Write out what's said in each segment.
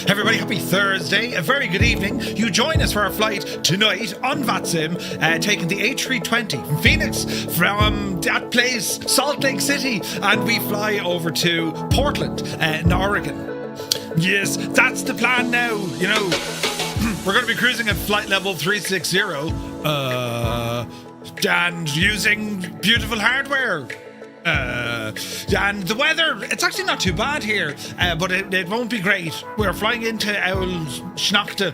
Everybody, happy Thursday. A very good evening. You join us for our flight tonight on VATSIM, taking the A320 from Phoenix, from that place, Salt Lake City, and we fly over to Portland, in Oregon. Yes, that's the plan now. You know, we're going to be cruising at flight level 360, and using beautiful hardware. And the weather, it's actually not too bad here, but it won't be great. We're flying into Owl Schnachte,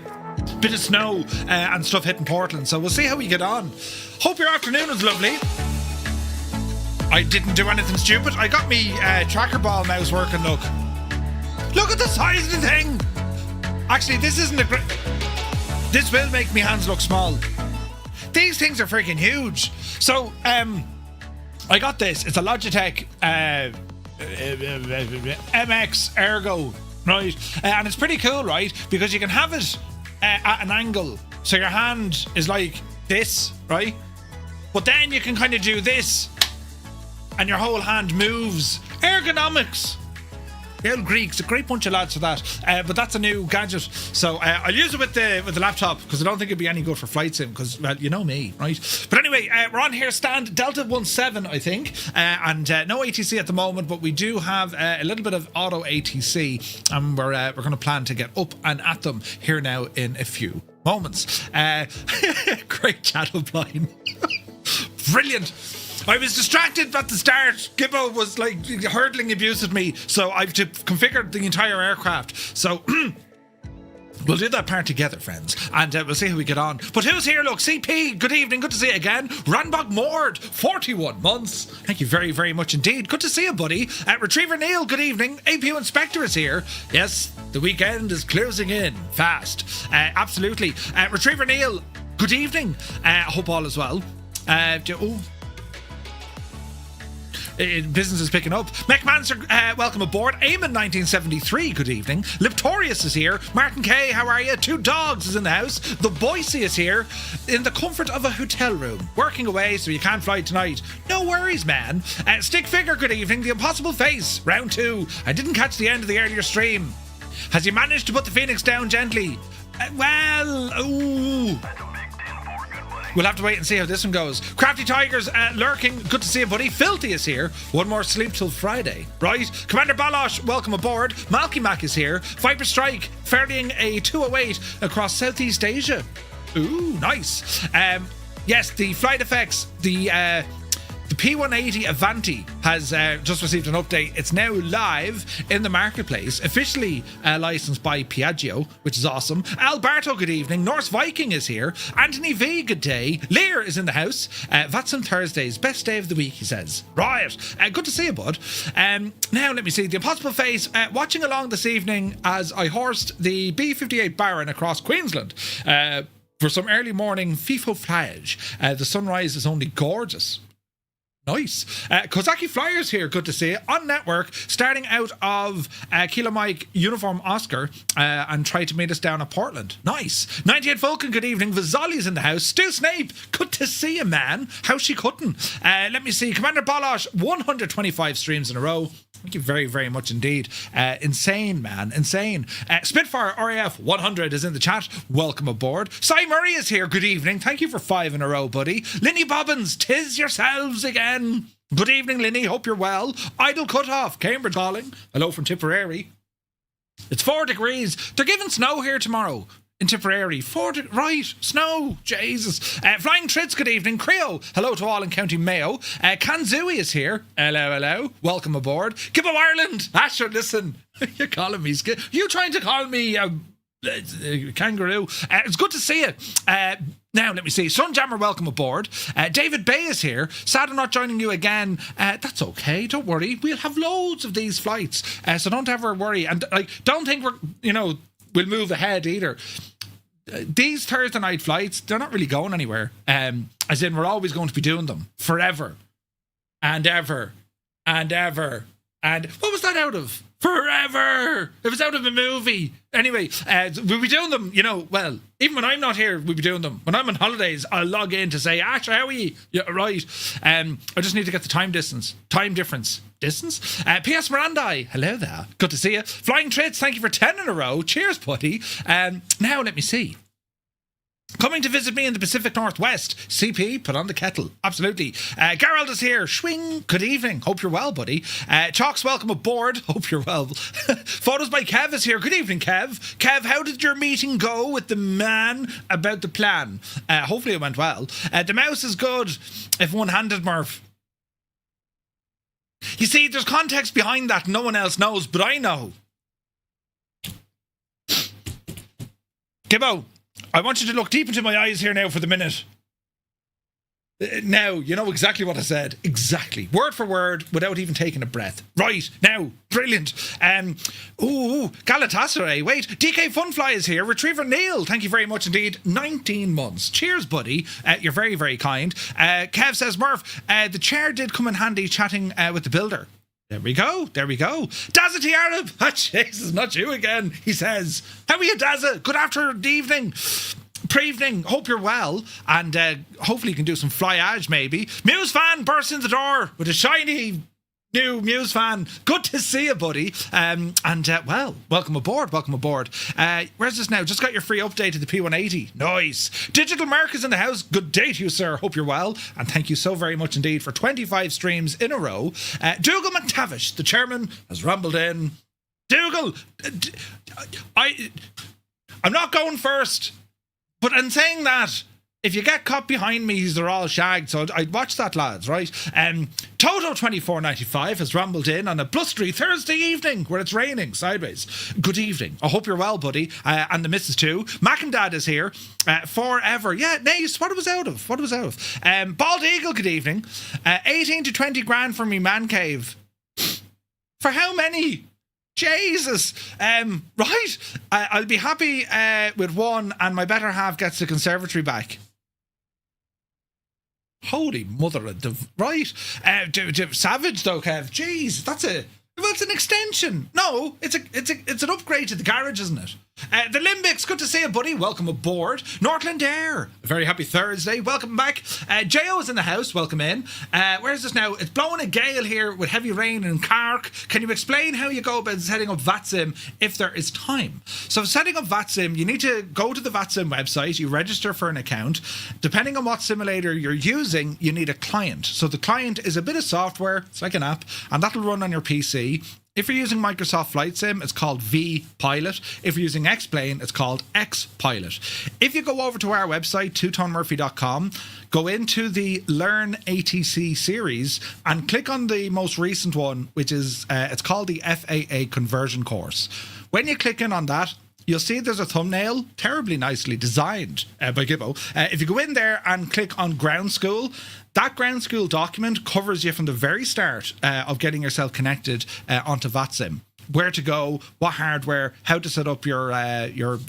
bit of snow and stuff hitting Portland, so we'll see how we get on. Hope your afternoon was lovely. I didn't do anything stupid. I got me tracker ball mouse working. Look at the size of the thing. Actually, this isn't a great. This will make me hands look small. These things are freaking huge. So I got this. It's a Logitech MX Ergo, right? And it's pretty cool, right? Because you can have it at an angle. So your hand is like this, right? But then you can kind of do this and your whole hand moves. Ergonomics. The old Greeks, a great bunch of lads for that. But that's a new gadget. So I'll use it with the laptop because I don't think it'd be any good for flight sim because, well, you know me, right? But anyway, we're on here stand Delta 17, I think. And no ATC at the moment, but we do have a little bit of auto ATC. And we're going to plan to get up and at them here now in a few moments. Great chat line. Brilliant. I was distracted at the start. Gibbo was like hurling abuse at me, so I've configured the entire aircraft. So we'll do that part together, friends, and we'll see how we get on. But who's here? Look, CP, good evening, good to see you again. Ranbog Mord, 41 months. Thank you very, very much indeed. Good to see you, buddy. Retriever Neil, good evening. APU Inspector is here. Yes, the weekend is closing in fast. Absolutely. Retriever Neil, good evening. Hope all is well. Business is picking up. McManser, welcome aboard. Eamon 1973, good evening. Liptorius is here. Martin K, how are you? Two Dogs is in the house. The Boise is here in the comfort of a hotel room, working away so you can't fly tonight. No worries, man. Stick Figure, good evening. The Impossible Face, round 2. I didn't catch the end of the earlier stream. Has he managed to put the Phoenix down gently? We'll have to wait and see how this one goes. Crafty Tigers lurking. Good to see you, buddy. Filthy is here. One more sleep till Friday. Right. Commander Balosh, welcome aboard. Malky Mac is here. Viper Strike, ferrying a 208 across Southeast Asia. Ooh, nice. Yes, the flight effects, the P180 Avanti has just received an update. It's now live in the marketplace, officially licensed by Piaggio, which is awesome. Alberto, good evening. Norse Viking is here. Anthony V, good day. Lear is in the house. VATSIM Thursdays, best day of the week, he says. Right. Good to see you, bud. Now, let me see. The Impossible Face, watching along this evening as I horsed the B-58 Baron across Queensland for some early morning FIFO flyage. The sunrise is only gorgeous. Nice. Kozaki Flyers here, good to see you. On network, starting out of Kilo Mike Uniform Oscar and try to meet us down at Portland. Nice. 98 Vulcan, good evening. Vizali's in the house. Stu Snape, good to see you, man. How's she cutting? Let me see. Commander Balosh, 125 streams in a row. Thank you very, very much indeed. Insane, man. Insane. Spitfire RAF 100 is in the chat. Welcome aboard. Cy Murray is here. Good evening. Thank you for 5 in a row, buddy. Linny Bobbins, 'tis yourselves again. Good evening, Linny. Hope you're well. Idle Cutoff, Cambridge calling. Hello from Tipperary. It's 4 degrees. They're giving snow here tomorrow. In Tipperary, right, snow, Jesus. Flying Trits, good evening. Creo, hello to all in County Mayo. Kanzui is here. Hello. Welcome aboard. Gibbo Ireland. Asher, listen. You're calling me. You trying to call me kangaroo? It's good to see you. Now, let me see. Sunjammer, welcome aboard. David Bay is here. Sad I'm not joining you again. That's okay. Don't worry. We'll have loads of these flights. So don't ever worry. And don't think we'll move ahead either. These Thursday night flights, they're not really going anywhere. As in, we're always going to be doing them forever and ever and ever. And what was that out of? Forever. It was out of a movie. Anyway, we'll be doing them, well, even when I'm not here, we'll be doing them. When I'm on holidays, I'll log in to say, Asher, how are you? Yeah, right. I just need to get the time difference. P.S. Mirandai, hello there. Good to see you. Flying Trades, thank you for 10 in a row. Cheers, buddy. Now, let me see. Coming to visit me in the Pacific Northwest. CP, put on the kettle. Absolutely. Gerald is here. Schwing. Good evening. Hope you're well, buddy. Chalks, welcome aboard. Hope you're well. Photos by Kev is here. Good evening, Kev. Kev, how did your meeting go with the man about the plan? Hopefully it went well. The mouse is good if one-handed, Murph. You see, there's context behind that no one else knows, but I know. Gibbo, I want you to look deep into my eyes here now for the minute. Now, you know exactly what I said. Exactly. Word for word, without even taking a breath. Right, now. Brilliant. Galatasaray. Wait, DK Funfly is here. Retriever Neil, thank you very much indeed. 19 months. Cheers, buddy. You're very, very kind. Kev says, Murph, the chair did come in handy chatting with the builder. There we go. Dazza Arab. Oh, Jesus, not you again, he says. How are you, Dazza? Good afternoon, evening. Pre-evening, hope you're well, and hopefully you can do some flyage maybe. Muse fan bursts in the door with a shiny new Muse fan. Good to see you, buddy. Well, welcome aboard. Where's this now? Just got your free update to the P180. Nice. Digital Mark is in the house. Good day to you, sir. Hope you're well, and thank you so very much indeed for 25 streams in a row. Dougal McTavish, the chairman, has rumbled in. Dougal, I'm not going first. But in saying that, if you get caught behind me, they're all shagged. So I'd watch that, lads, right? Toto2495 has rumbled in on a blustery Thursday evening where it's raining sideways. Good evening. I hope you're well, buddy. And the missus too. Mac and Dad is here. Forever. Yeah, nice. What it was out of. Bald Eagle, good evening. 18 to 20 grand for me man cave. For how many? Jesus. Right. I'll be happy with one, and my better half gets the conservatory back. Holy mother of the... Right. Savage though, Kev. Jeez, it's an extension. No, it's an upgrade to the garage, isn't it? The Limbics, good to see you, buddy. Welcome aboard. Northland Air, a very happy Thursday. Welcome back. J.O. is in the house. Welcome in. Where's this now? It's blowing a gale here with heavy rain in Cork. Can you explain how you go about setting up VATSIM if there is time? So setting up VATSIM, you need to go to the VATSIM website. You register for an account. Depending on what simulator you're using, you need a client. So the client is a bit of software. It's like an app, and that'll run on your PC. If you're using Microsoft Flight Sim, it's called vPilot. If you're using X-Plane, it's called X-Pilot. If you go over to our website, twotonemurphy.com, go into the Learn ATC series and click on the most recent one, which is, it's called the FAA Conversion Course. When you click in on that, you'll see there's a thumbnail, terribly nicely designed by Gibbo. If you go in there and click on Ground School, that Ground School document covers you from the very start of getting yourself connected onto VATSIM. Where to go, what hardware, how to set up your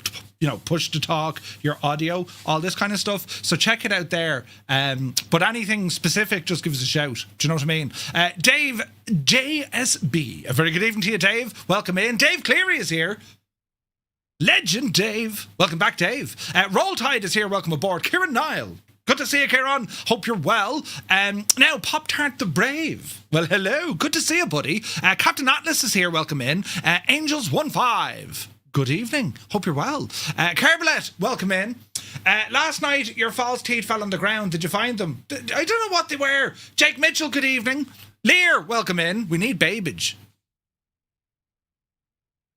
push to talk, your audio, all this kind of stuff. So check it out there. But anything specific, just give us a shout. Do you know what I mean? Dave JSB, a very good evening to you, Dave. Welcome in. Dave Cleary is here. Legend Dave. Welcome back, Dave. Roll Tide is here. Welcome aboard. Kieran Nile. Good to see you, Kieran. Hope you're well. Now, Pop Tart the Brave. Well, hello. Good to see you, buddy. Captain Atlas is here. Welcome in. Angels 15. Good evening. Hope you're well. Kerbelet, welcome in. Last night, your false teeth fell on the ground. Did you find them? I don't know what they were. Jake Mitchell, good evening. Lear, welcome in. We need babbage.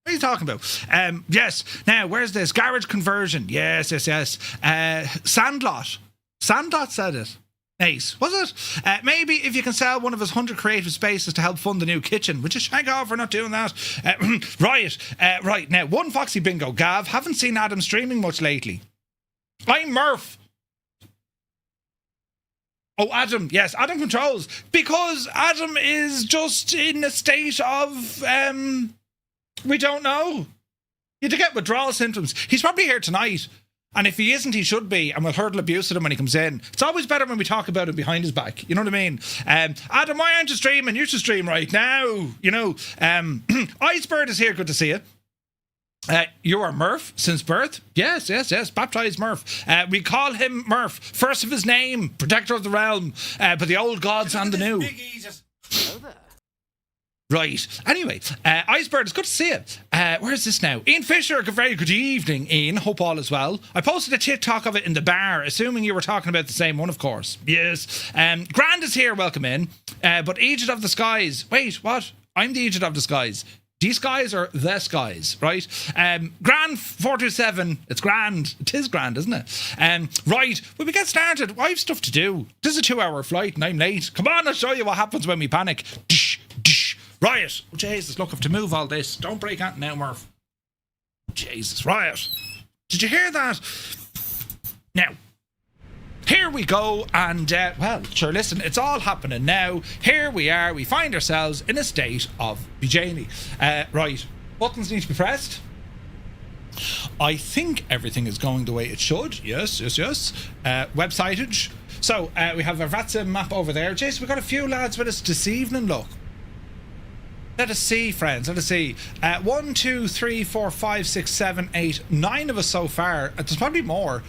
What are you talking about? Yes. Now, where's this? Garage conversion. Yes. Sandlot. Sandlot said it. Nice. Was it? Maybe if you can sell one of his 100 creative spaces to help fund the new kitchen. Would you shag off for not doing that? Right. Now, one Foxy Bingo. Gav, haven't seen Adam streaming much lately. I'm Murph. Oh, Adam. Yes, Adam controls. Because Adam is just in a state of... we don't know. You had to get withdrawal symptoms. He's probably here tonight. And if he isn't, he should be, and we'll hurtle abuse at him when he comes in. It's always better when we talk about him behind his back. You know what I mean? Adam, why aren't you streaming? You should stream right now. You know, Icebird is here. Good to see you. You are Murph since birth? Yes. Baptized Murph. We call him Murph, first of his name, protector of the realm, but the old gods and the new. Right. Anyway, Icebird, it's good to see you. Where is this now? Ian Fisher, very good evening, Ian. Hope all is well. I posted a TikTok of it in the bar, assuming you were talking about the same one, of course. Grand is here, welcome in. But Egypt of the Skies. Wait, what? I'm the Egypt of the Skies. These skies are the skies, right? Grand 427, it's grand. It is grand, isn't it? Right, when we get started, I have stuff to do. This is a 2-hour flight and I'm late. Come on, I'll show you what happens when we panic. Riot. Oh, Jesus, look, I have to move all this. Don't break out now, Murph. Jesus, riot. Did you hear that? Now, here we go, and, well, sure, listen, it's all happening now. Here we are, we find ourselves in a state of Bujani. Right, buttons need to be pressed. I think everything is going the way it should. Yes. Websitage. So, we have our VATSIM map over there. Jason, we've got a few lads with us this evening, look. Let us see, friends. Let us see. 1, 2, 3, 4, 5, 6, 7, 8, 9 of us so far. There's probably more.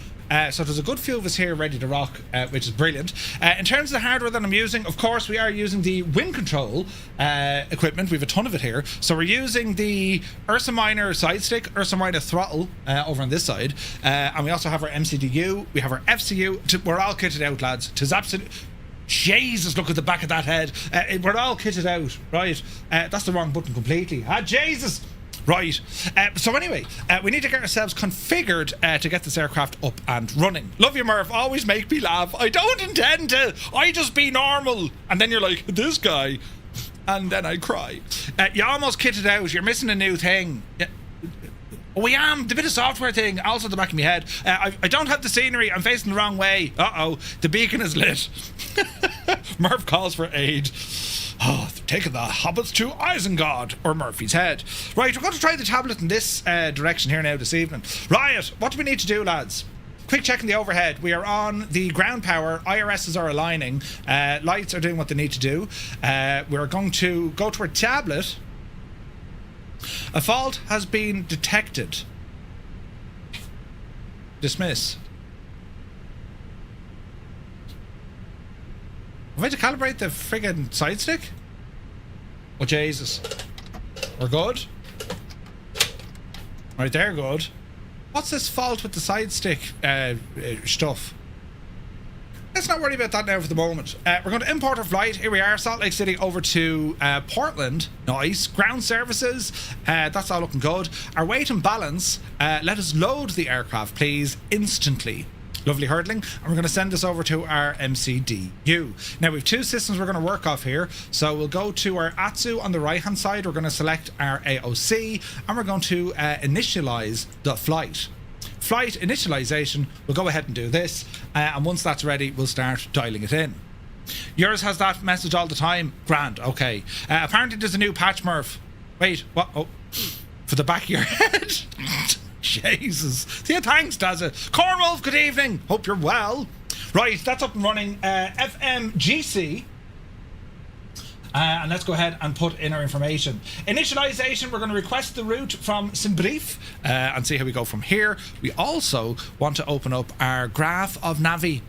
So there's a good few of us here ready to rock, which is brilliant. In terms of the hardware that I'm using, of course, we are using the wind control equipment. We have a ton of it here. So we're using the Ursa Minor side stick, Ursa Minor throttle over on this side. And we also have our MCDU. We have our FCU. We're all kitted out, lads. Tis absolute... Jesus, look at the back of that head. We're all kitted out, right? That's the wrong button completely. Jesus. Right. So anyway, we need to get ourselves configured to get this aircraft up and running. Love you, Murph. Always make me laugh. I don't intend to. I just be normal. And then you're like, this guy. And then I cry. You almost kitted out. You're missing a new thing. Oh, I am. The bit of software thing, also at the back of my head. I don't have the scenery. I'm facing the wrong way. Uh-oh. The beacon is lit. Murph calls for aid. Oh, they're taking the hobbits to Isengard, or Murphy's Head. Right, we're going to try the tablet in this direction here now this evening. Riot, what do we need to do, lads? Quick check in the overhead. We are on the ground power. IRSs are aligning. Lights are doing what they need to do. We're going to go to our tablet. A fault has been detected. Dismiss. Have I to calibrate the friggin' side stick? Oh, Jesus. We're good. Right there, good. What's this fault with the side stick stuff? Let's not worry about that now for the moment. We're going to import our flight. Here we are, Salt Lake City over to Portland. Nice. Ground services. That's all looking good. Our weight and balance. Let us load the aircraft, please, instantly. Lovely hurdling. And we're going to send this over to our MCDU. Now, we have two systems we're going to work off here. So we'll go to our ATSU on the right-hand side. We're going to select our AOC. And we're going to initialize the flight. Flight initialization, we'll go ahead and do this, and once that's ready, we'll start dialing it in. Yours has that message all the time. Grand, okay. Apparently there's a new patch, Murph. Wait, what? Oh, for the back of your head? Jesus. Yeah, thanks, Dazza. Cornwolf, good evening. Hope you're well. Right, that's up and running. FMGC. And let's go ahead and put in our information. Initialization, we're going to request the route from Simbrief and see how we go from here. We also want to open up our graph of Navi.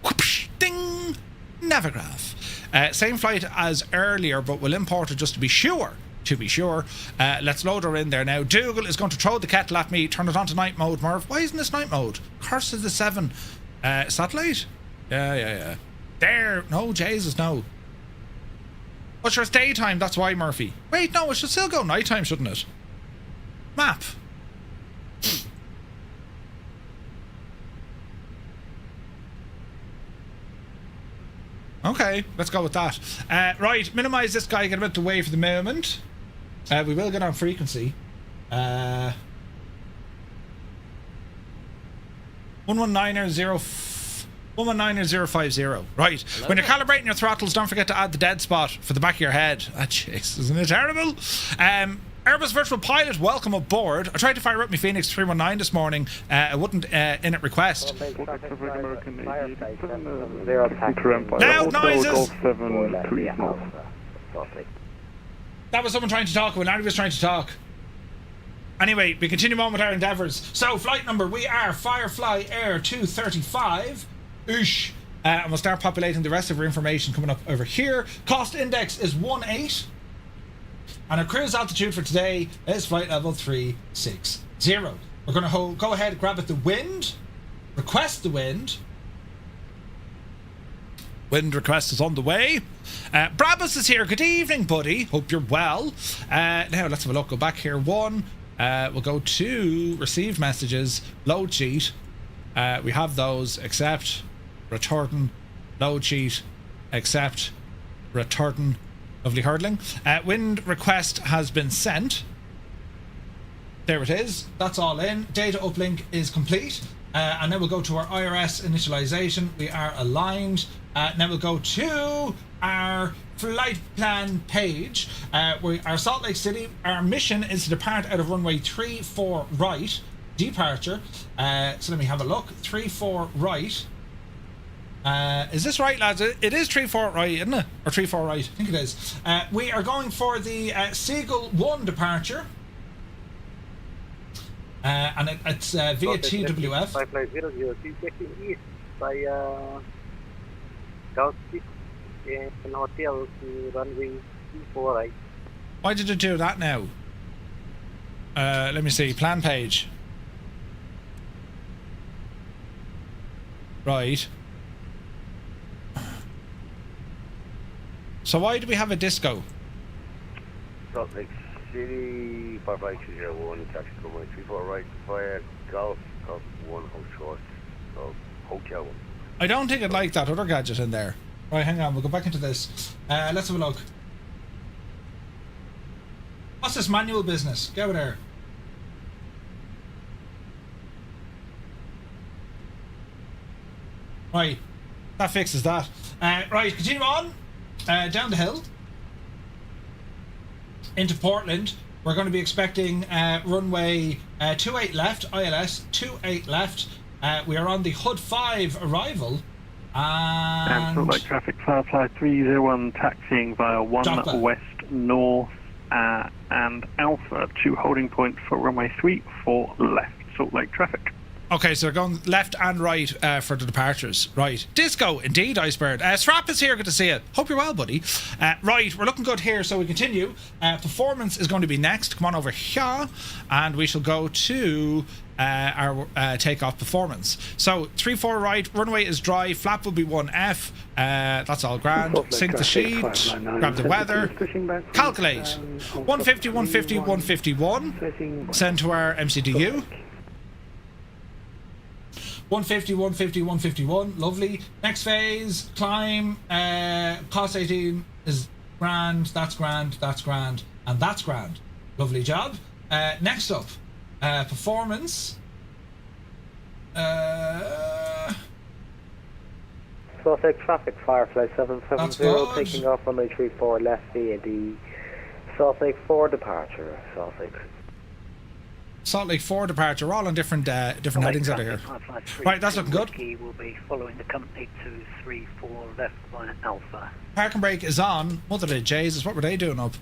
Whoopsh, ding! Navigraph. Same flight as earlier, but we'll import it just to be sure. Let's load her in there now. Dougal is going to throw the kettle at me. Turn it on to night mode, Murph. Why isn't this night mode? Curse of the 7. Satellite? Yeah. There. No, Jesus, no. Oh, sure, it's daytime, that's why, Murphy. Wait, no, it should still go nighttime, shouldn't it? Map. Okay, let's go with that. Right, minimize this guy, get him out the way for the moment. We will get on frequency. 119.050. Right. Hello. When you're calibrating your throttles, don't forget to add the dead spot for the back of your head. Ah, jeez, isn't it terrible? Airbus virtual pilot, welcome aboard. I tried to fire up my Fenix 319 this morning. It wouldn't init request. Loud noises! That was someone trying to talk when Larry was trying to talk. Anyway, we continue on with our endeavours. So, flight number, we are Firefly Air 235. Oosh. And we'll start populating the rest of our information coming up over here. Cost index is 18. And our cruise altitude for today is flight level 360. We're going to go ahead and grab at the wind. Request the wind. Wind request is on the way. Brabus is here. Good evening, buddy. Hope you're well. Now, let's have a look. Go back here. We'll go to received messages. Load sheet. We have those. Accept. Return. Load sheet. Accept. Return. Lovely hurdling. Wind request has been sent. There it is. That's all in. Data uplink is complete. And then we'll go to our IRS initialization. We are aligned. Now we'll go to our flight plan page. We are Salt Lake City. Our mission is to depart out of runway 34 right. Departure. So let me have a look. 34 right. Is this right, lads? It is 34 right, isn't it? Or 34 right, I think it is. We are going for the CGULL1 departure. And it's via TWF. 590 east by Cockpit and hotel to runway 34 right. Why did it do that now? Let me see. Plan page. Right. So why do we have a disco? Salt Lake City, 55201, taxi runway 34 right, via Golf 1 House Short, Hotel 1. I don't think I'd like that other gadget in there. Right, hang on, we'll go back into this. Let's have a look. What's this manual business? Get over there. Right, that fixes that. Right, continue on. Down the hill into Portland. We're going to be expecting runway 28 left, ILS 28 left. We are on the HUD 5 arrival. And Salt Lake traffic, Firefly 301 taxiing via 1 JOTBA. west north and Alpha to holding point for runway 34 left, Salt Lake traffic. Okay, so they're going left and right for the departures. Right. Disco, indeed, Icebird. Strap is here, good to see you. Hope you're well, buddy. Right, we're looking good here, so we continue. Performance is going to be next. Come on over here, and we shall go to our takeoff performance. So, 3-4 right, runway is dry, flap will be 1F. That's all grand. Sync the sheet, grab the weather, calculate. 150, 150, 151. Send to our MCDU. 150, 150, 151. Lovely. Next phase, climb. Cost 18 is grand. That's grand. That's grand. And that's grand. Lovely job. Next up, performance. Salt Lake traffic, Firefly 770, taking off runway 34 left via the Salt Lake 4 departure. Salt Lake 4 departure. We're all on different headings out of here. Right, that's looking good. Will be following the company to 34 left by Alpha. Park and brake is on. Mother of Jesus, what were they doing up?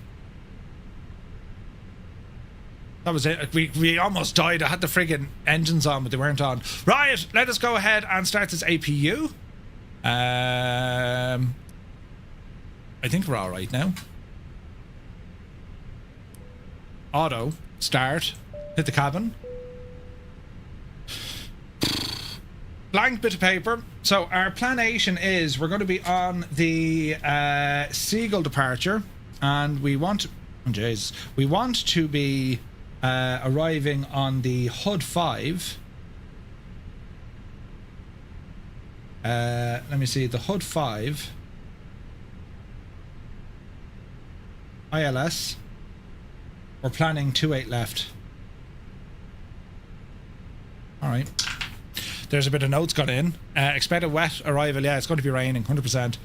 That was it. We almost died. I had the friggin' engines on, but they weren't on. Right, let us go ahead and start this APU. I think we're all right now. Auto, start. Hit the cabin. Blank bit of paper. So our planation is we're going to be on the Seagull departure, and we want we want to be arriving on the HUD 5. Let me see, the HUD 5 ILS. We're planning 28 left. All right. There's a bit of notes gone in. Expected wet arrival. Yeah, it's going to be raining, 100%.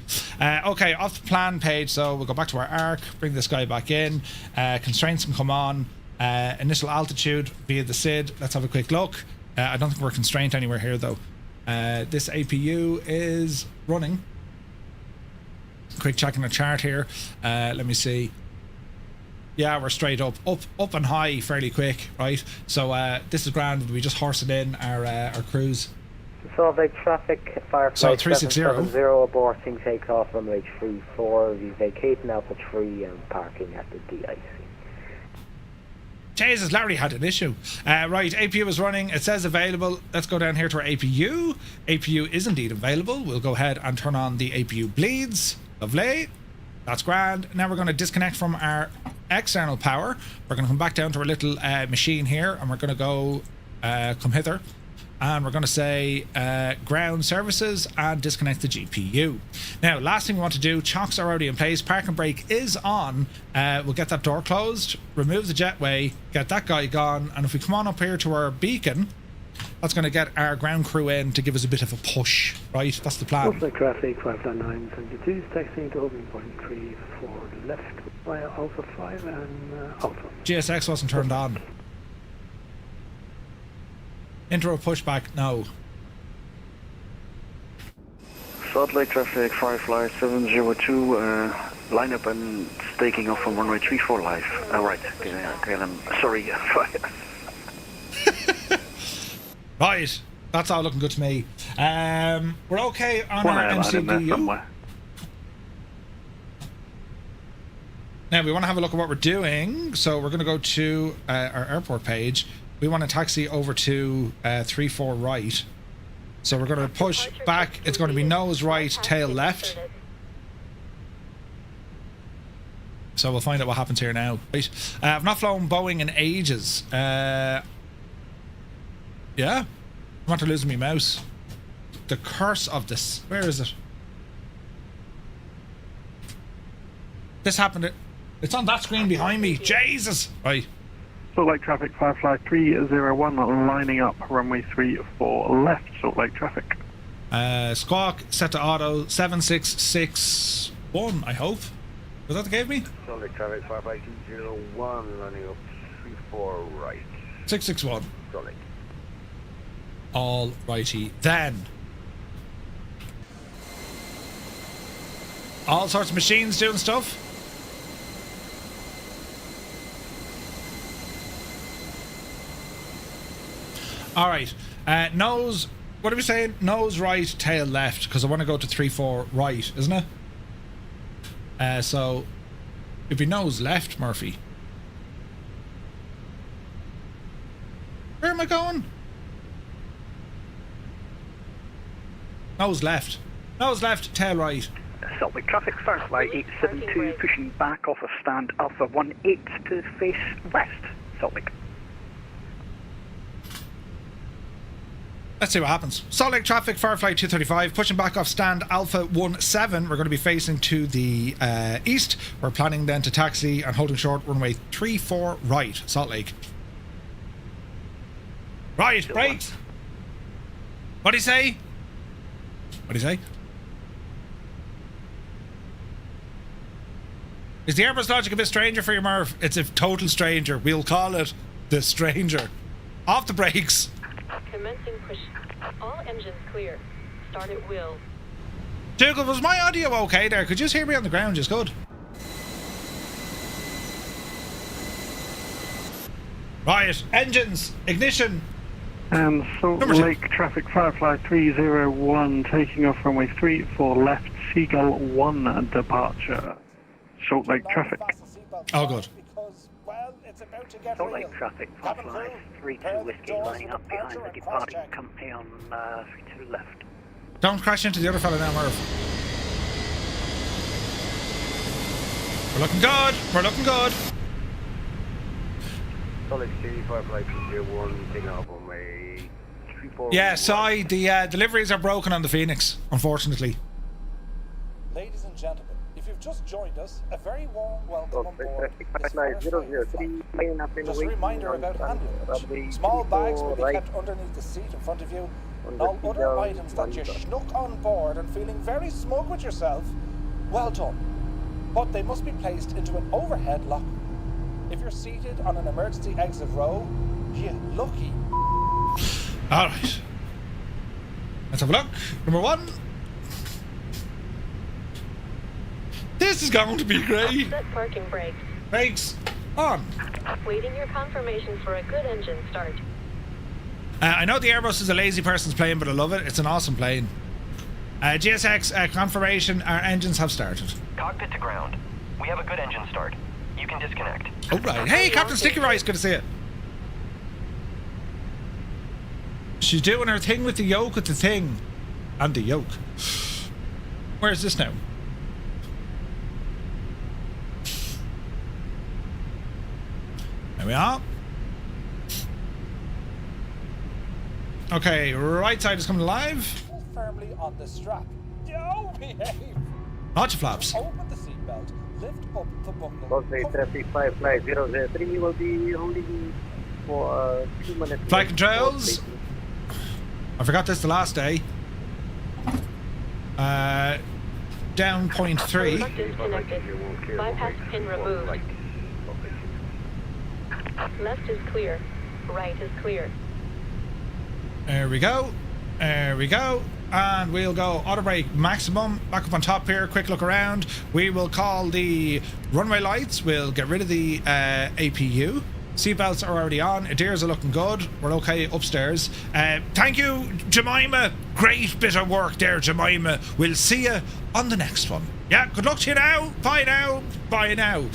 Okay, off the plan page. So we'll go back to our arc, bring this guy back in. Constraints can come on. Initial altitude via the SID. Let's have a quick look. I don't think we're constrained anywhere here though. This APU is running. Quick check in the chart here. Let me see. Yeah, we're straight up and high fairly quick, right? So this is grand. We just horsing in our cruise. Salt Lake traffic, Firefly so 360 aborting takeoff runway 34, we vacating Alpha 3 and parking at the DIC. Jesus, Larry had an issue. Right, APU is running. It says available. Let's go down here to our APU. APU is indeed available. We'll go ahead and turn on the APU bleeds. Lovely. That's grand. Now we're going to disconnect from our external power. We're going to come back down to our little machine here, and we're going to go come hither. And we're going to say ground services and disconnect the GPU. Now, last thing we want to do, chocks are already in place. Park and brake is on. We'll get that door closed, remove the jetway, get that guy gone. And if we come on up here to our beacon, that's going to get our ground crew in to give us a bit of a push, right? That's the plan. Pushback traffic 59972, taxiing to holding point 34 left via Alpha 5 and Alpha. GSX wasn't turned on. Intro pushback, no. Salt Lake traffic, Firefly 702, line up and taking off from runway 34 live. Right, sorry. Right, that's all looking good to me. We're okay on our MCDU. Now we want to have a look at what we're doing, so we're going to go to our airport page. We want to taxi over to 34 right. So we're going to push back. It's going to be nose right, tail left. So we'll find out what happens here now. Right. I've not flown Boeing in ages. Yeah. I'm not losing my mouse. The curse of this. Where is it? This happened. It's on that screen behind me. Jesus. Right. Salt Lake traffic, Firefly 301, lining up runway 34 left, Salt Lake traffic. Squawk, set to auto, 7661, I hope. Was that the gave me? Salt Lake traffic, Firefly 201, running up 34 right. 661. Salt Lake. All righty then. All sorts of machines doing stuff. All right, nose, what are we saying? Nose right, tail left, because I want to go to 34 right, isn't it? So it'd be nose left, Murphy. Where am I going? Nose left. Nose left, tail right. Salt Lake traffic, Firefly 872, pushing back off of stand Alpha 18 to face west, Salt Lake. Let's see what happens. Salt Lake traffic, Firefly 235, pushing back off stand Alpha 17. We're going to be facing to the east. We're planning then to taxi and holding short runway 34 right, Salt Lake. Right, brakes. What do you say? What do you say? Is the Airbus logic a bit stranger for you, Murph? It's a total stranger. We'll call it the stranger. Off the brakes. Commencing push. All engines clear. Start at will. Dougal, was my audio okay there? Could you just hear me on the ground just good? Right, engines, ignition. And Salt Lake traffic, Firefly 301, taking off runway 34 left, CGULL1 departure. Salt Lake traffic. Oh, good. Salt Lake traffic, Firefly 32 Whiskey, lining up behind the departing company on 32 left. Don't crash into the other fella now, Murph. We're looking good. We're looking good. Salt Lake City, Firefly 201, taking off on my 34. Yeah, sorry, the deliveries are broken on the Phoenix, unfortunately. Ladies and gentlemen, if you've just joined us, a very warm welcome on board. Just a reminder about hand luggage. Small bags will be kept underneath the seat in front of you. and all other items that you snuck on board and feeling very smug with yourself, well done. But they must be placed into an overhead locker. If you're seated on an emergency exit row, you lucky. Alright. Let's have a look. Number 1. This is going to be great. Set parking brakes. Brakes on. Waiting your confirmation for a good engine start. I know the Airbus is a lazy person's plane, but I love it. It's an awesome plane. GSX confirmation, our engines have started. Cockpit to ground. We have a good engine start. You can disconnect. Oh, right. Hey, Captain Sticky Rice, good to see you. She's doing her thing with the yoke with the thing. And the yoke. Where is this now? There we are. Okay, right side is coming alive. Firmly on the strap. Yo, behave. Lots of flaps. Open the seatbelt. Lift up the buckle. Okay, traffic 55003 will be holding for 2 minutes. Flight controls. I forgot this the last day. Down 0.3. Left disconnected. Bypass pin removed. Left is clear. Right is clear. There we go. There we go. And we'll go auto brake maximum. Back up on top here. Quick look around. We will call the runway lights. We'll get rid of the APU. Seatbelts are already on. Adairs are looking good. We're okay upstairs. Thank you, Jemima. Great bit of work there, Jemima. We'll see you on the next one. Yeah, good luck to you now. Bye now. Bye now.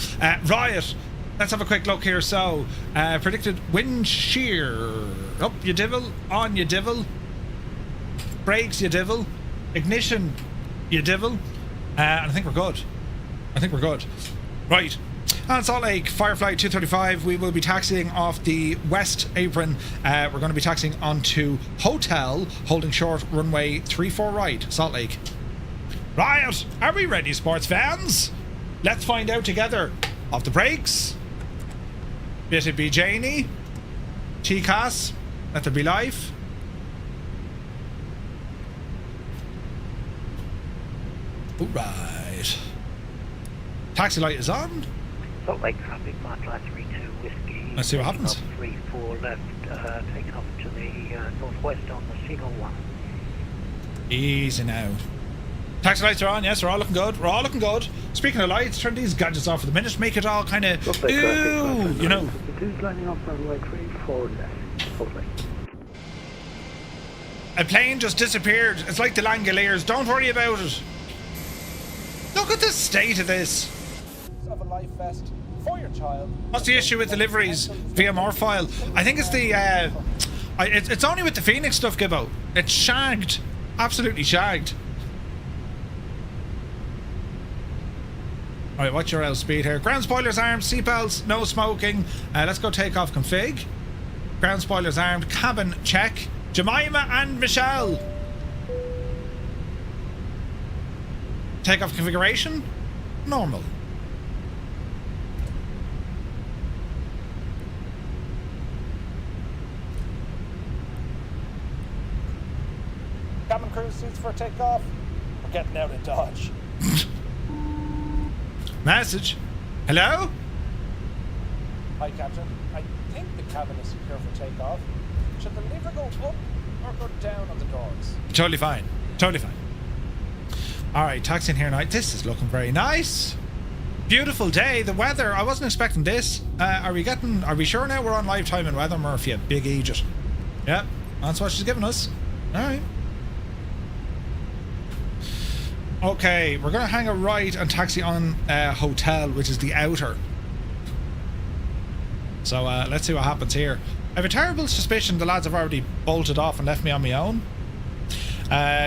Riot. Let's have a quick look here. So, predicted wind shear. Up you divil. On you divil. Brakes you divil. Ignition you divil. And I think we're good. I think we're good. Right. And Salt Lake, Firefly 235, we will be taxiing off the west apron. We're going to be taxiing onto Hotel, holding short runway 34 right, Salt Lake. Riot, are we ready, sports fans? Let's find out together. Off the brakes. Let it be Janie. TCAS, let there be life. All right. Taxi light is on. Salt Lake traffic, Matra 32 Whiskey. Let's see what happens. 34 left, taking off to the northwest on the CGULL1. Easy now. Taxi lights are on, yes, we're all looking good. We're all looking good. Speaking of lights, turn these gadgets off for the minute, make it all kind of, you know. It is lining up runway 34 left. Salt Lake. A plane just disappeared. It's like the Langoliers. Don't worry about it. Look at the state of this. Of a life vest for your child. What's the issue with deliveries via Morphile? I think it's the it's only with the Fenix stuff, Gibbo. It's shagged, absolutely shagged. All right, watch your L speed here. Ground spoilers armed, seatbelts, no smoking. Let's go takeoff config. Ground spoilers armed, cabin check. Jemima and Michelle. Takeoff configuration, normal. Cabin crew suits for takeoff. We're getting out of Dodge. Message. Hello? Hi, Captain. I think the cabin is secure for takeoff. Should the lever go up or go down on the doors? Totally fine. Totally fine. Alright, taxiing here now. This is looking very nice. Beautiful day. The weather, I wasn't expecting this. Are we sure now we're on live time in weather, Murphy? A big Egypt. Yep, that's what she's giving us. Alright. Okay, we're going to hang a right and taxi on Hotel, which is the outer. So let's see what happens here. I have a terrible suspicion the lads have already bolted off and left me on my own.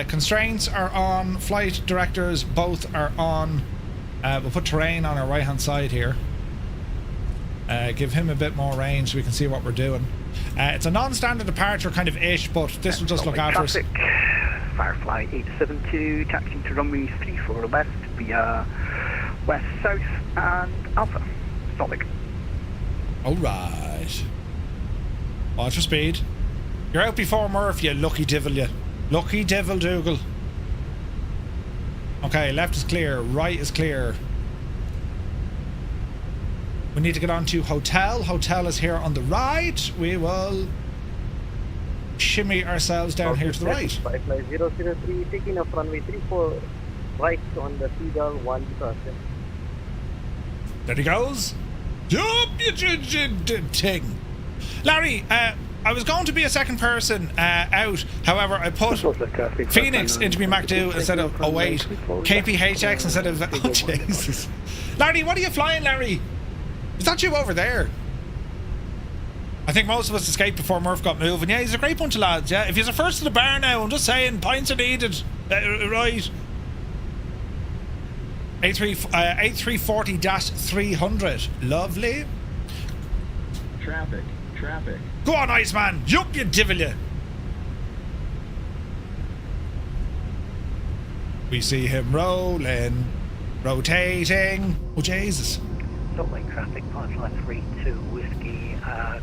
Constraints are on. Flight directors both are on. We'll put terrain on our right hand side here. Give him a bit more range so we can see what we're doing. It's a non-standard departure kind of ish, but this will just look after us. Firefly 872 taxiing to runway 34 west via west south and Alpha. Salt Lake. Alright. Watch your speed. You're out before Murph, you lucky devil, you. Lucky devil Dougal. Okay, left is clear, right is clear. We need to get on to hotel. Hotel is here on the right. We will shimmy ourselves down here to the right. 55003, taking off runway 34 right on the CGULL1 departure. There he goes. Jump, you ting. Larry, I was going to be a second person out. However, I put Phoenix into me MacDo instead of 08. KPDX instead of... Oh, Jesus. Larry, what are you flying, Larry? Is that you over there? I think most of us escaped before Murph got moving. Yeah, he's a great bunch of lads, yeah. If he's a first to the bar now, I'm just saying, pints are needed. Right. A340-300. Lovely. Traffic. Go on, Iceman. Jump, you devil, you. We see him rolling, rotating. Oh, Jesus. Salt Lake traffic, 553 Whiskey,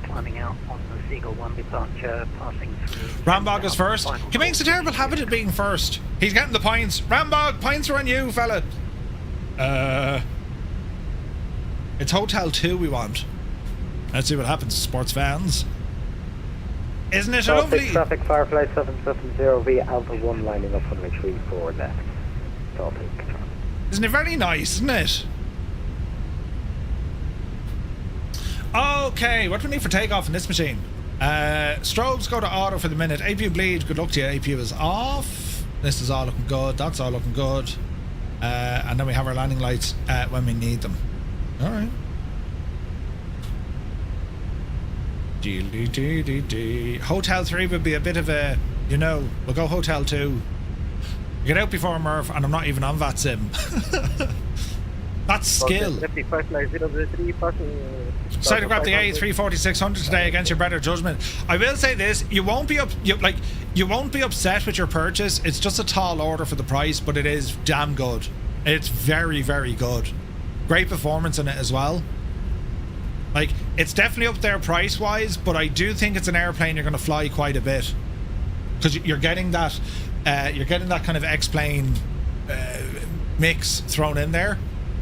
climbing out on the CGULL1 departure, passing through... Rambog is first. He makes a terrible habit of being first. He's getting the points. Rambog, points are on you, fella. It's Hotel 2 we want. Let's see what happens, sports fans. Isn't it lovely? Traffic, Firefly 770 Alpha 1 lining up on retreat 4 left. Isn't it very nice, isn't it? Okay, what do we need for takeoff in this machine? Strobes go to auto for the minute. APU bleed, good luck to you. APU is off. This is all looking good. That's all looking good. And then we have our landing lights when we need them. Alright. Hotel 3 would be a bit of a, you know, we'll go Hotel 2. Get out before Murph, and I'm not even on VATSIM. That's skill. Try to grab the A340-600 today against your better judgment. I will say this: you won't be you won't be upset with your purchase. It's just a tall order for the price, but it is damn good. It's very, very good. Great performance in it as well. Like, it's definitely up there price-wise, but I do think it's an airplane you're going to fly quite a bit, because you're getting that kind of X-plane mix thrown in there,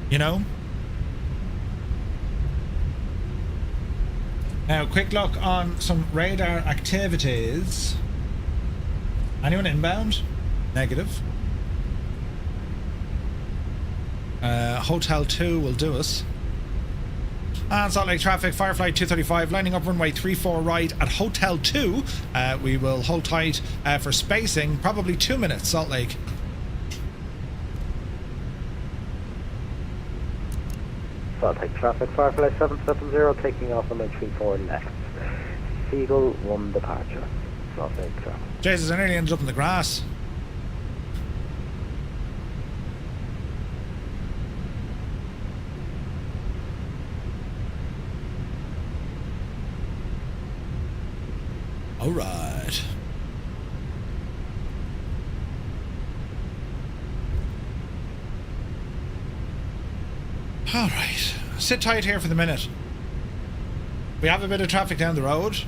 you know. Now, quick look on some radar activities. Anyone inbound? Negative. Hotel 2 will do us. And Salt Lake traffic, Firefly 235, lining up runway 34 right at Hotel 2. We will hold tight for spacing, probably 2 minutes, Salt Lake. Salt Lake traffic, Firefly 770, taking off on runway 34 left. CGULL1 departure. Salt Lake traffic. Jesus, I nearly ended up in the grass. All right. All right. Sit tight here for the minute. We have a bit of traffic down the road.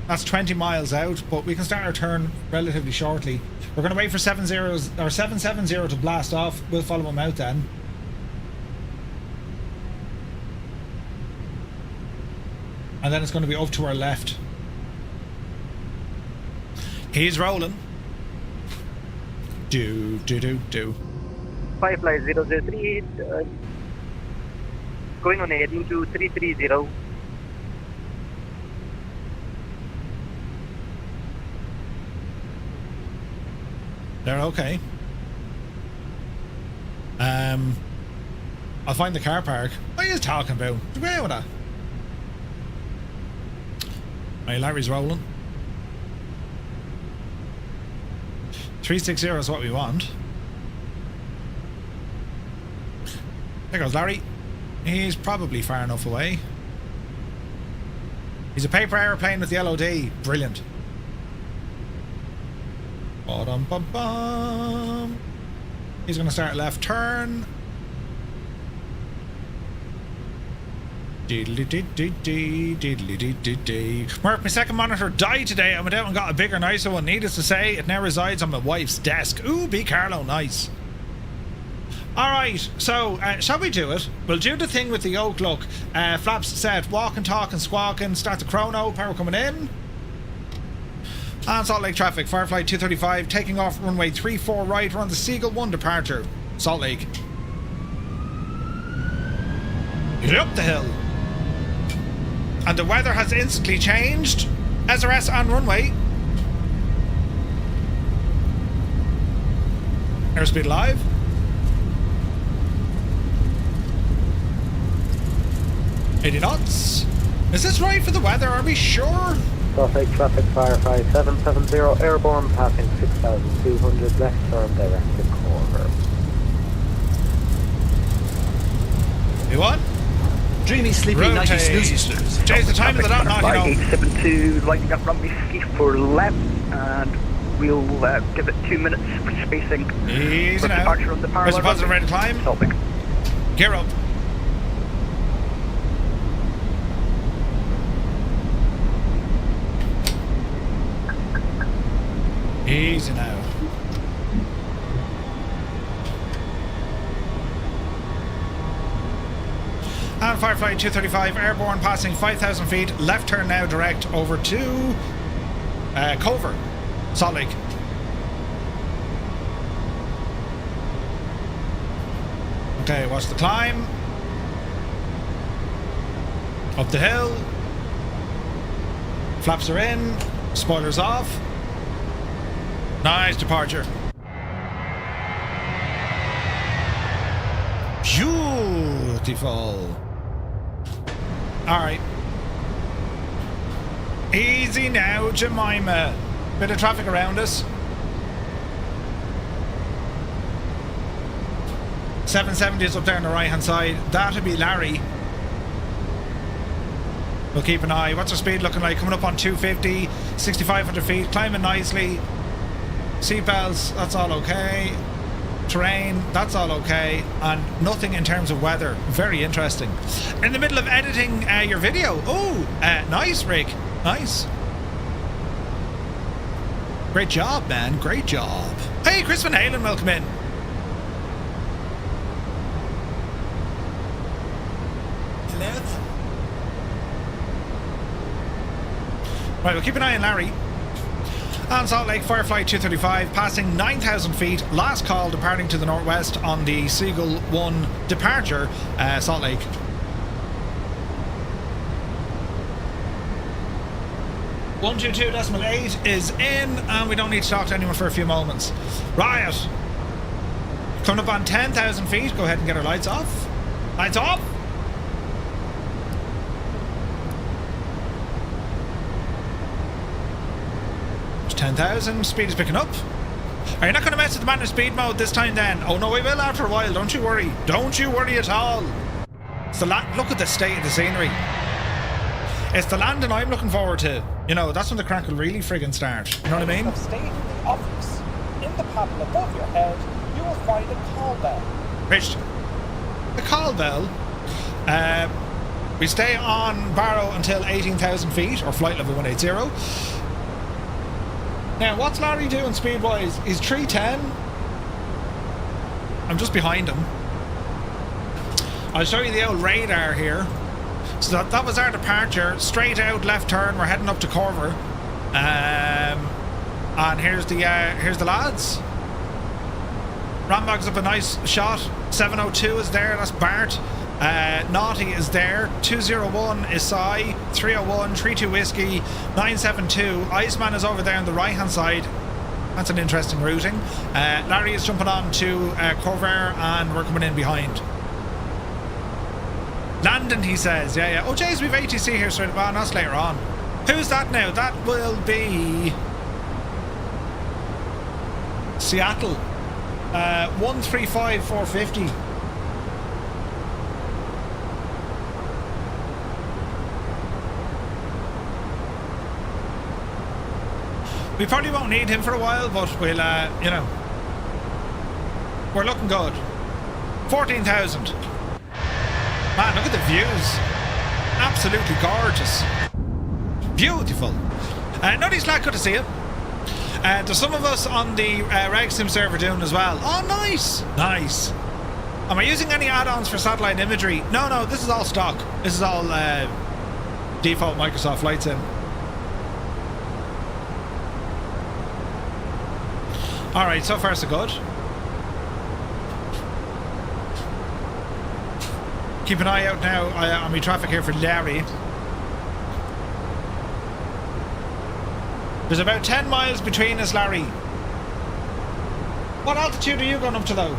That's 20 miles out, but we can start our turn relatively shortly. We're going to wait for 770 to blast off. We'll follow them out then. And then it's going to be up to our left. He's rolling. Do. Firefly 003, going on heading to 330. They're okay. I'll find the car park. What are you talking about? Where with that? Right, Larry's rolling. 360 is what we want. There goes Larry. He's probably far enough away. He's a paper aeroplane with the LOD. Brilliant. Ba-dum-bum-bum. He's going to start left turn. Mark, my second monitor died today. I went out and got a bigger, nicer one. Needless to say, it now resides on my wife's desk. Ooh, be Carlo, nice. Alright, so shall we do it? We'll do the thing with the oak look. Flaps set, walking, talking, squawking, start the chrono, power coming in. And Salt Lake traffic, Firefly 235, taking off runway 34 right. We're on the CGULL1 departure, Salt Lake. Get up the hill. And the weather has instantly changed. SRS on runway. Airspeed live. $80 knots. Is this right for the weather? Are we sure? Salt Lake traffic, Firefly 770, airborne, passing 6,200, left turn direct to Corver. You what? Dreamy, sleepy, nighty, snoozy, snooze. Change the time of the dot knock, you know. 872, lighting up runway 34 left, and we'll give it 2 minutes for spacing. Easy for now. departure on the parallel. There's a positive rate of climb. Salt Lake. Gear up. Easy now. And Firefly 235 airborne, passing 5,000 feet. Left turn now direct over to Culver, Salt Lake. Okay, watch the climb. Up the hill. Flaps are in. Spoilers off. Nice departure. Beautiful. Alright. Easy now, Jemima. Bit of traffic around us. 770 is up there on the right hand side. That'll be Larry. We'll keep an eye. What's our speed looking like? Coming up on 250, 6,500 feet, climbing nicely. Seatbelts, that's all okay. Terrain, that's all okay. And nothing in terms of weather. Very interesting. In the middle of editing your video. Oh, nice, Rick. Nice. Great job, man. Great job. Hey, Chris Van Halen, welcome in. Hello. Right, we'll keep an eye on Larry. On Salt Lake, Firefly 235, passing 9,000 feet. Last call departing to the northwest on the CGULL1 departure, Salt Lake. .122.8 is in, and we don't need to talk to anyone for a few moments. Riot! Coming up on 10,000 feet. Go ahead and get our lights off. Lights off! There's 10,000. Speed is picking up. Are you not going to mess with the manual speed mode this time then? Oh no, we will after a while. Don't you worry. Don't you worry at all. It's the look at the state of the scenery. It's the landing I'm looking forward to. You know, that's when the crank will really friggin' start. You know what I mean? Stay in the office. In the panel above your head, you will find a call bell. Rich, the call bell. We stay on Barrow until 18,000 feet, or flight level 180. Now, what's Larry doing speed-wise? He's 310. I'm just behind him. I'll show you the old radar here. So that was our departure. Straight out, left turn. We're heading up to Corver. And here's the lads. Rambog's up a nice shot. 702 is there. That's Bart. Naughty is there. 201 is Cy. 301, 32 Whiskey. 972. Iceman is over there on the right hand side. That's an interesting routing. Larry is jumping on to Corver, and we're coming in behind. Landon, he says. Yeah. Oh, jeez, we've ATC here straight. Well, that's later on. Who's that now? That will be Seattle. 135,450. We probably won't need him for a while, but we'll, you know, we're looking good. 14,000. Man, look at the views. Absolutely gorgeous. Beautiful. Nutty Slack, good to see you. There's some of us on the RegSim server doing as well. Oh, nice. Nice. Am I using any add-ons for satellite imagery? No, this is all stock. This is all default Microsoft Flight Sim. Alright, so far so good. Keep an eye out now on my traffic here for Larry. There's about 10 miles between us, Larry. What altitude are you going up to, though?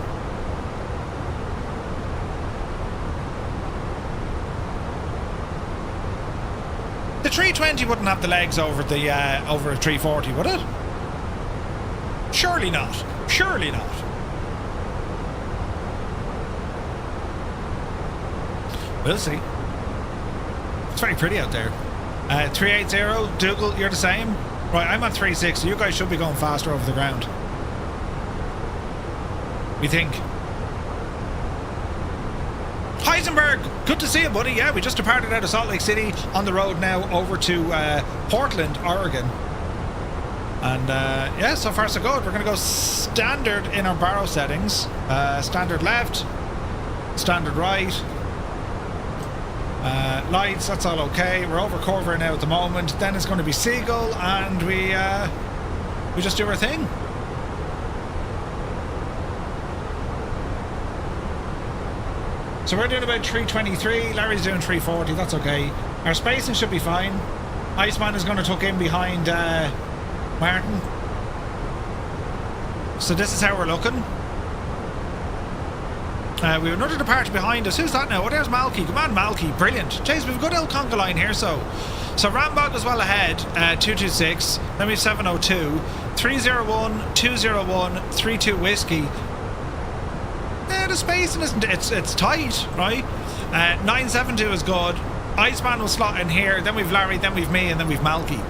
The 320 wouldn't have the legs over the over a 340, would it? Surely not. Surely not. We'll see. It's very pretty out there. 380, Dougal, you're the same? Right, I'm on 360. You guys should be going faster over the ground. We think. Heisenberg, good to see you, buddy. Yeah, we just departed out of Salt Lake City on the road now over to Portland, Oregon. And yeah, so far so good. We're going to go standard in our baro settings. Standard left, standard right. Lights, that's all okay. We're over cover now at the moment. Then it's going to be Seagull, and we just do our thing. So we're doing about 323. Larry's doing 340. That's okay. Our spacing should be fine. Iceman is going to tuck in behind Martin. So this is how we're looking. We have another departure behind us. Who's that now? Oh, there's Malky. Come on, Malky. Brilliant. Jeez, we've got Conga line here, so Rambog is well ahead. 226. Then we have 702. 301, 201, 32 Whiskey. The spacing isn't... It's tight, right? 972 is good. Iceman will slot in here. Then we've Larry, then we've me, and then we've Malky.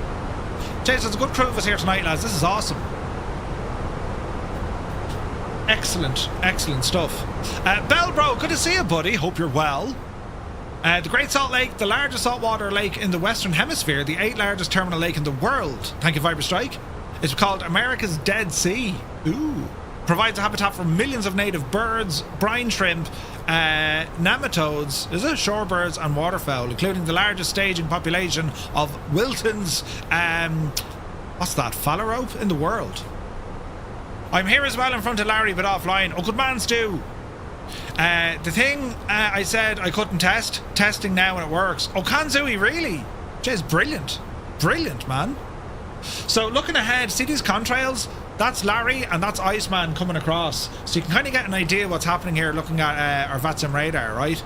Jeez, there's a good crew of us here tonight, lads. This is awesome. Excellent, excellent stuff. Bell Bro, good to see you, buddy. Hope you're well. The Great Salt Lake, the largest saltwater lake in the Western Hemisphere, the 8th largest terminal lake in the world. Thank you, Viberstrike. It's called America's Dead Sea. Ooh. Provides a habitat for millions of native birds, brine shrimp, nematodes, shorebirds, and waterfowl, including the largest staging population of Wilton's, what's that, phalarope in the world. I'm here as well in front of Larry, but offline. Oh, good man, Stu. The thing I said I couldn't test, testing now and it works. Oh, Kanzui, really? Jeez, brilliant. Brilliant, man. So looking ahead, see these contrails? That's Larry and that's Iceman coming across. So you can kind of get an idea what's happening here looking at our VATSIM radar, right?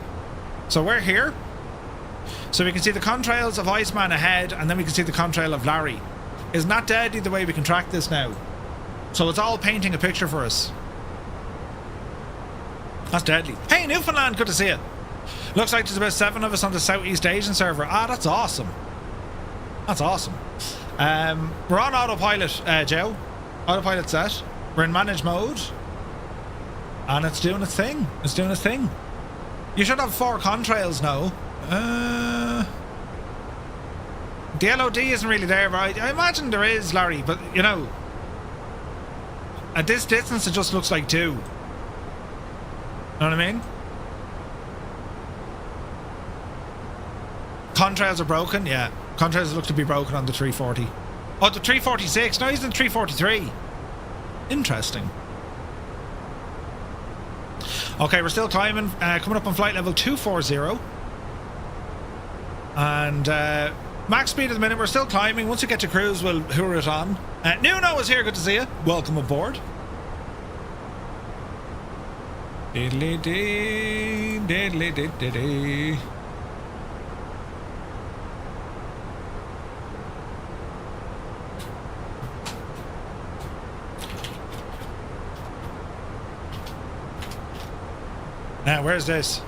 So we're here. So we can see the contrails of Iceman ahead, and then we can see the contrail of Larry. Isn't that deadly the way we can track this now? So it's all painting a picture for us. That's deadly. Hey, Newfoundland, good to see you. Looks like there's about 7 of us on the Southeast Asian server. Ah, that's awesome. That's awesome. We're on autopilot, Joe. Autopilot set. We're in manage mode. And it's doing its thing. It's doing its thing. You should have 4 contrails now. The LOD isn't really there, but I imagine there is, Larry, but you know, at this distance it just looks like 2. Know what I mean? Contrails are broken, yeah. Contrails look to be broken on the 340. Oh, the 346. No, he's in 343. Interesting. Okay, we're still climbing. Coming up on flight level 240. And max speed at the minute. We're still climbing. Once we get to cruise, we'll hoor it on. Nuno is here. Good to see you. Welcome aboard. Diddly dee, diddly dee dee. Now, where's this?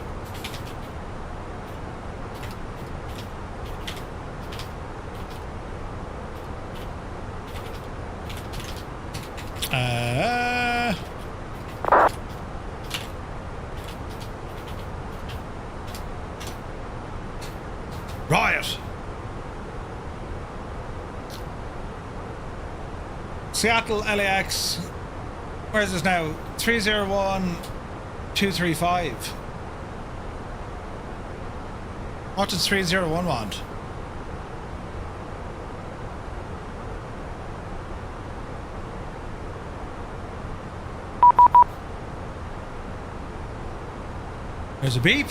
Seattle, LAX. Where is this now? 301-235. What does 301 want? There's a beep.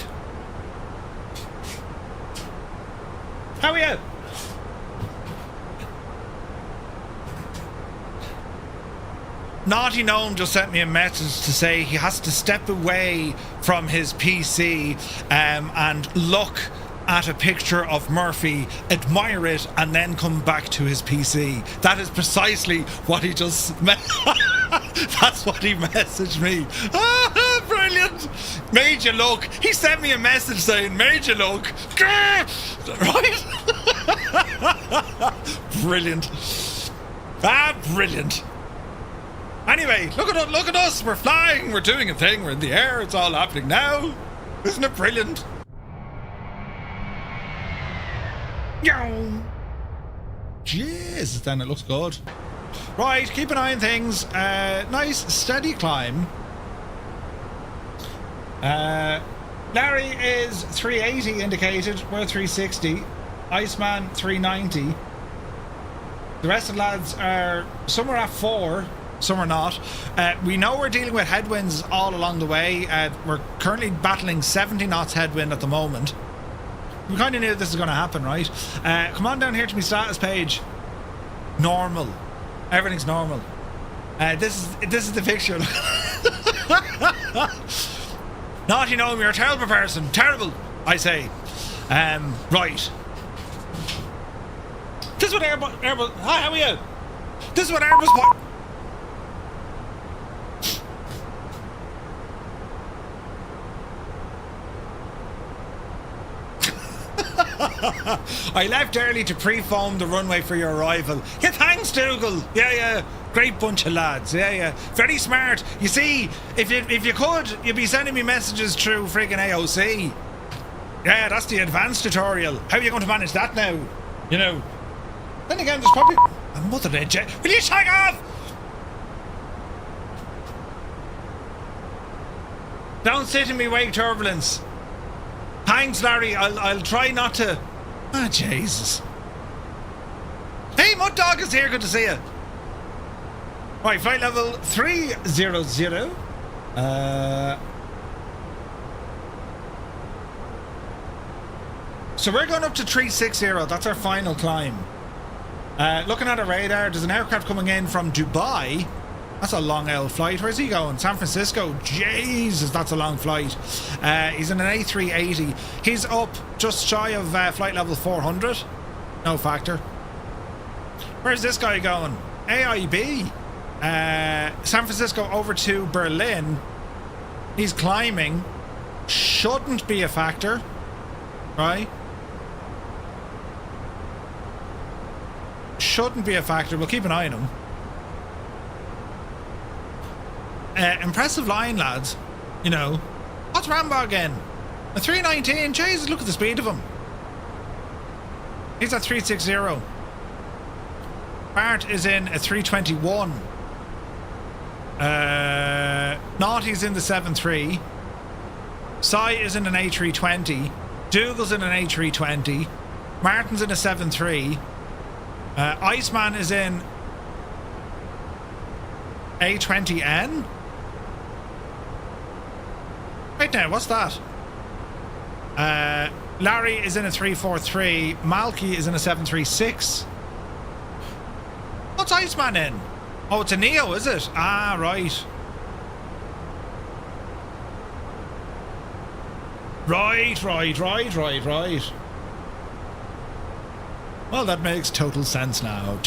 How are you? Naughty Gnome just sent me a message to say he has to step away from his PC and look at a picture of Murphy, admire it, and then come back to his PC. That is precisely what he just... That's what he messaged me. Ah, brilliant. Made you look. He sent me a message saying, made you look. Right? Brilliant. Ah, brilliant. Anyway, look at us. We're flying. We're doing a thing. We're in the air. It's all happening now. Isn't it brilliant? Jesus, then it looks good. Right, keep an eye on things. Nice, steady climb. Larry is 380 indicated. We're 360. Iceman 390. The rest of the lads are some are at 4. Some are not. We know we're dealing with headwinds all along the way. We're currently battling 70 knots headwind at the moment. We kind of knew this was going to happen, right? Come on down here to my status page. Normal. Everything's normal. This is the picture. Naughty Gnome, you're a terrible person. Terrible, I say. Right. This is what Airbus. Hi, how are you? This is what Airbus. I left early to pre-foam the runway for your arrival. Yeah, thanks, Dougal. Yeah. Great bunch of lads. Yeah. Very smart. You see, if you could, you'd be sending me messages through friggin' AOC. Yeah, that's the advanced tutorial. How are you going to manage that now? You know. Then again, there's probably... Mother of jet. Will you take off? Don't sit in me wake turbulence. Thanks, Larry. I'll try not to... Ah, Jesus. Hey, Mud Dog is here. Good to see you. Right, flight level 300. So we're going up to 360. That's our final climb. Looking at our radar, there's an aircraft coming in from Dubai. That's a long old flight. Where's he going? San Francisco. Jesus, that's a long flight. He's in an A380. He's up just shy of flight level 400. No factor. Where's this guy going? AIB. San Francisco over to Berlin. He's climbing. Shouldn't be a factor. Right? Shouldn't be a factor. We'll keep an eye on him. Impressive line, lads. You know. What's Rambo again? A 319. Jesus, look at the speed of him. He's at 360. Bart is in a 321. Naughty's in the 73. Cy is in an A320. Dougal's in an A320. Martin's in a 73. Iceman is in A20N. Right now, what's that? Larry is in a 343. Malky is in a 736. What's Iceman in? Oh, it's a Neo, is it? Ah, right. Right. Well, that makes total sense now.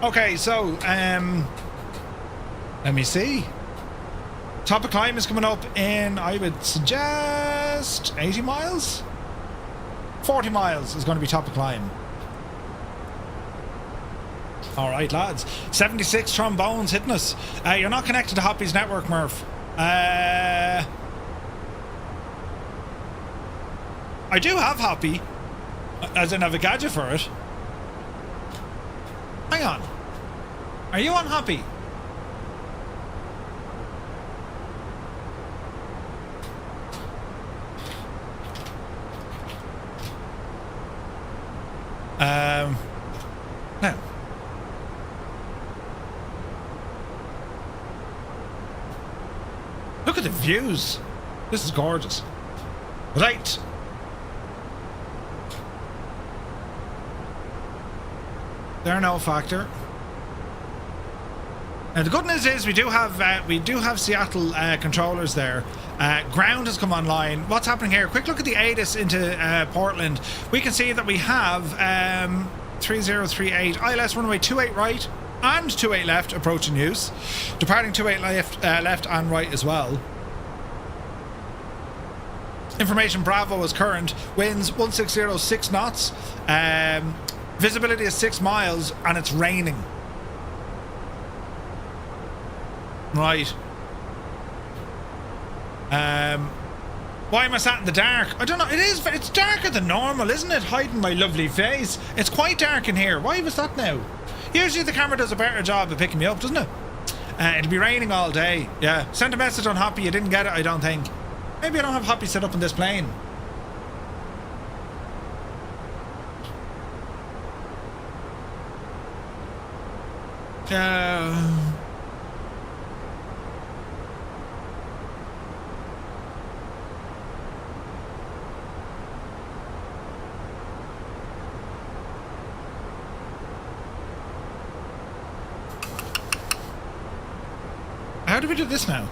Okay, so, let me see. Top of climb is coming up in, I would suggest, 80 miles? 40 miles is going to be top of climb. Alright, lads. 76 trombones hitting us. You're not connected to Hoppy's network, Murph. I do have Hoppy, as in I have a gadget for it. Hang on. Are you unhappy? Now. Look at the views. This is gorgeous. Right. They're no factor. Now the good news is we do have Seattle controllers there. Ground has come online. What's happening here? Quick look at the ATIS into Portland. We can see that we have 3038 ILS runway 28 right and 28 left approaching use. Departing 28 left and right as well. Information Bravo is current. Winds 1606 knots. Visibility is 6 miles and it's raining. Right. Why am I sat in the dark? I don't know. It's darker than normal, isn't it? Hiding my lovely face. It's quite dark in here. Why was that now? Usually the camera does a better job of picking me up, doesn't it? It'll be raining all day. Yeah. Sent a message on Hoppy. You didn't get it, I don't think. Maybe I don't have Hoppy set up in this plane. How do we do this now?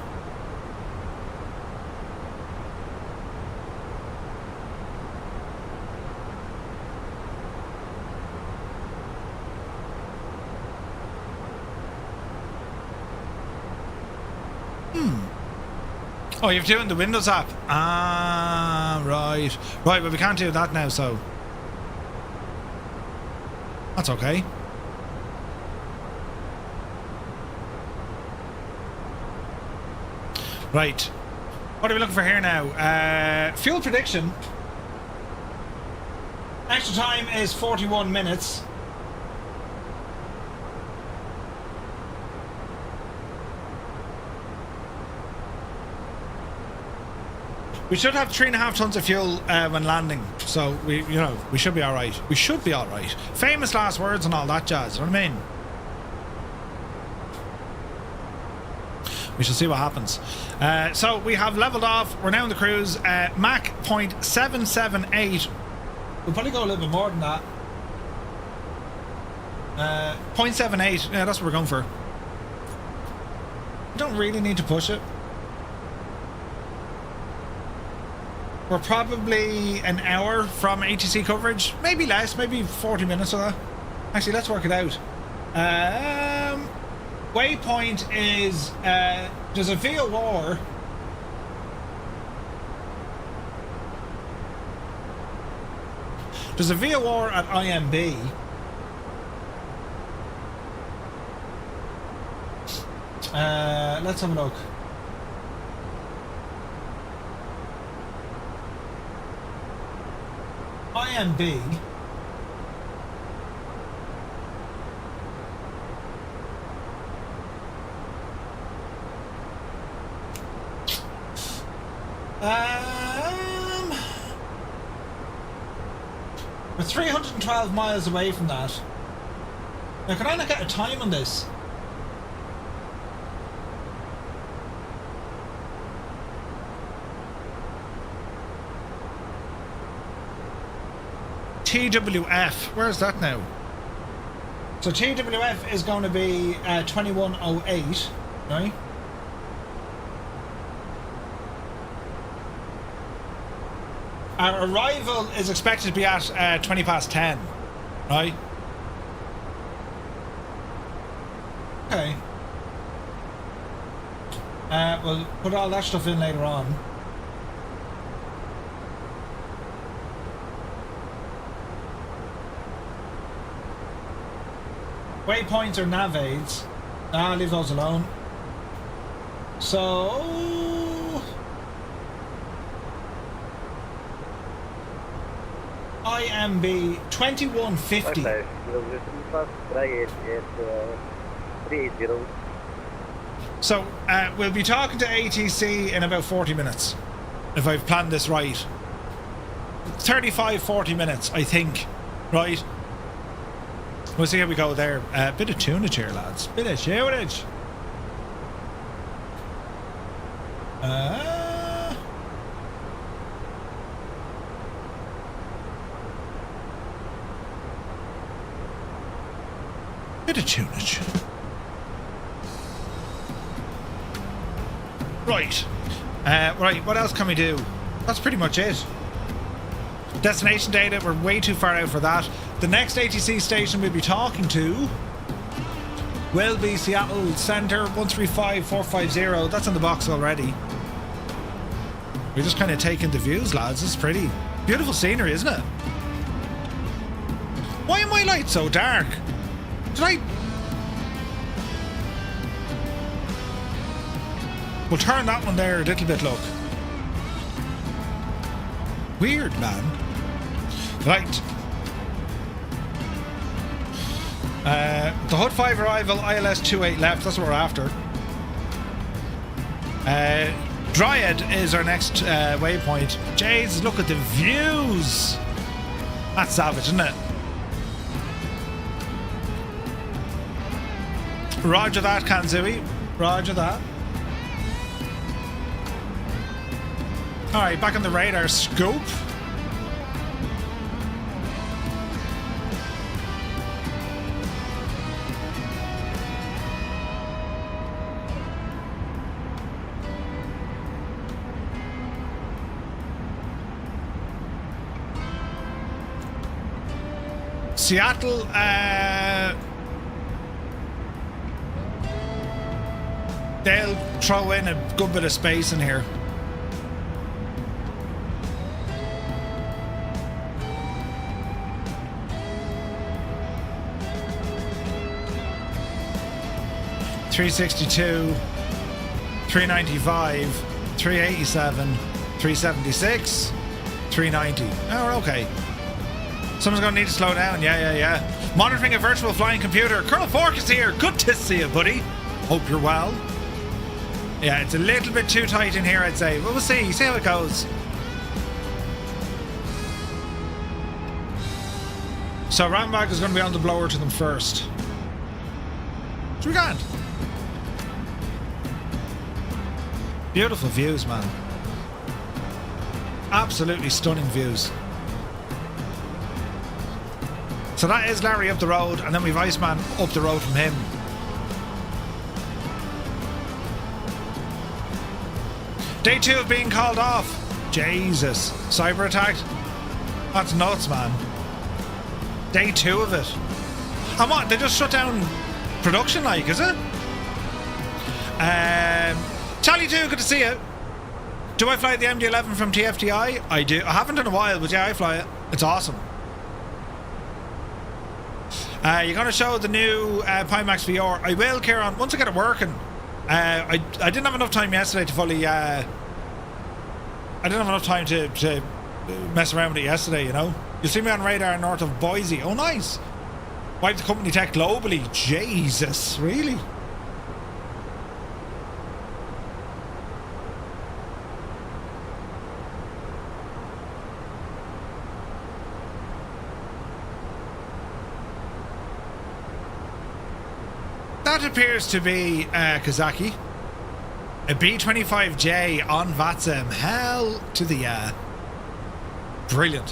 Oh, you're doing the Windows app. Ah, right. Right, but we can't do that now, so that's okay. Right. What are we looking for here now? Fuel prediction. Extra time is 41 minutes. We should have 3.5 tons of fuel when landing, so we should be all right. We should be all right. Famous last words and all that jazz. You know what I mean? We shall see what happens. So we have leveled off. We're now in the cruise. Mach 0.778. We'll probably go a little bit more than that. 0.78. Yeah, that's what we're going for. We don't really need to push it. We're probably an hour from ATC coverage. Maybe less, maybe 40 minutes or that. Actually, let's work it out. Waypoint is, there's a VOR. There's a VOR at IMB. Let's have a look. IMB. We're 312 miles away from that. Now, can I not get a time on this? TWF, where's that now? So TWF is going to be 2108, right? Our arrival is expected to be at 20 past 10, right? Okay. We'll put all that stuff in later on. Waypoints or nav aids. Nah, leave those alone. So IMB 2150. 380. So we'll be talking to ATC in about 40 minutes, if I've planned this right. 35-40 minutes, I think. Right? We'll see how we go there. Bit of tunage here, lads. Bit of tunage. Bit of tunage. Right. Right, what else can we do? That's pretty much it. Destination data, we're way too far out for that. The next ATC station we'll be talking to will be Seattle Center 135450. That's in the box already. We're just kind of taking the views, lads. This is pretty beautiful scenery, isn't it? Why are my lights so dark? Did I... We'll turn that one there a little bit, look. Weird, man. Right. The Hood 5 arrival, ILS 28 left. That's what we're after. Dryad is our next waypoint. Jeez, look at the views. That's savage, isn't it? Roger that, Kanzui. Roger that. Alright, back on the radar scope. Seattle, they'll throw in a good bit of space in here. $362, $395, $387, $376, $390. Oh, we're okay. Someone's going to need to slow down. Yeah. Monitoring a virtual flying computer. Colonel Fork is here. Good to see you, buddy. Hope you're well. Yeah, it's a little bit too tight in here, I'd say. But we'll see. See how it goes. So Rambag is going to be on the blower to them first. So we got. Beautiful views, man. Absolutely stunning views. So that is Larry up the road, and then we've Iceman up the road from him. Day 2 of being called off. Jesus. Cyber attack? That's nuts, man. Day 2 of it. And what? They just shut down production, like, is it? Charlie 2, good to see you. Do I fly the MD-11 from TFTI? I do. I haven't in a while, but yeah, I fly it. It's awesome. You're going to show the new Pimax VR. I will, Kieran, once I get it working. I didn't have enough time yesterday to fully... I didn't have enough time to mess around with it yesterday, you know. You'll see me on radar north of Boise. Oh, nice. Wipe the company tech globally. Jesus, really? That appears to be Kazaki. A B-25J on VATSIM. Hell to the brilliant.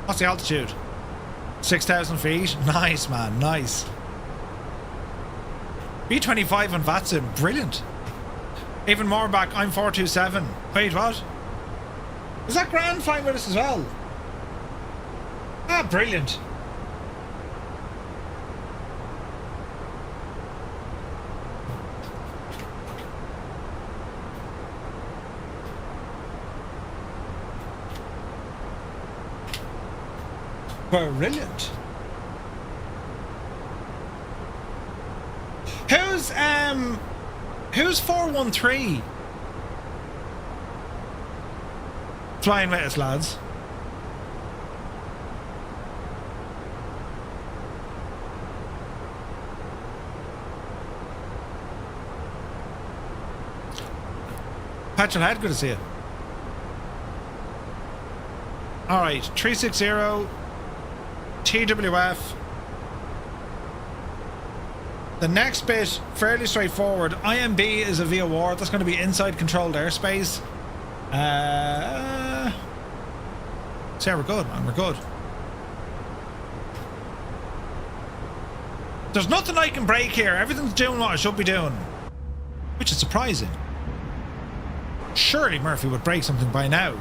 What's the altitude? 6,000 feet. Nice, man. Nice. B-25 on VATSIM. Brilliant. Even more back. I'm 427. Wait, what? Is that Grand flying with us as well? Ah, brilliant. Brilliant. Who's 413 flying with us, lads? Petrolhead, good to see you. Alright, 360, TWF. The next bit, fairly straightforward. IMB is a VOR. That's going to be inside controlled airspace. So yeah, we're good, man. We're good. There's nothing I can break here. Everything's doing what I should be doing. Which is surprising. Surely Murphy would break something by now.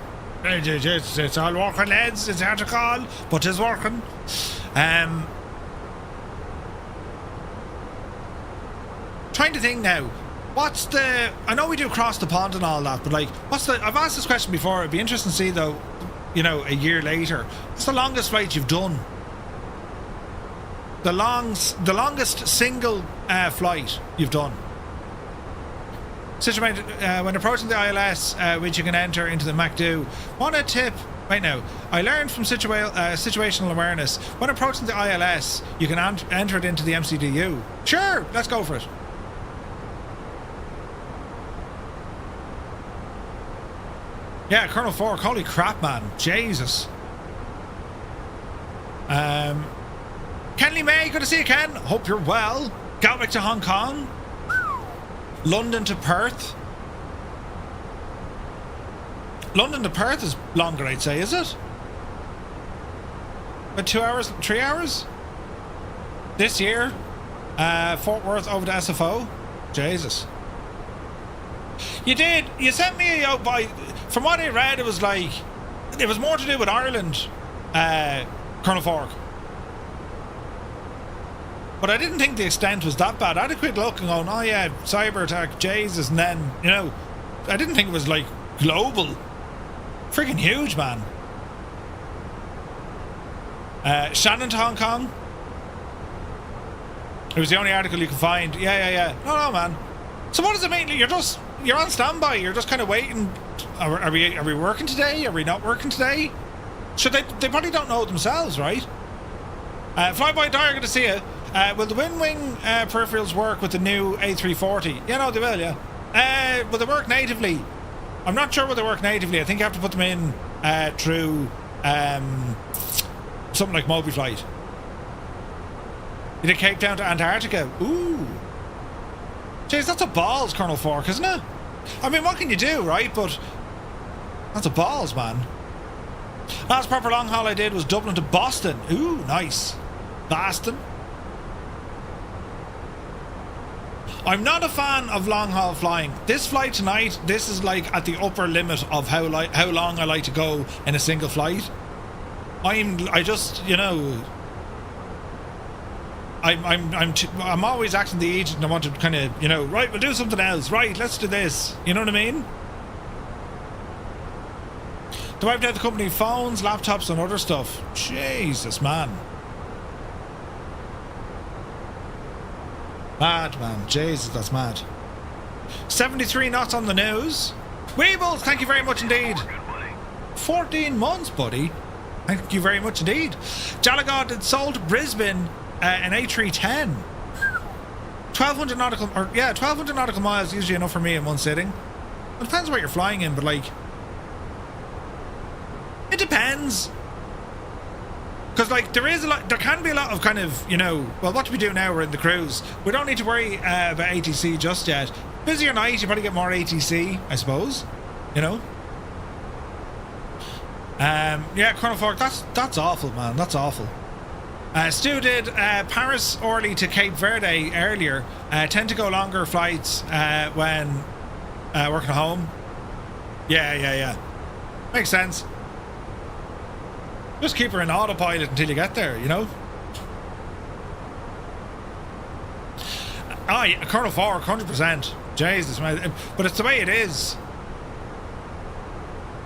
It's all working, lads. It's hard to call, but it's working. Trying to think now. What's the... I know we do cross the pond and all that, but like, what's the... I've asked this question before. It'd be interesting to see, though, you know, a year later. What's the longest flight you've done? The longest single flight you've done. When approaching the ILS, which you can enter into the MACD. Want a tip? Right now, I learned from situational awareness. When approaching the ILS, you can enter it into the MCDU. Sure, let's go for it. Yeah, Colonel Fork, holy crap, man. Jesus. Kenley May, good to see you, Ken. Hope you're well. Gatwick to Hong Kong. London to Perth. London to Perth is longer, I'd say, is it? About 2 hours, 3 hours? This year? Fort Worth over to SFO? Jesus. You did. You sent me out by... From what I read, it was like... It was more to do with Ireland, Colonel Fork. But I didn't think the extent was that bad. I had a quick look and going, oh yeah, cyber attack, Jesus, and then, you know, I didn't think it was like global. Freaking huge, man. Shannon to Hong Kong. It was the only article you could find. Yeah. No, man. So what does it mean? You're on standby. You're just kind of waiting. Are we working today? Are we not working today? So they probably don't know themselves, right? Flyby Dyer, good to see you. Will the wing peripherals work with the new A340? Yeah, no, they will, yeah. Will they work natively? I'm not sure will they work natively. I think you have to put them in through something like MobiFlight. You did Cape Town to Antarctica. Ooh. Jeez, that's a balls, Colonel Fork, isn't it? I mean, what can you do, right? But that's a balls, man. Last proper long haul I did was Dublin to Boston. Ooh, nice. Boston. I'm not a fan of long haul flying. This flight tonight, this is like at the upper limit of how long I like to go in a single flight. I just, you know, I'm always acting the agent and I want to kind of, you know, right, we'll do something else. Right, let's do this. You know what I mean? They wiped out the company phones, laptops and other stuff. Jesus, man. Mad, man. Jesus, that's mad. 73 knots on the news. Weebles, thank you very much indeed. 14 months, buddy. Thank you very much indeed. Jalagod had sold to Brisbane an A310. 1200 nautical miles, usually enough for me in one sitting. It depends what you're flying in, but like, it depends. Because like there can be a lot of kind of, you know, well, what do we do now? We're in the cruise. We don't need to worry about ATC just yet. Busier night, you probably get more ATC, I suppose. You know. Yeah, Colonel Fork, that's awful, man. That's awful. Stu did Paris Orly to Cape Verde earlier. Tend to go longer flights when working at home. Yeah. Makes sense. Just keep her in autopilot until you get there, you know? Yeah, Colonel Fork, 100%. Jesus, man. But it's the way it is.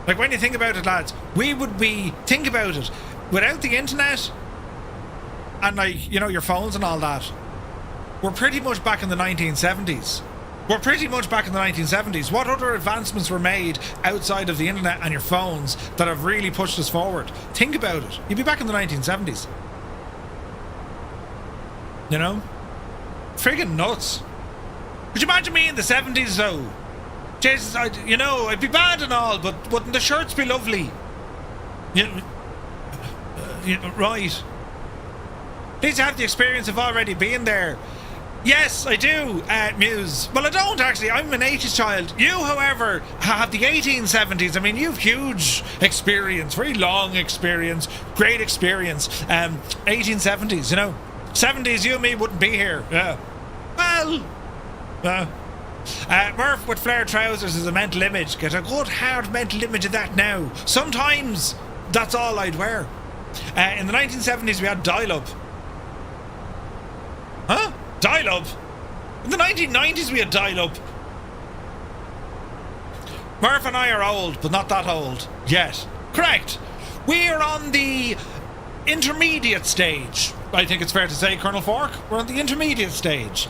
Like, when you think about it, lads, think about it. Without the internet and, like, you know, your phones and all that, we're pretty much back in the 1970s. What other advancements were made outside of the internet and your phones that have really pushed us forward? Think about it. You'd be back in the 1970s. You know? Friggin' nuts. Could you imagine me in the 70s, though? Jesus, you know, I'd be bad and all, but wouldn't the shirts be lovely? Right. Please have the experience of already being there. Yes, I do, Muse. Well, I don't actually. I'm an 80s child. You, however, have the 1870s. I mean, you've huge experience, very long experience, great experience. 1870s, you know. 70s, you and me wouldn't be here. Yeah. Well, Murph with flared trousers is a mental image. Get a good hard mental image of that now. Sometimes that's all I'd wear. In the 1970s, we had dial-up. Huh? Dial-up? In the 1990s, we had dial-up. Murph and I are old, but not that old yet. Correct. We're on the intermediate stage. I think it's fair to say, Colonel Fork. We're on the intermediate stage.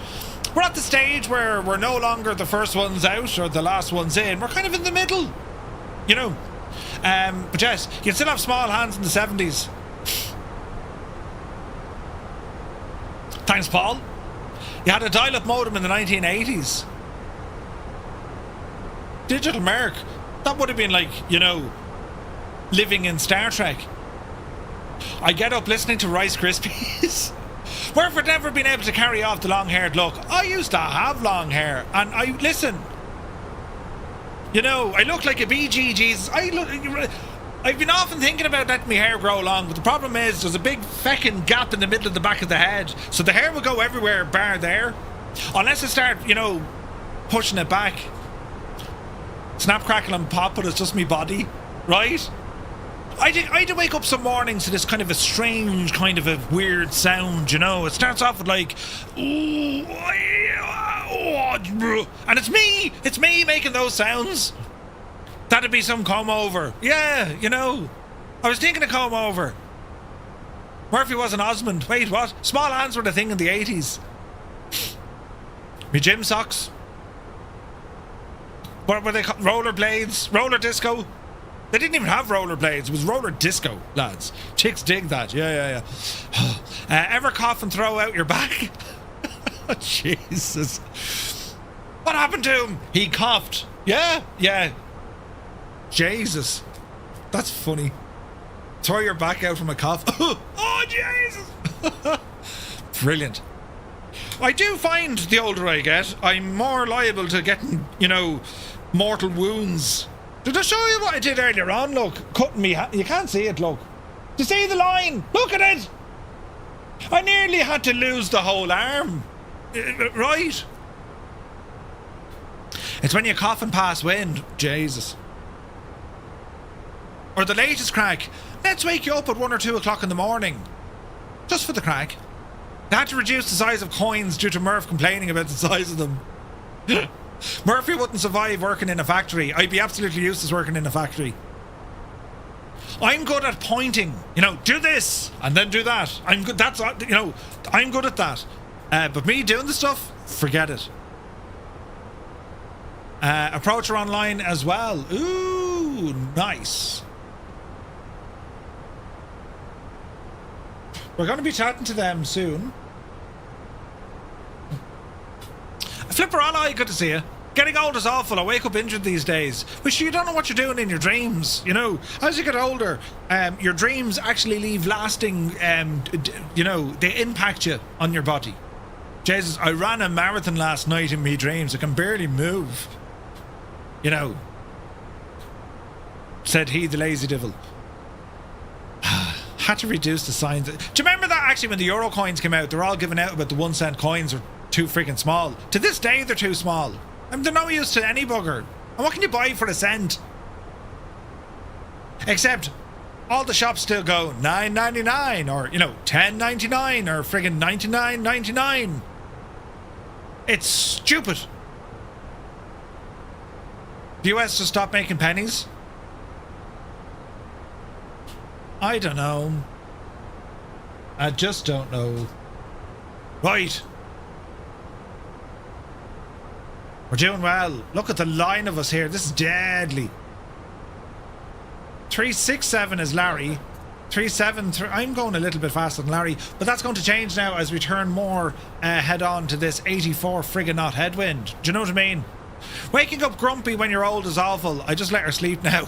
We're at the stage where we're no longer the first ones out or the last ones in. We're kind of in the middle, you know. But yes, you'd still have small hands in the 70s. Thanks, Paul. You had a dial-up modem in the 1980s. Digital Merc. That would have been like, you know, living in Star Trek. I get up listening to Rice Krispies. Murph had never been able to carry off the long-haired look. I used to have long hair, and listen, you know, I look like a BG Jesus. I've been often thinking about letting my hair grow long, but the problem is there's a big feckin' gap in the middle of the back of the head, so the hair will go everywhere bar there, unless I start, you know, pushing it back. Snap, crackle and pop, but it's just me body, right? I had to wake up some mornings to this kind of a strange, kind of a weird sound, you know. It starts off with like, ooh, and it's me making those sounds. That'd be some comb over. Yeah, you know. I was thinking of comb over. Murphy wasn't Osmond. Wait, what? Small hands were the thing in the 80s. Me gym socks. What were they called? Roller blades? Roller disco? They didn't even have roller blades. It was roller disco, lads. Chicks dig that. Yeah. Ever cough and throw out your back? Jesus. What happened to him? He coughed. Yeah. Jesus. That's funny. Throw your back out from a cough. Oh, Jesus. Brilliant. I do find the older I get, I'm more liable to getting, you know, mortal wounds. Did I show you what I did earlier on? Look, cutting me. You can't see it, look. Do you see the line? Look at it. I nearly had to lose the whole arm. Right? It's when you cough and pass wind. Jesus. Or the latest crack. Let's wake you up at 1 or 2 o'clock in the morning. Just for the crack. They had to reduce the size of coins due to Murph complaining about the size of them. Murphy wouldn't survive working in a factory. I'd be absolutely useless working in a factory. I'm good at pointing. You know, do this and then do that. I'm good. That's, you know, I'm good at that. But me doing the stuff, forget it. Approacher online as well. Ooh, nice. We're going to be chatting to them soon. Flipper Ally, good to see you. Getting old is awful. I wake up injured these days. Which you don't know what you're doing in your dreams. You know, as you get older, your dreams actually leave lasting, you know, they impact you on your body. Jesus, I ran a marathon last night in me dreams. I can barely move. You know, said he, the lazy devil. Had to reduce the signs. Do you remember that actually when the Euro coins came out, they're all giving out about the 1 cent coins are too freaking small. To this day, they're too small. I mean, they're no use to any bugger. And what can you buy for a cent? Except all the shops still go $9.99 or, you know, $10.99 or friggin' $99.99. It's stupid. The US just stopped making pennies? I don't know. I just don't know. Right. We're doing well. Look at the line of us here. This is deadly. 367 is Larry. 373. I'm going a little bit faster than Larry, but that's going to change now as we turn more head on to this 84 friggin' knot headwind. Do you know what I mean? Waking up grumpy when you're old is awful. I just let her sleep now.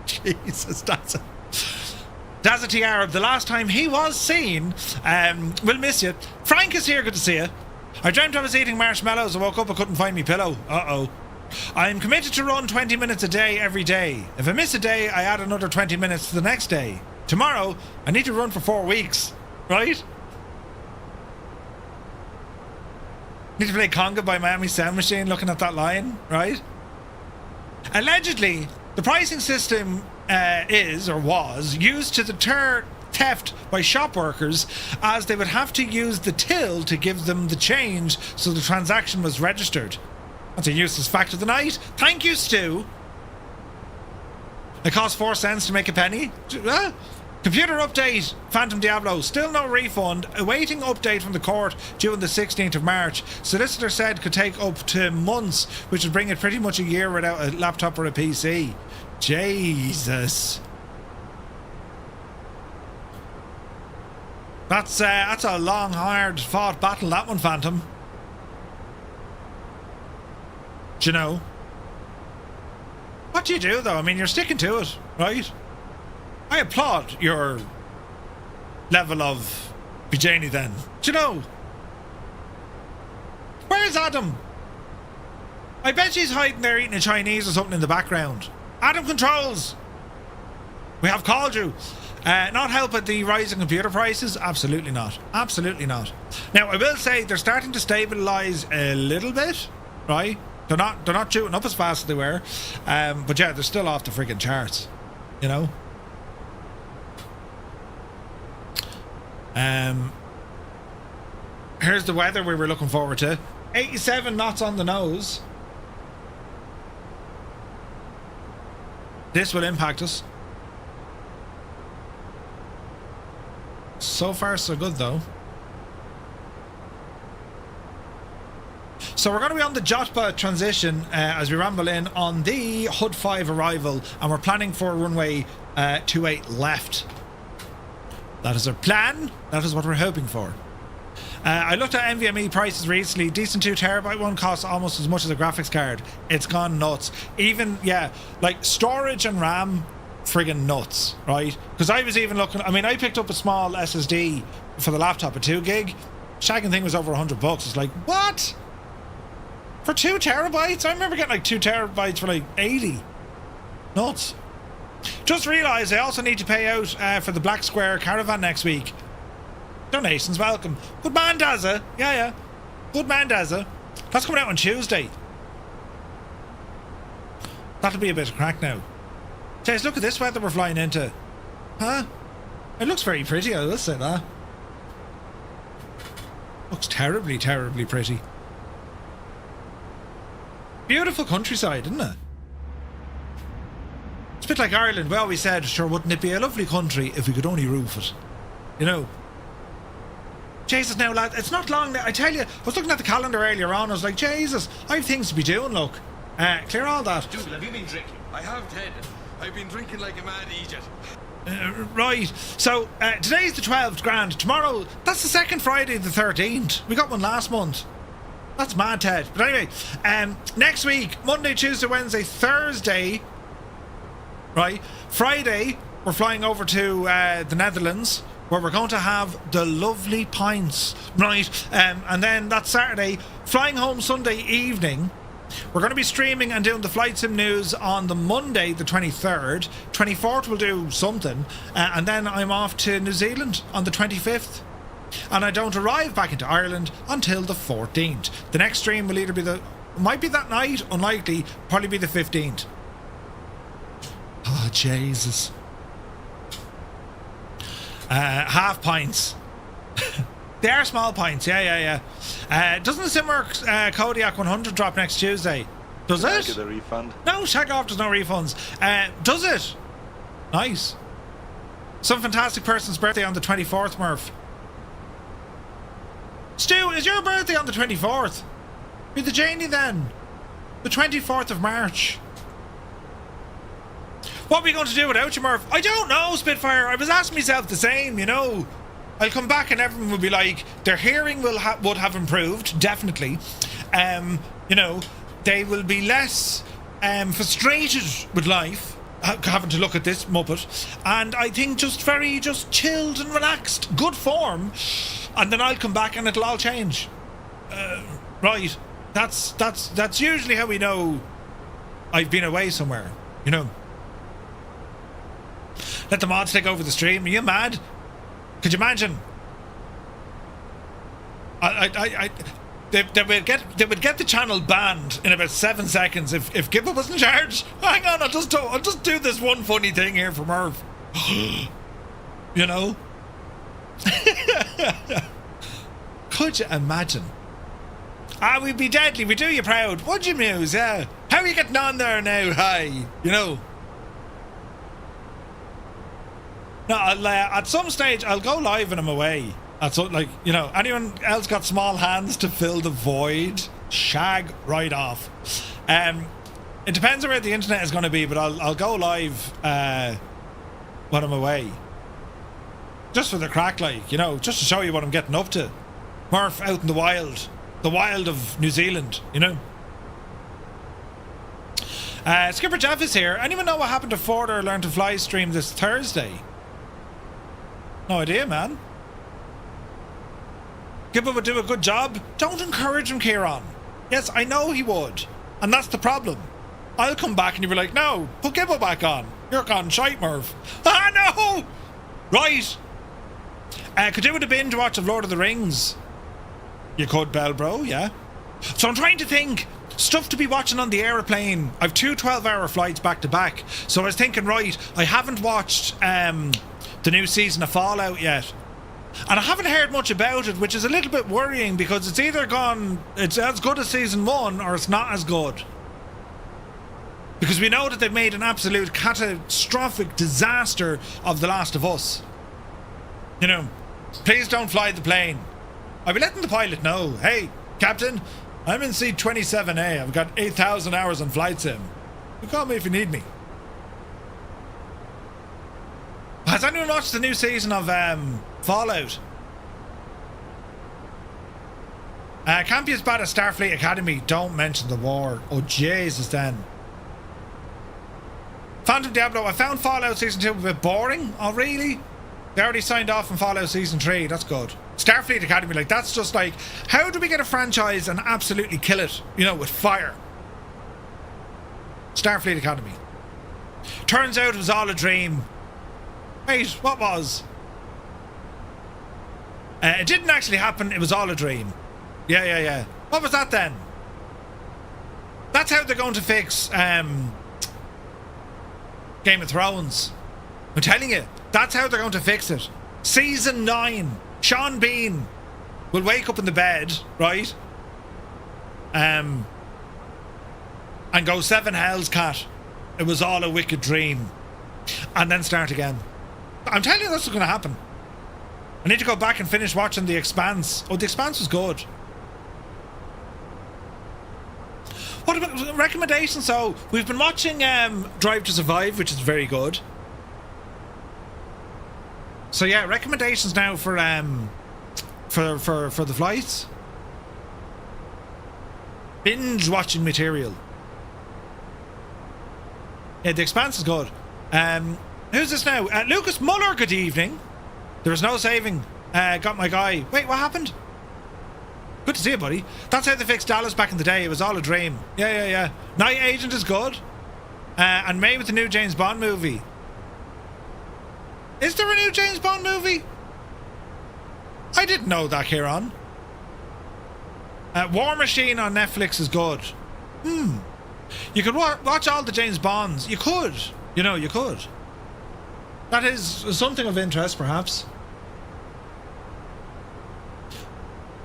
Jesus, that's a Arab. The last time he was seen. We'll miss you. Frank is here. Good to see you. I dreamt I was eating marshmallows. I woke up, I couldn't find me pillow. Uh-oh. I'm committed to run 20 minutes a day every day. If I miss a day, I add another 20 minutes to the next day. Tomorrow, I need to run for 4 weeks. Right? Need to play Conga by Miami Sound Machine looking at that line. Right? Allegedly, the pricing system is, or was, used to deter theft by shop workers, as they would have to use the till to give them the change so the transaction was registered. That's a useless fact of the night. Thank you, Stu. It cost 4 cents to make a penny. Computer update, Phantom Diablo. Still no refund. Awaiting update from the court due on the 16th of March. Solicitor said could take up to months, which would bring it pretty much a year without a laptop or a PC. Jesus. That's a long, hard fought battle, that one, Phantom. Do you know? What do you do, though? I mean, you're sticking to it, right? I applaud your level of Vijayni then. Do you know? Where's Adam? I bet she's hiding there eating a Chinese or something in the background. Adam controls! We have called you. Not help at the rise in computer prices? Absolutely not. Absolutely not. Now, I will say they're starting to stabilise a little bit, right? They're not shooting up as fast as they were. But yeah, they're still off the friggin' charts. You know? Here's the weather we were looking forward to. 87 knots on the nose. This will impact us. So far, so good, though. So we're going to be on the JOTBA transition as we ramble in on the HUD 5 arrival, and we're planning for runway 28 left. That is our plan. That is what we're hoping for. I looked at NVMe prices recently. Decent 2TB one costs almost as much as a graphics card. It's gone nuts. Even, yeah, like storage and RAM, friggin' nuts, right? Because I was even looking, I mean, I picked up a small SSD for the laptop, a 2 gig. Shagging thing was over $100. It's like, what? For 2 terabytes? I remember getting like 2 terabytes for like 80. Nuts. Just realised I also need to pay out for the Black Square Caravan next week. Donations welcome. Good man, Dazza. Yeah. Good man, Dazza. That's coming out on Tuesday. That'll be a bit of crack now. Jeez, look at this weather we're flying into. Huh? It looks very pretty, I will say that. Looks terribly, terribly pretty. Beautiful countryside, isn't it? It's a bit like Ireland. We always said, sure, wouldn't it be a lovely country if we could only roof it? You know? Jesus, now, lad, it's not long now. I tell you, I was looking at the calendar earlier on. I was like, Jesus, I have things to be doing, look. Clear all that. Dude, have you been drinking? I have, Ted. I've been drinking like a mad Egypt. Right. So, today's the 12th grand. Tomorrow, that's the second Friday, the 13th. We got one last month. That's mad, Ted. But anyway, next week, Monday, Tuesday, Wednesday, Thursday, right? Friday, we're flying over to the Netherlands, where we're going to have the lovely pints, right? And then that Saturday, flying home Sunday evening. We're going to be streaming and doing the Flight Sim news on the Monday, the 23rd. 24th we'll do something. And then I'm off to New Zealand on the 25th. And I don't arrive back into Ireland until the 14th. The next stream will either be might be that night, unlikely, probably be the 15th. Oh, Jesus. Half pints. They are small pints, yeah. Doesn't the Simmer Kodiak 100 drop next Tuesday? Does it? Get a refund? No, Takeoff does no refunds. Does it? Nice. Some fantastic person's birthday on the 24th, Murph. Stu, is your birthday on the 24th? Be the Janie then. The 24th of March. What are we going to do without you, Murph? I don't know, Spitfire. I was asking myself the same, you know. I'll come back and everyone will be like, their hearing would have improved, definitely. You know, they will be less frustrated with life, having to look at this Muppet, and I think just chilled and relaxed, good form, and then I'll come back and it'll all change. Right, that's usually how we know I've been away somewhere, you know. Let the mods take over the stream. Are you mad? Could you imagine? They would get the channel banned in about 7 seconds if Gibba was in charge. Hang on, I'll just do this one funny thing here for Merv. You know? Could you imagine? We'd be deadly. We do you proud. Would you, Muse? Yeah. How are you getting on there now? Hi. You know? No, at some stage I'll go live and I'm away. Like, you know, anyone else got small hands to fill the void? Shag right off. It depends on where the internet is going to be, but I'll go live when I'm away. Just for the crack, like, you know, just to show you what I'm getting up to. Murph out in the wild of New Zealand, you know. Skipper Jeff is here. Anyone know what happened to Forder Learn to Fly stream this Thursday? No idea, man. Gibba would do a good job. Don't encourage him, Kieran. Yes, I know he would. And that's the problem. I'll come back and you'll be like, no, put Gibba back on. You're gone shite, Merv. Ah, no! Right. Could do with a binge watch of Lord of the Rings. You could, Bell, bro, yeah. So I'm trying to think. Stuff to be watching on the aeroplane. I've 2 12-hour flights back to back. So I was thinking, right, I haven't watched the new season of Fallout yet. And I haven't heard much about it, which is a little bit worrying because it's either it's as good as season 1 or it's not as good. Because we know that they've made an absolute catastrophic disaster of The Last of Us. You know, please don't fly the plane. I'll be letting the pilot know, hey, Captain, I'm in seat 27A. I've got 8,000 hours on flight sim. You call me if you need me. Has anyone watched the new season of Fallout? Can't be as bad as Starfleet Academy. Don't mention the war. Oh, Jesus, then. Phantom Diablo. I found Fallout Season 2 a bit boring. Oh, really? They already signed off on Fallout Season 3. That's good. Starfleet Academy, like, that's just like, how do we get a franchise and absolutely kill it, you know, with fire? Starfleet Academy. Turns out it was all a dream. Wait, what was? It didn't actually happen. It was all a dream. Yeah. What was that then? That's how they're going to fix Game of Thrones. I'm telling you, that's how they're going to fix it. Season 9. Sean Bean will wake up in the bed, right? And go 7 hells, cat. It was all a wicked dream. And then start again. I'm telling you, that's what's going to happen. I need to go back and finish watching The Expanse. Oh, The Expanse was good. What about recommendations? So, we've been watching Drive to Survive, which is very good. So yeah, recommendations now for the flights. Binge watching material. Yeah, The Expanse is good. Who's this now? Lucas Muller, good evening. There was no saving. Got my guy. Wait, what happened? Good to see you, buddy. That's how they fixed Dallas back in the day. It was all a dream. Yeah. Night Agent is good. And May with the new James Bond movie. Is there a new James Bond movie? I didn't know that, Kieran. War Machine on Netflix is good. You could watch all the James Bonds. You could. You know, you could. That is something of interest, perhaps.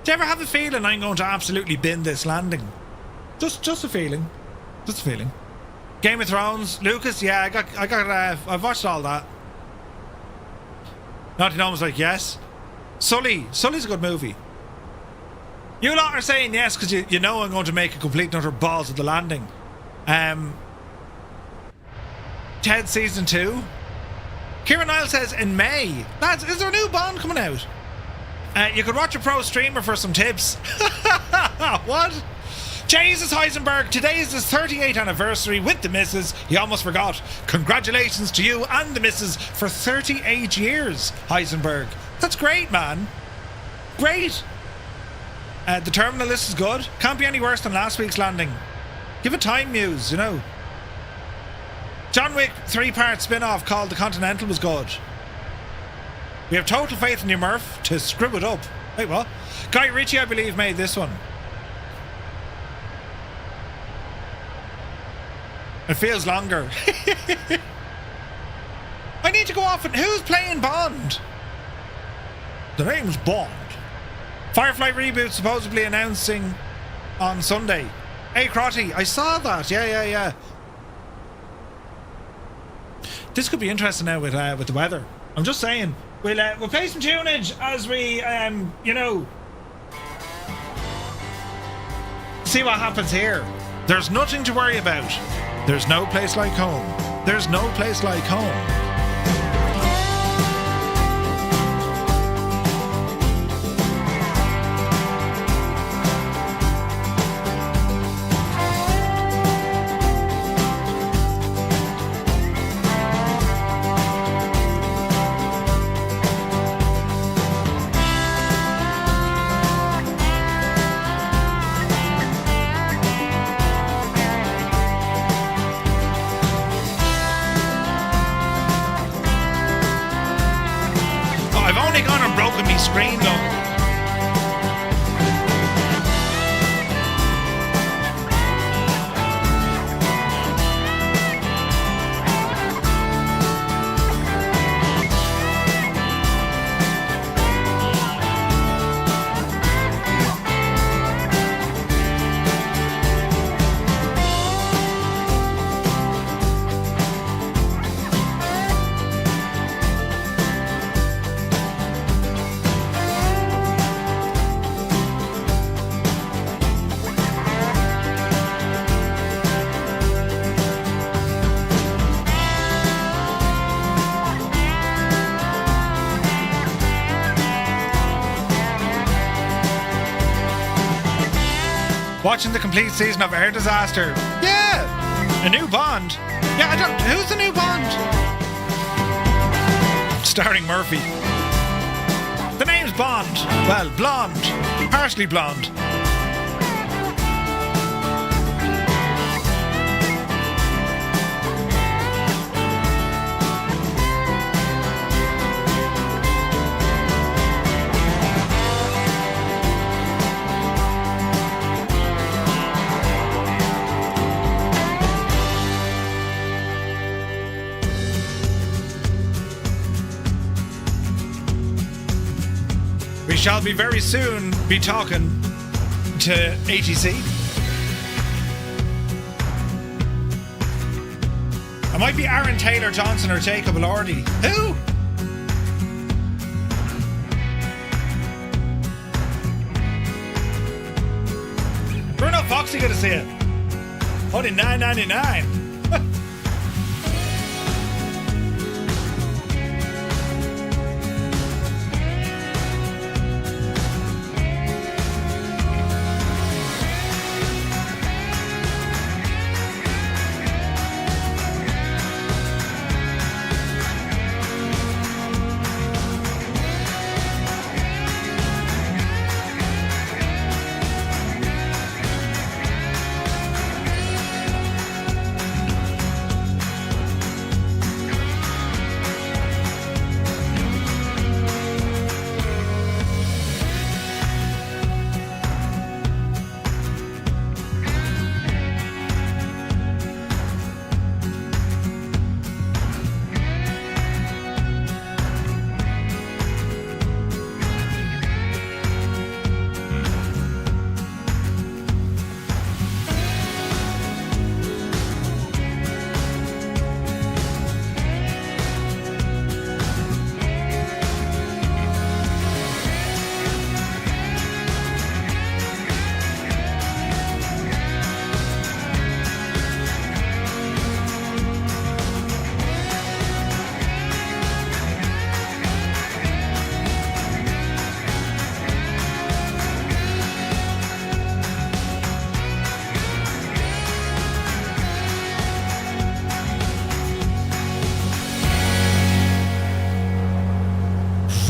Do you ever have a feeling I'm going to absolutely bin this landing? Just a feeling. Just a feeling. Game of Thrones, Lucas, yeah, I've watched all that. Naughty Gnome was like, yes. Sully's a good movie. You lot are saying yes because you know I'm going to make a complete and utter balls of the landing. Ted Season 2. Kieran Niles says in May. Lads, is there a new Bond coming out? You could watch a pro streamer for some tips. What? Jesus Heisenberg, today is his 38th anniversary with the missus. He almost forgot. Congratulations to you and the missus for 38 years, Heisenberg. That's great, man. Great. The terminal list is good. Can't be any worse than last week's landing. Give it time, Muse, you know. John Wick 3-part spin-off called The Continental was good. We have total faith in your Murph to screw it up. Wait, what? Guy Ritchie, I believe, made this one. It feels longer. I need to go off and... Who's playing Bond? The name's Bond. Firefly reboot supposedly announcing on Sunday. Hey, Crotty, I saw that. Yeah. This could be interesting now with the weather. I'm just saying. We'll play some tunage as we, you know, see what happens here. There's nothing to worry about. There's no place like home. There's no place like home. Screen look. Watching the complete season of Air Disaster. Yeah! A new Bond. Yeah, who's the new Bond? Starring Murphy. The name's Bond. Well, blonde. Partially blonde. We shall be very soon be talking to ATC. It might be Aaron Taylor Johnson or Jacob Elordi. Who? Bruno Foxy, good to see you. Only $9.99.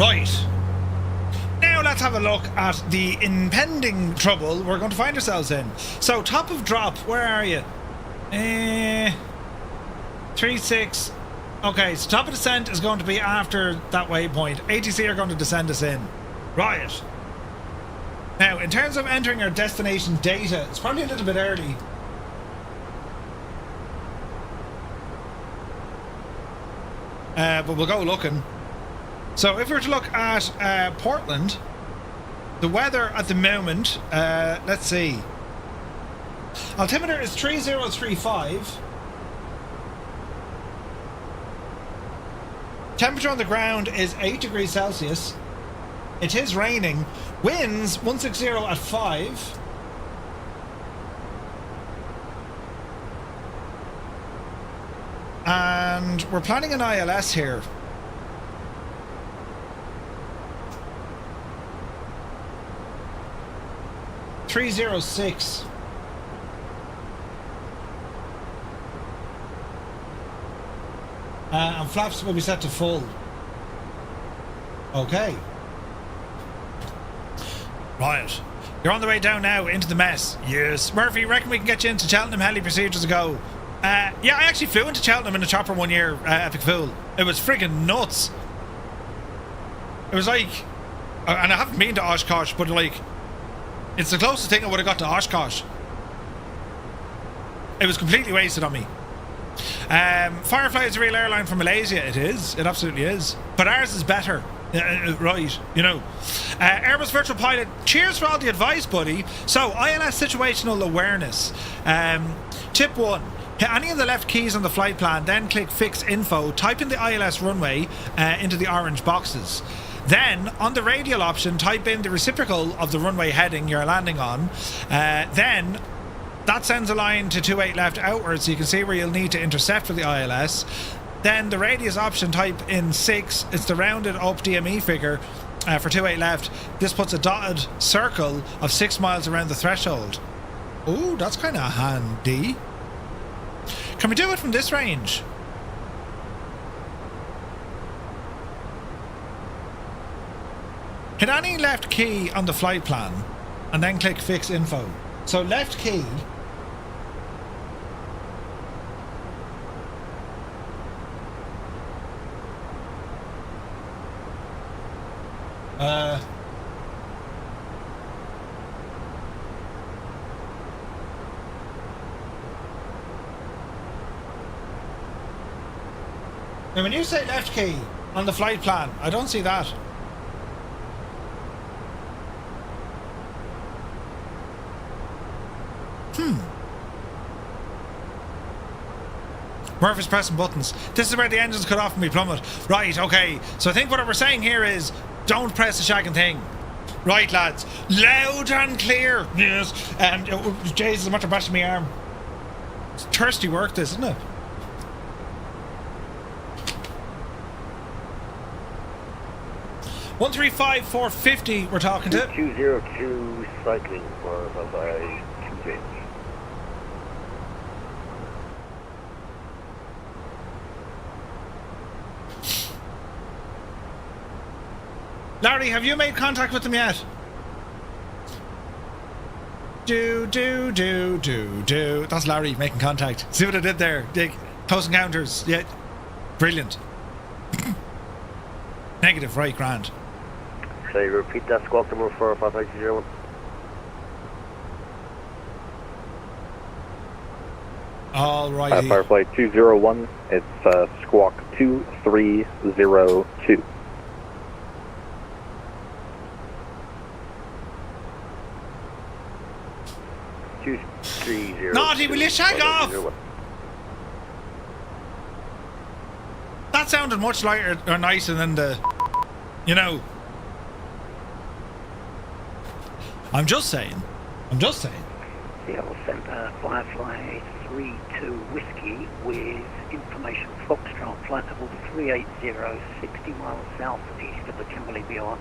Right. Now let's have a look at the impending trouble we're going to find ourselves in. So, top of drop, where are you? 3-6. Okay, so top of descent is going to be after that waypoint. ATC are going to descend us in. Right. Now, in terms of entering our destination data, it's probably a little bit early. But we'll go looking. So if we were to look at Portland, the weather at the moment, let's see. Altimeter is 3035. Temperature on the ground is 8 degrees Celsius. It is raining. Winds 160 at 5. And we're planning an ILS here. $306. And flaps will be set to full. Okay. Right. You're on the way down now into the mess. Yes. Murphy, reckon we can get you into Cheltenham heli procedures ago? Yeah, I actually flew into Cheltenham in a chopper one year, Epic Fool. It was freaking nuts. It was like, and I haven't been to Oshkosh, but like, it's the closest thing I would have got to Oshkosh. It was completely wasted on me. Firefly is a real airline from Malaysia. It is. It absolutely is. But ours is better. Right, you know. Airbus Virtual Pilot, cheers for all the advice, buddy. So, ILS situational awareness. Tip 1. Hit any of the left keys on the flight plan, then click Fix Info. Type in the ILS runway into the orange boxes. Then, on the radial option, type in the reciprocal of the runway heading you're landing on. Then, that sends a line to 28 left outwards, so you can see where you'll need to intercept with the ILS. Then the radius option, type in 6. It's the rounded up DME figure for 28 left. This puts a dotted circle of 6 miles around the threshold. Ooh, that's kind of handy. Can we do it from this range? Hit any left key on the flight plan and then click Fix Info. So left key. Now when you say left key on the flight plan, I don't see that. Murphy's pressing buttons. This is where the engines cut off and we plummet. Right, okay. So I think what we're saying here is don't press the shagging thing. Right, lads. Loud and clear. Yes. Jesus, I'm after bashing my arm. It's thirsty work, this, isn't it? $135,450 we're talking to. 202 cycling for by 2 Larry, have you made contact with them yet? Do. That's Larry making contact. See what I did there? Close encounters. Yeah. Brilliant. Negative, right, grand. Say, repeat that squawk number for 5501. All righty. Firefly 201, it's squawk 2302. Naughty, will you shag off? That sounded much lighter or nicer than the, you know. I'm just saying. Seattle Centre, Firefly 32 Whiskey with information Foxtrot, flight level 380, 60 miles southeast of the Kimberley Beyond.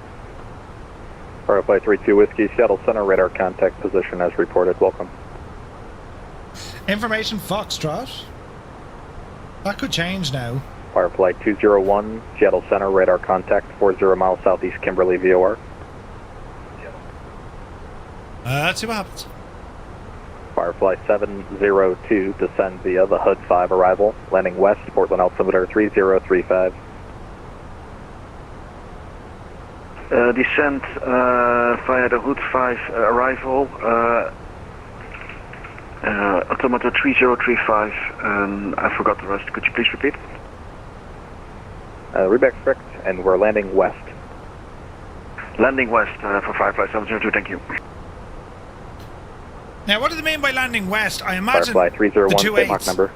Firefly 32 Whiskey, Seattle Center, radar contact position as reported. Welcome. Information Foxtrot. That could change now. Firefly 201, Seattle Center, radar contact 40 miles southeast Kimberly VOR. Let's see what happens. Firefly 702, descend via the Hood 5 arrival, landing west, Portland altimeter 3035. Descent via the Hood 5 arrival, altimeter 3035, and I forgot the rest. Could you please repeat? Reback strict, and we're landing west. Landing west for Firefly 702, thank you. Now, what do they mean by landing west? I imagine Firefly 301, the 2 same Mach 8s. number.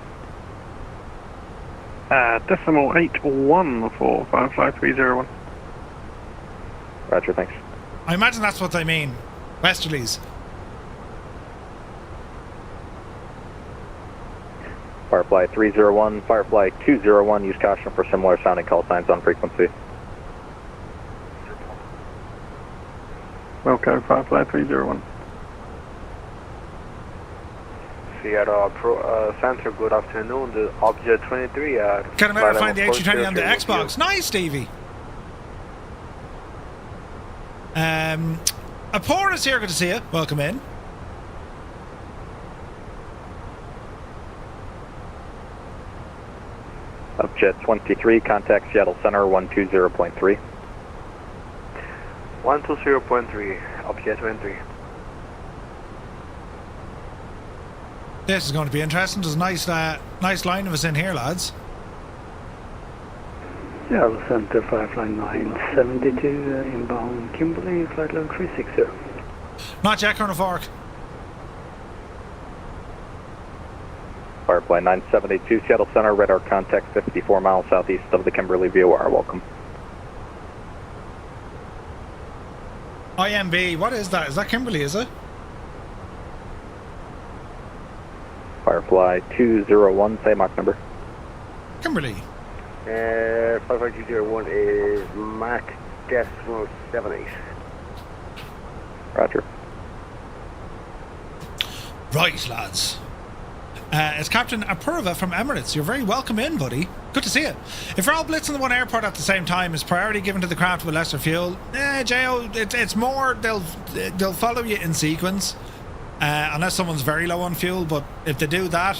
Decimal 81 for Firefly 301. Roger, thanks. I imagine that's what they mean. Westerlies. Firefly 301, Firefly 201, use caution for similar sounding call signs on frequency. Welcome, Firefly 301. Sierra Center, good afternoon. The Object 23. Can I find the A320 on the Xbox? Nice, Stevie. Apor is here. Good to see you. Welcome in. Object 23, contact Seattle Center 120.3. 120.3, Object 23. This is going to be interesting. There's a nice line of us in here, lads. Seattle Center, Firefly 972, inbound Kimberley, flight level 360. Not Jack on a fork. Firefly 972, Seattle Center, radar contact 54 miles southeast of the Kimberly VOR. Welcome. IMB, what is that? Is that Kimberley, is it? Firefly 201, same Mach number. Kimberley. Firefly 201 is Mach decimal 78. Roger. Right, lads. It's Captain Apurva from Emirates. You're very welcome in, buddy. Good to see you. If we're all blitzing the one airport at the same time, is priority given to the craft with lesser fuel? Jo, it's more they'll follow you in sequence, unless someone's very low on fuel. But if they do that,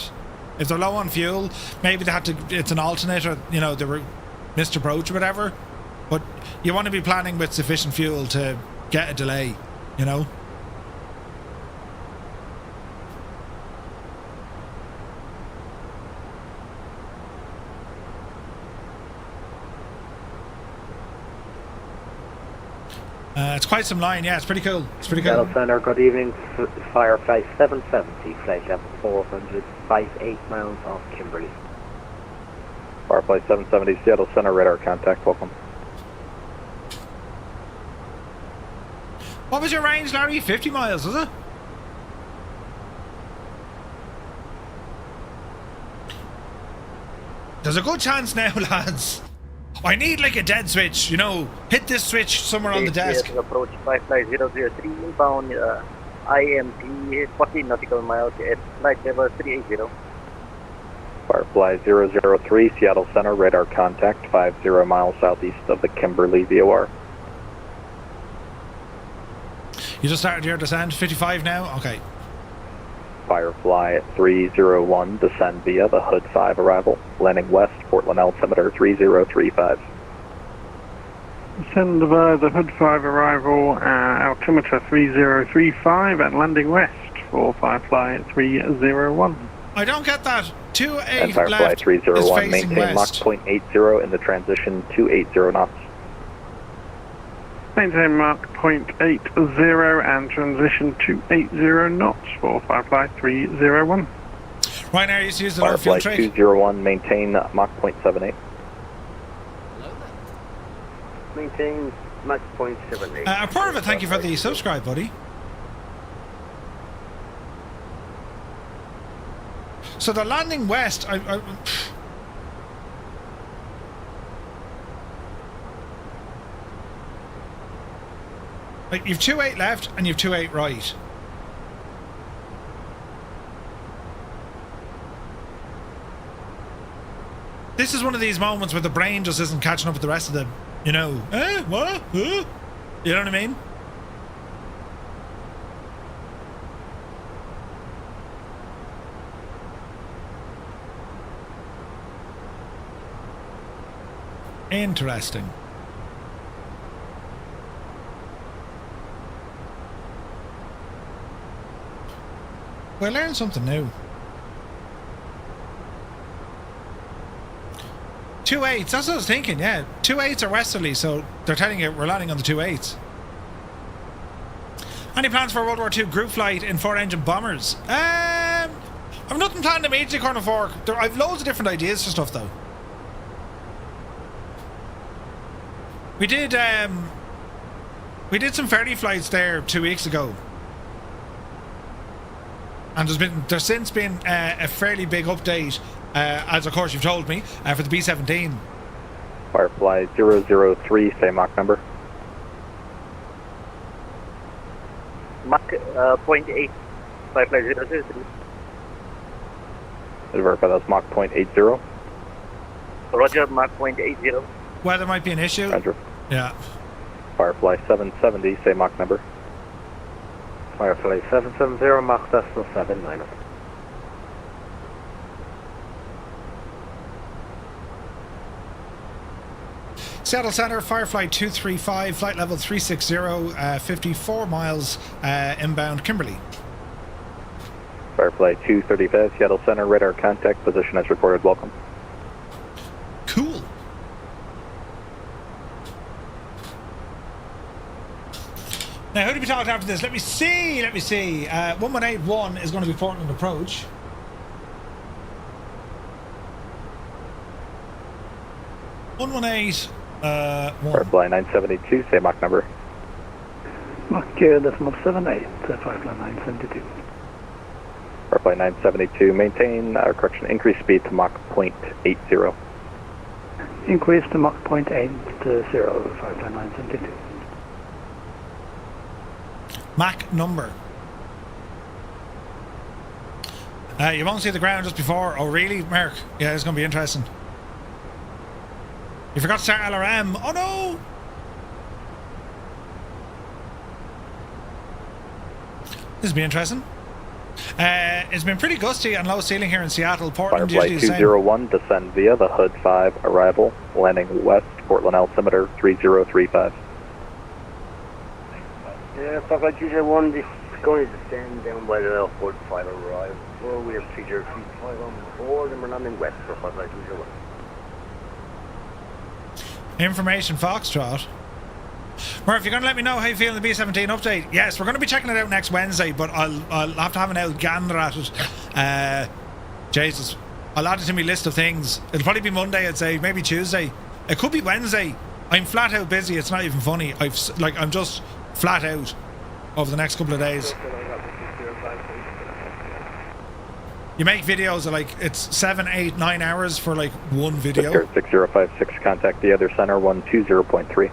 if they're low on fuel, maybe they had to. It's an alternate, or they were missed approach or whatever. But you want to be planning with sufficient fuel to get a delay. It's quite some line, yeah, it's pretty cool. It's pretty cool. Seattle Center, good evening. Firefly 770, flight level 458 miles off Kimberley. Firefly 770, Seattle Center, radar contact. Welcome. What was your range, Larry? 50 miles, was it? There's a good chance now, lads. I need like a dead switch, hit this switch somewhere on the desk. Approach Firefly 003, inbound IMP 14 nautical miles at flight level 380. Firefly 003, Seattle Center, radar contact 50 miles southeast of the Kimberly VOR. You just started your descent, 55 now? Okay. Firefly 301, descend via the Hood 5 arrival, landing west, Portland altimeter 3035. Descend via the Hood 5 arrival, altimeter 3035 and landing west for Firefly 301. I don't get that. 28 and Firefly left 301, is maintain facing Mach west. 0.80 in the transition 280 knots. Maintain Mach 0.80 and transition 280 knots for Firefly 301. Right now, you use the low fuel Firefly trait. 201, maintain Mach 0.78. Maintain Mach 0.78. Apurva, thank you for the subscribe, buddy. So they're landing west. Like, you've 28 left and you've 28 right. This is one of these moments where the brain just isn't catching up with the rest of the, you know, what? You know what I mean? Interesting. We learned something new. 2/8, that's what I was thinking, yeah. 2/8 are westerly, so they're telling you we're landing on the 2/8. Any plans for a World War II group flight in 4-engine bombers? I've nothing planned immediately, Corner 4. I've loads of different ideas for stuff, though. We did some ferry flights there 2 weeks ago. And there's since been a fairly big update, as of course you've told me, for the B-17. Firefly 003, say Mach number. Mach 0.8, Firefly 003. Verify that's Mach 0.80. Roger, Mach 0.80. Weather might be an issue. Roger. Yeah. Firefly 770, say Mach number. Firefly 770, Mach 7 minus. Seattle Center, Firefly 235, flight level 360, 54 miles inbound Kimberley. Firefly 235, Seattle Center, radar contact, position as reported, welcome. Cool. Now, who do we talk to after this? Let me see. 1181 is going to be Portland approach. (118) 1. Firefly 972, say Mach number. Mach 0.78, Firefly 972. Firefly 972, maintain, correction, increase speed to Mach 0.80. Increase to Mach 0.80, Firefly 972. Mach number. You won't see the ground just before. Oh, really, Mark? Yeah, it's going to be interesting. You forgot to start LRM. Oh, no! This will be interesting. It's been pretty gusty and low ceiling here in Seattle. Portland Firefly usually the same. 201, descend via the Hood 5, arrival, landing west, Portland altimeter 3035. Yeah, Firefly 201, this is going to descend down by the Hood 5 arrival. We have 3035 on board and we're landing west for Firefly 201. Information Foxtrot. Murph, you're going to let me know how you feel in the B-17 update? Yes, we're going to be checking it out next Wednesday, but I'll have to have an out gander at it. Jesus, I'll add it to my list of things. It'll probably be Monday, I'd say, maybe Tuesday. It could be Wednesday. I'm flat out busy. It's not even funny. I'm just flat out over the next couple of days. You make videos of like it's 7, 8, 9 hours for like one video. 6056, contact the other center 120.3.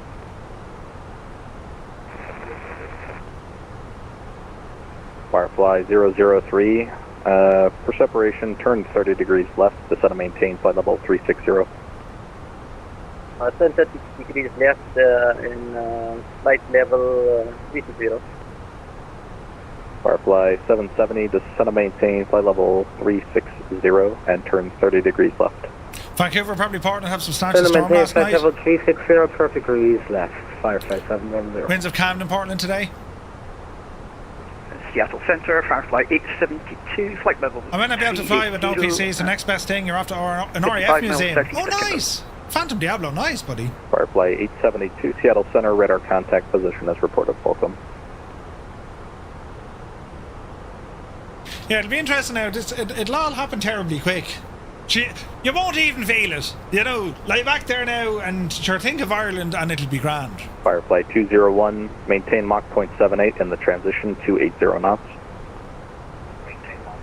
Firefly 003, for separation, turn 30 degrees left, descend and maintain flight level 360. Turn 30 degrees left in flight level 360. Firefly 770, descend and maintain flight level 360 and turn 30 degrees left. Vancouver, probably Portland have some snatches storm last night. Flight level 360, 30 degrees left. Firefly 710. Winds of Camden, Portland today. Seattle Center, Firefly 872, flight level. I might not be able to fly with no PCs. The next best thing, you're off to an RAF museum. Oh, nice! Phantom Diablo, nice, buddy. Firefly 872, Seattle Center, radar contact, position as reported, welcome. Yeah, it'll be interesting now. It'll all happen terribly quick. You won't even feel it. You know, lie back there now and sure think of Ireland and it'll be grand. Firefly 201, maintain Mach 0.78 in the transition to 80 knots.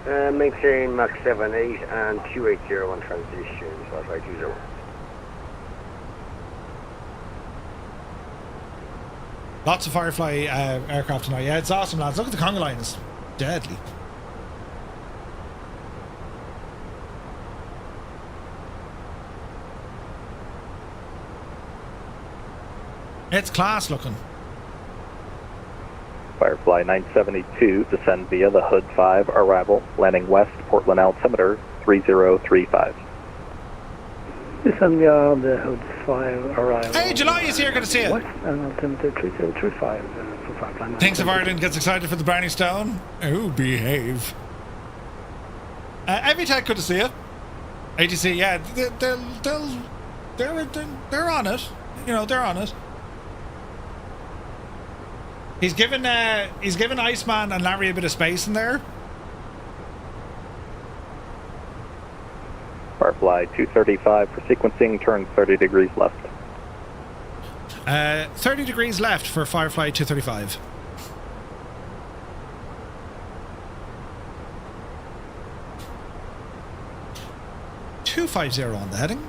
Maintain Mach 78 and 280 on transition, Firefly 201. Lots of Firefly aircraft tonight. Yeah, it's awesome, lads. Look at the conga line. It's deadly. It's class looking. Firefly 972, descend via the Hood 5 arrival, landing west, Portland altimeter 3035. Descend via the Hood 5 arrival. Hey, July is here, good to see you. West and altimeter 3035 for Firefly. Thinks of Ireland gets excited for the Brownie Stone. Oh, behave. Evitech, good to see you. ATC, yeah, they're on it. You know, they're on it. He's given Iceman and Larry a bit of space in there. Firefly 235 for sequencing, turn 30 degrees left. 30 degrees left for Firefly 235. .250 on the heading.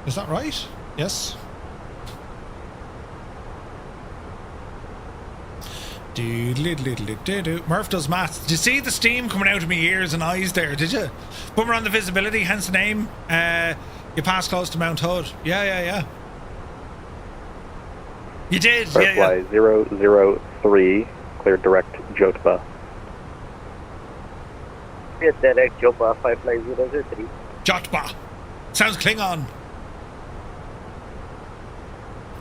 Is that right? Yes. Murph does maths. Did you see the steam coming out of my ears and eyes there? Did you? But we're on the visibility, hence the name. You passed close to Mount Hood. Yeah. You did. Firefly 003, clear direct JOTBA. Clear direct JOTBA, Firefly 003. JOTBA. Sounds Klingon.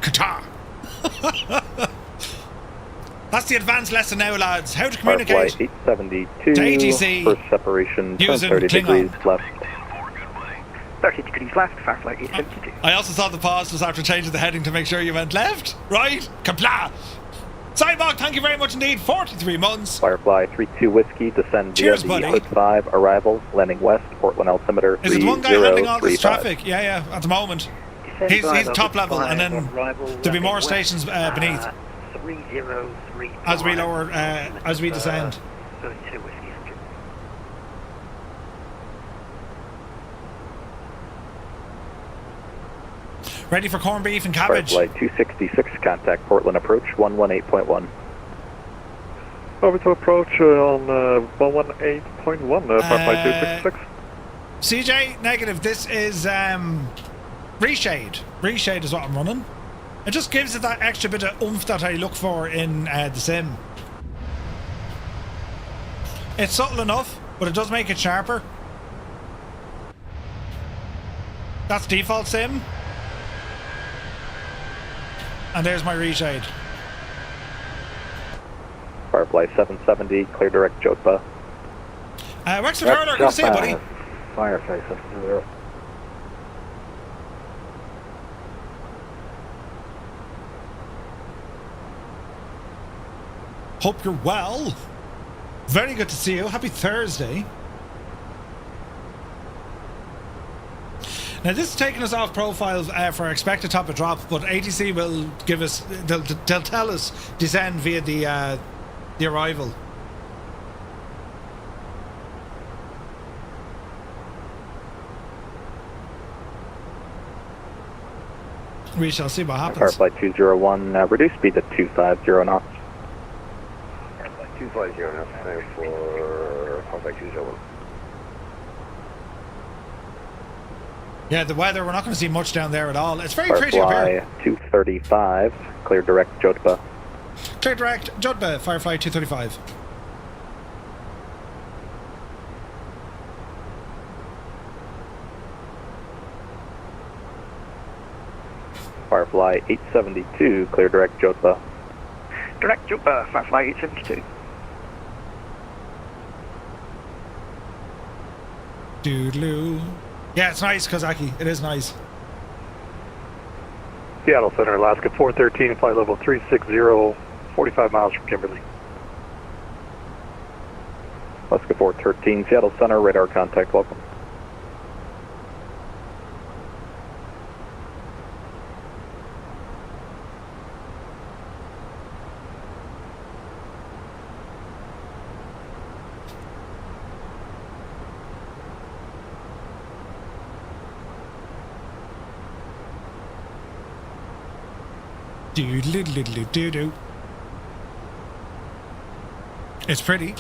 Qatar. That's the advanced lesson now, lads. How to communicate. Firefly 872 to ATC. First separation, turn using 30 Klingon. degrees left. 30 degrees left, Firefly 872. I also thought the pause was after changing the heading to make sure you went left, right? Kapla! Sidebog, thank you very much indeed. 43 months. Firefly 32 Whiskey, descend Cheers, via the buddy. Hood 5 arrival, landing west, Portland altimeter 3035. Is it the one guy handling all this traffic? Yeah, at the moment. He's top level, and then there'll be more stations beneath. 3035. As we lower, as we descend. 32 Whiskey. Ready for corned beef and cabbage. Firefly 266, contact Portland approach 118.1. Over to approach on 118.1, Firefly 266. CJ, negative. This is reshade. Reshade is what I'm running. It just gives it that extra bit of oomph that I look for in the sim. It's subtle enough, but it does make it sharper. That's default sim. And there's my reshade. Firefly 770, clear direct JOTBA. Wexford Hurler, good to see you, buddy. Firefly 770. Hope you're well. Very good to see you. Happy Thursday. Now this is taking us off profile for expected top of drop, but ATC will give us, they'll tell us descend via the arrival. We shall see what happens. Firefly 201, reduce speed to 250 knots. Firefly 250 knots now for Firefly 201. Yeah, the weather, we're not going to see much down there at all. It's very pretty up here. Firefly 235, clear direct JOTBA. Clear direct, JOTBA, Firefly 235. Firefly 872, clear direct JOTBA. Direct JOTBA, Firefly 872. Doodaloo. Yeah, it's nice, Kozaki. It is nice. Seattle Center, Alaska 413, flight level 360, 45 miles from Kimberly. Alaska 413, Seattle Center, radar contact, welcome. Doodaloo. It's pretty.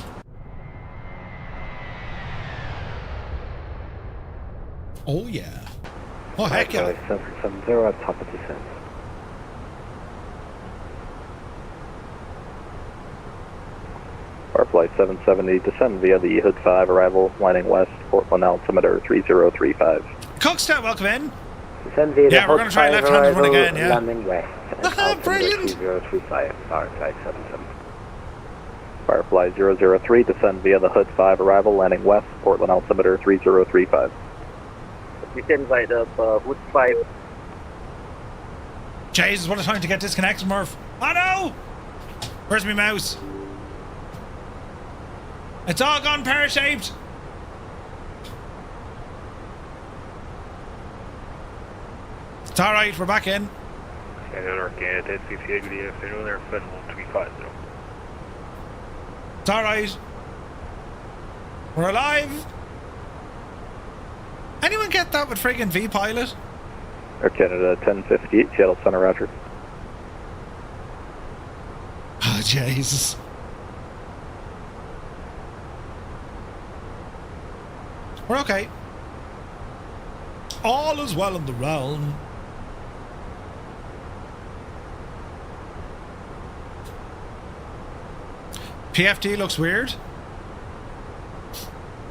Oh yeah. Oh heck yeah. 770 at top of descent. Firefly 770, descend via the Hood 5 arrival, landing west, Portland altimeter 3035. Cookstown, welcome in. Descend via the Yeah, we're going to try left-handed one again, yeah. Landing west. Brilliant. 3035, Firefly 77. Firefly 003, descend via the Hood 5 arrival, landing west, Portland altimeter 3035. Descend via the Hood 5. Jesus, what a time to get disconnected, Murph. Oh no! Where's my mouse? It's all gone pear-shaped. It's alright, we're back in. It's alright. We're alive. Anyone get that with friggin' V-Pilot? Air Canada 1058, Seattle Center, roger. Oh, Jesus. We're okay. All is well in the realm. PFD looks weird.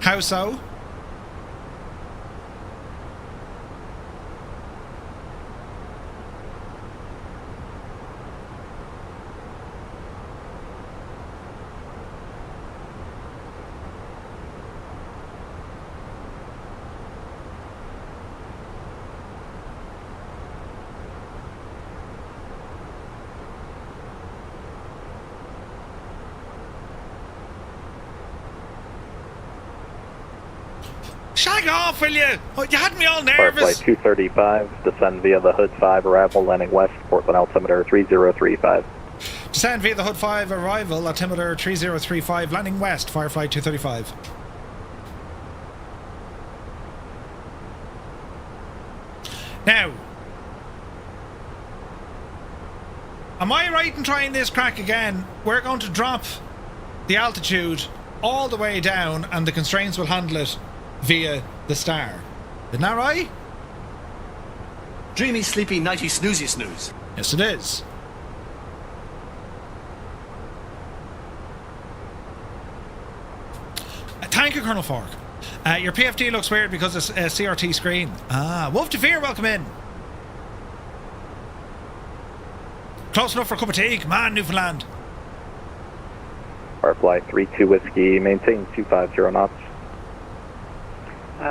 How so? Shag off, will you? Oh, you had me all nervous. Firefly 235, descend via the Hood 5 arrival, landing west, Portland altimeter 3035. Descend via the Hood 5 arrival, altimeter 3035, landing west, Firefly 235. Now, am I right in trying this crack again? We're going to drop the altitude all the way down and the constraints will handle it via the star. Isn't that right? Dreamy, sleepy, nighty, snoozy, snooze. Yes, it is. Thank you, Colonel Fork. Your PFD looks weird because it's a CRT screen. Ah, Wolf to Fear, welcome in. Close enough for a cup of tea. Come on, Newfoundland. Firefly 32 Whiskey, maintain 250 knots.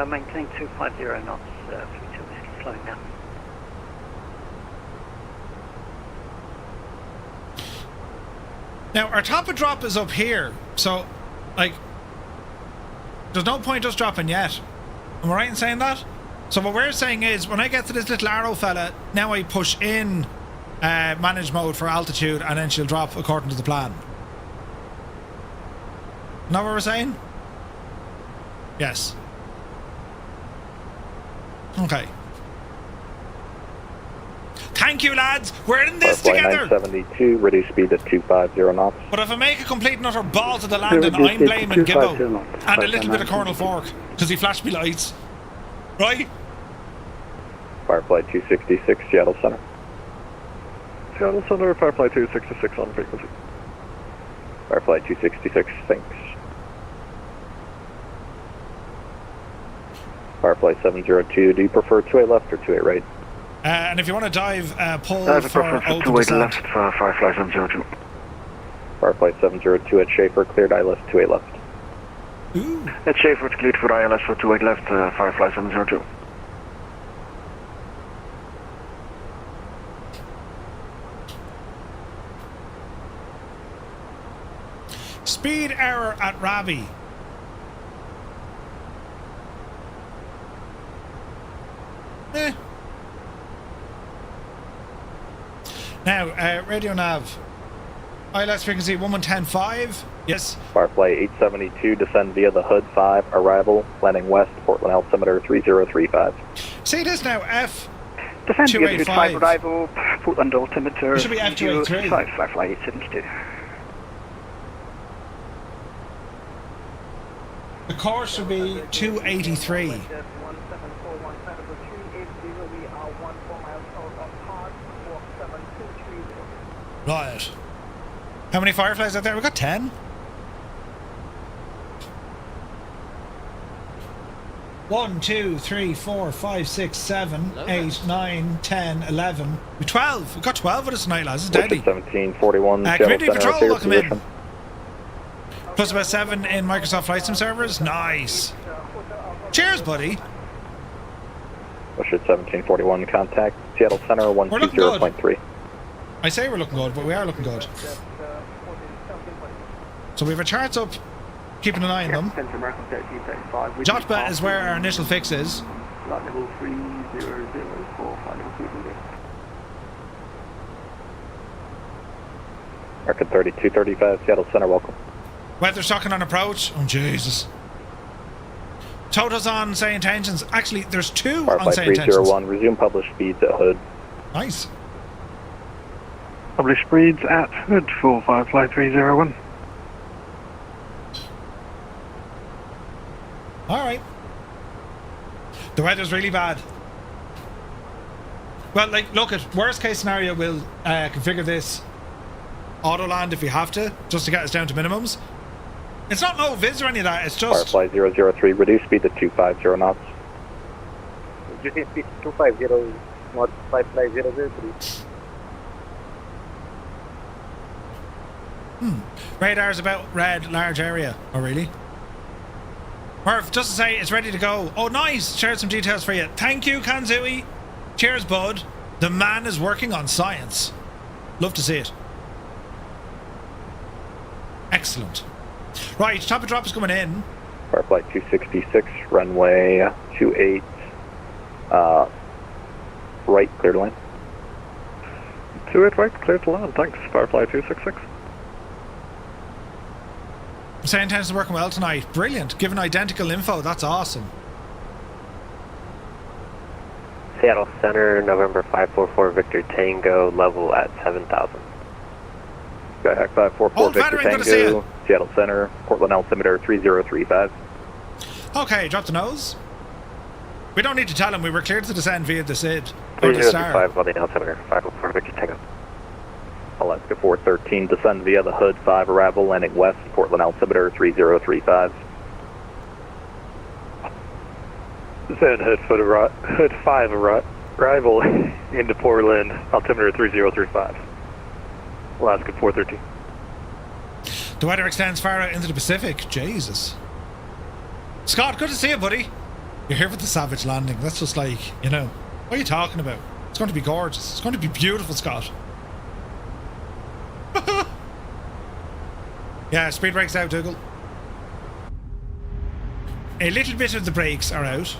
Maintain 250 knots, 32 whiskey, slowing down. Now, our top of drop is up here, so, like, there's no point us dropping yet. Am I right in saying that? So what we're saying is, when I get to this little arrow fella, now I push in manage mode for altitude, and then she'll drop according to the plan. Know what we're saying? Yes. Okay. Thank you, lads. We're in this together. 972, reduce speed at 250 knots. But if I make a complete and utter ball to the landing, I'm blaming Gibbo and a little bit of Colonel Fork because he flashed me lights. Right? Firefly 266, Seattle Center. Seattle Center, Firefly 266 on frequency. Firefly 266, thanks. Firefly 702, do you prefer 2A left or 2A right? And if you want to dive, pull I have a for preference for open 2 descent. left for Firefly 702. Firefly 702 at Schaefer, cleared ILS 2A left. Ooh. At Schaefer, it's cleared for ILS for 2 left, Firefly 702. Speed error at Ravi. Now, radio nav. ILS frequency 1110.5. Yes. Firefly 872, descend via the Hood 5, arrival, landing west, Portland altimeter 3035. See this now, F. Descend via the Hood 5 285. arrival, Portland altimeter. It should be F283. Firefly 872. The course should be 283. Right. How many Fireflies out there? We got 10. 1, 2, 3, 4, 5, 6, 7, 8, 9, 10, 11. 12. We've got 12 with us tonight, lads. It's deadly. 1741. Community Patrol, welcome in. Plus about 7 in Microsoft Flight Sim servers. Nice. Cheers, buddy. Bushard 1741, contact Seattle Center 120.3. I say we're looking good, but we are looking good. So we have our charts up, keeping an eye on them. JOTBA is where our initial fix is. Flight level 3004, Market 3235, Seattle Center, welcome. Weather shocking on approach. Oh, Jesus. Toto's on say intentions. Actually, there's 2 on say intentions. 301, resume published speeds at Hood. Nice. Published speeds at Hood for Firefly 301. Alright. The weather's really bad. Well, like, look, at worst case scenario, we'll configure this auto land if we have to, just to get us down to minimums. It's not no viz or any of that, it's just... Firefly 003, reduce speed to 250 knots. Reducing speed to 250 knots, Firefly 003. Radar's about red, large area. Oh, really? Murph, just to say, it's ready to go. Oh, nice! Shared some details for you. Thank you, Kanzui. Cheers, bud. The man is working on science. Love to see it. Excellent. Right, top of drop is coming in. Firefly 266, runway 28, right, clear to land. 28 right, clear to land, thanks, Firefly 266. Say intentions working well tonight. Brilliant. Given identical info, that's awesome. Seattle Center, November 544, Victor Tango, level at 7,000. Skyhawk 544, Victor Tango, Seattle Center, Portland altimeter 3035. Okay, drop the nose. We don't need to tell him, we were cleared to descend via the SID. 3035 on the altimeter, 544, Victor Tango. Alaska 413, descend via the Hood 5 arrival, landing west, Portland altimeter 3035. Descend Hood 5 arrival into Portland, altimeter 3035. Alaska 413. The weather extends far out into the Pacific. Jesus. Scott, good to see you, buddy. You're here for the Savage landing. That's just like, you know, what are you talking about? It's going to be gorgeous. It's going to be beautiful, Scott. Yeah, speed brakes out, Dougal. A little bit of the brakes are out.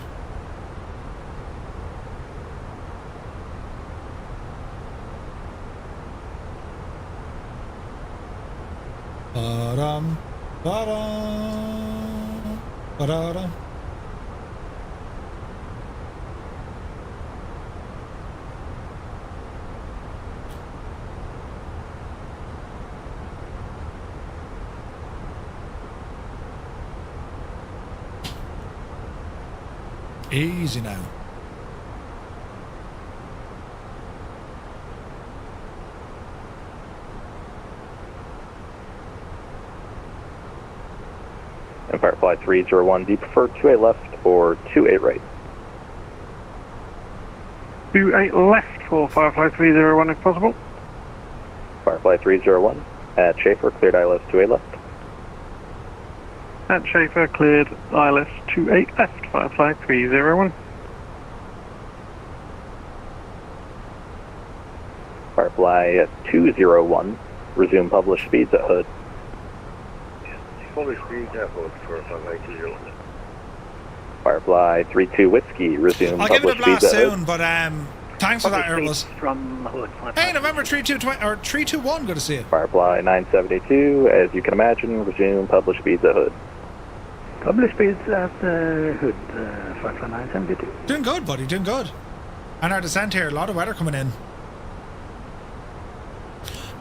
Ba-dum, ba-dum, ba-da-dum. Easy now. And Firefly 301, do you prefer 28 left or 28 right? 28 left for Firefly 301 if possible. Firefly 301, at Schaefer, cleared ILS 28 left. At Schaefer, cleared ILS 28 left, Firefly 301. Firefly 201, resume published speeds at Hood. Published speeds at Hood for Firefly 201. Firefly 32 Whiskey, resume I'll give it a published speeds blast at Hood. soon, but thanks for that, Airbus. From Hood. Hey, November 3220 or 321, good to see you. Firefly 972, as you can imagine, resume published speeds at Hood. Published speeds at Hood, Firefly 972. Doing good, buddy, doing good. And our descent here, a lot of weather coming in.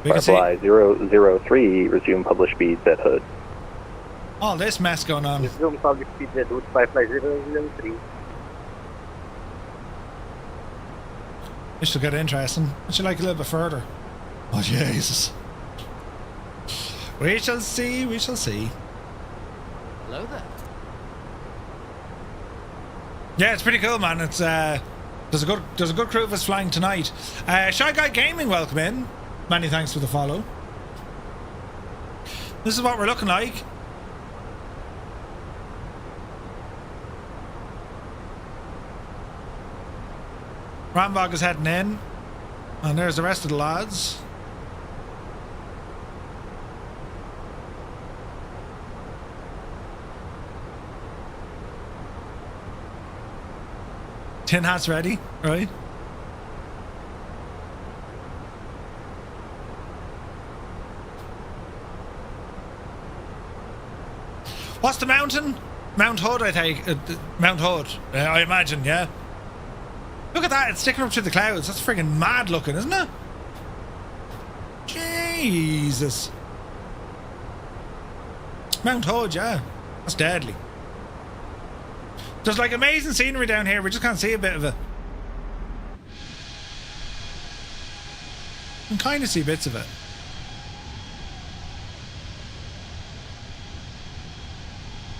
We Firefly 003, resume published speeds at Hood. All this mess going on. Resume published speeds at Hood, Firefly 003. This will get interesting. I should like a little bit further. Oh, Jesus. We shall see, we shall see. Hello there. Yeah, it's pretty cool, man. It's there's a good crew of us flying tonight. Shy Guy Gaming, welcome in. Many thanks for the follow. This is what we're looking like. Rambog is heading in, and there's the rest of the lads. Tin hats ready, right? What's the mountain? Mount Hood, I think. Mount Hood, I imagine, yeah. Look at that, it's sticking up through the clouds. That's friggin' mad looking, isn't it? Jesus. Mount Hood, yeah. That's deadly. There's like amazing scenery down here, we just can't see a bit of it. You can kind of see bits of it.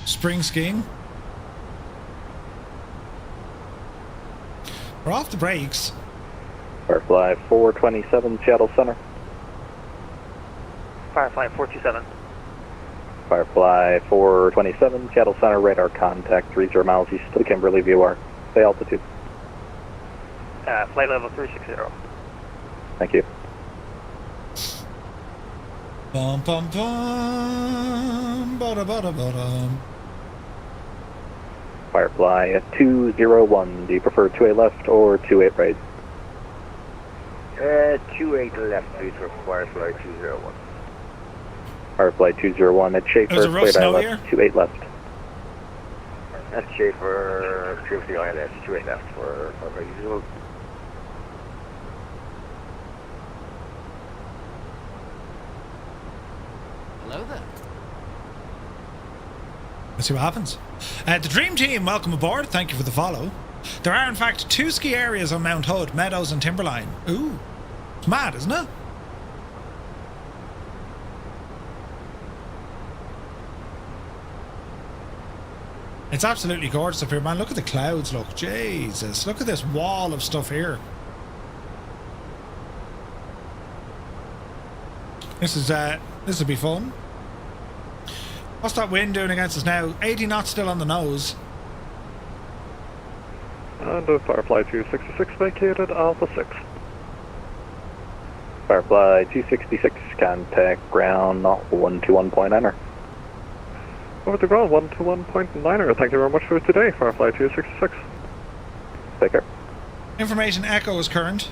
Spring skiing. We're off the brakes. Firefly 427, Seattle Center. Firefly 427. Firefly 427, Seattle Center, radar contact 30 miles east to the Kimberly VOR. Say altitude. Flight level 360. Thank you. Bum bum bum, bada bada bada. Firefly 201, do you prefer 28 left or 28 right? 28 left, please, for Firefly 201. Firefly 201 at Schaefer, radar left, 28 left. That's Schaefer, 350 ILS, 28 left for Firefly 201. Hello there. Let's see what happens. The Dream Team, welcome aboard. Thank you for the follow. There are in fact 2 ski areas on Mount Hood, Meadows and Timberline. Ooh, it's mad, isn't it? It's absolutely gorgeous up here, man. Look at the clouds, look. Jesus, look at this wall of stuff here. This will be fun. What's that wind doing against us now? 80 knots still on the nose. And Firefly 266 vacated, Alpha 6. Firefly 266, contact ground 121.9er. Over the ground, 121.9er. Thank you very much for today, Firefly 266. Take care. Information Echo is current.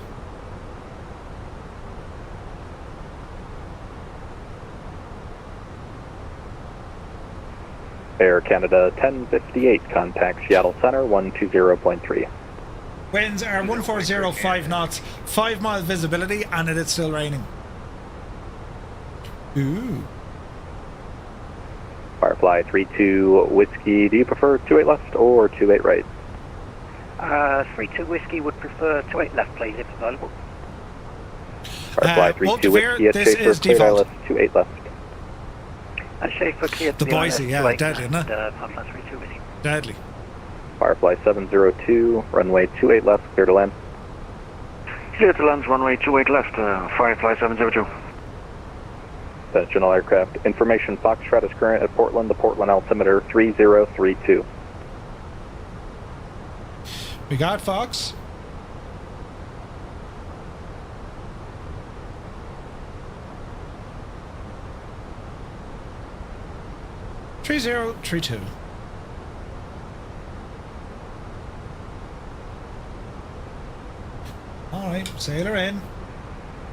Air Canada 1058, contact Seattle Center 120.3. Winds are 140, knots, 5 mile visibility, and it is still raining. Ooh. Firefly 32 Whiskey, do you prefer 28 left or 28 right? 32 Whiskey would prefer 28 left, please, if available. Firefly 32 Whiskey at Schaefer, clear ILS 28 left. Schaefer cleared the Boise, yeah, deadly, isn't it? Firefly 32 Whiskey. Deadly. Firefly 702, runway 28 left, clear to land. Clear to land, runway 28 left, Firefly 702. General aircraft information, Foxtrot is current at Portland, the Portland altimeter 3032. We got Fox. Three 3032. Alright, sailor in.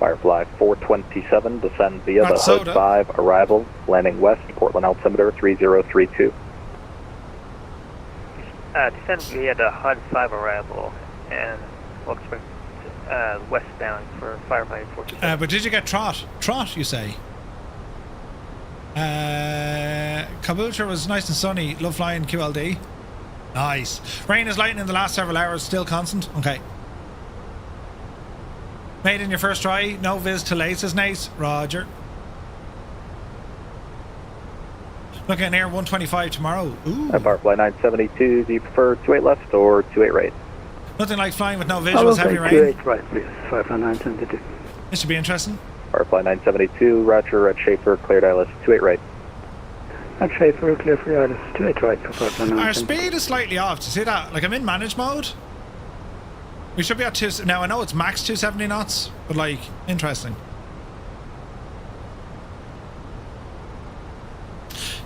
Firefly 427, descend via the Hood 5 arrival, landing west, Portland altimeter 3032. Descend via the HUD 5 arrival, and we'll expect westbound for Firefly 427. But did you get Trot? Trot, you say? Caboolture was nice and sunny. Love flying QLD. Nice. Rain is light in the last several hours, still constant. Okay. Made in your first try, no viz to late, says Nace. Roger. Looking at Air 125 tomorrow. Ooh. Firefly 972, do you prefer 28 left or 28 right? Nothing like flying with no I will visuals, heavy take rain. 28 right, please. Firefly 972. This should be interesting. Firefly 972, Roger, at Schaefer, cleared ILS 28 right. At Schaefer, clear for ILS 28 right for Firefly 972. Our speed is slightly off. Do you see that? Like, I'm in manage mode. We should be at 2... Now, I know it's max 270 knots, but, like, interesting.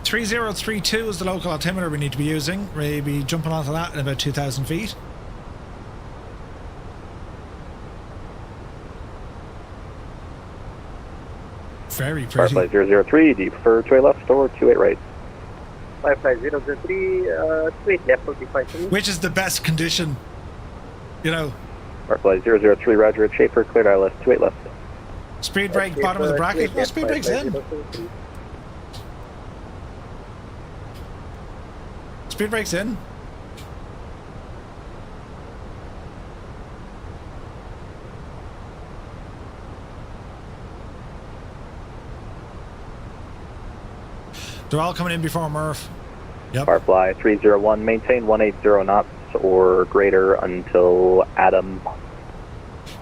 3032 is the local altimeter we need to be using. We'll be jumping onto that in about 2,000 feet. Very pretty. Firefly 003, do you prefer 28 left or 28 right? Firefly 003, 28 left will be fine for me. Which is the best condition? You know. Firefly 003, Roger, at Schaefer, cleared ILS 28 left. Speed brake, bottom of the bracket. Oh, speed brake's in. Speed brake's in. They're all coming in before Murph. Yep. Firefly 301, maintain 180 knots or greater until Adam.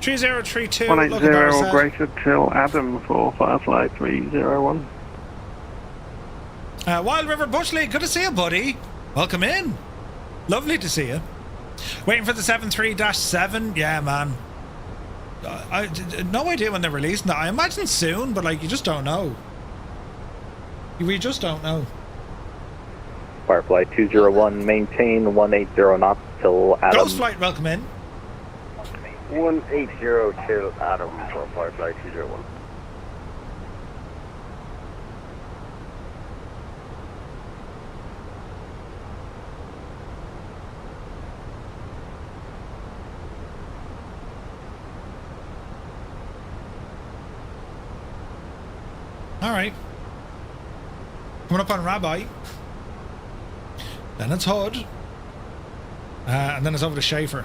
3032. 180 or greater till Adam for Firefly 301. Wild River Bushley, good to see you, buddy. Welcome in. Lovely to see you. Waiting for the 73-7. Yeah, man. I no idea when they're releasing that. I imagine soon, but like you just don't know. We just don't know. Firefly 201, maintain 180 knots till Adam. Ghost Flight, welcome in. 180 till Adam for Firefly 201. All right. Coming up on Rabbi. Then it's Hood. And then it's over to Schaefer.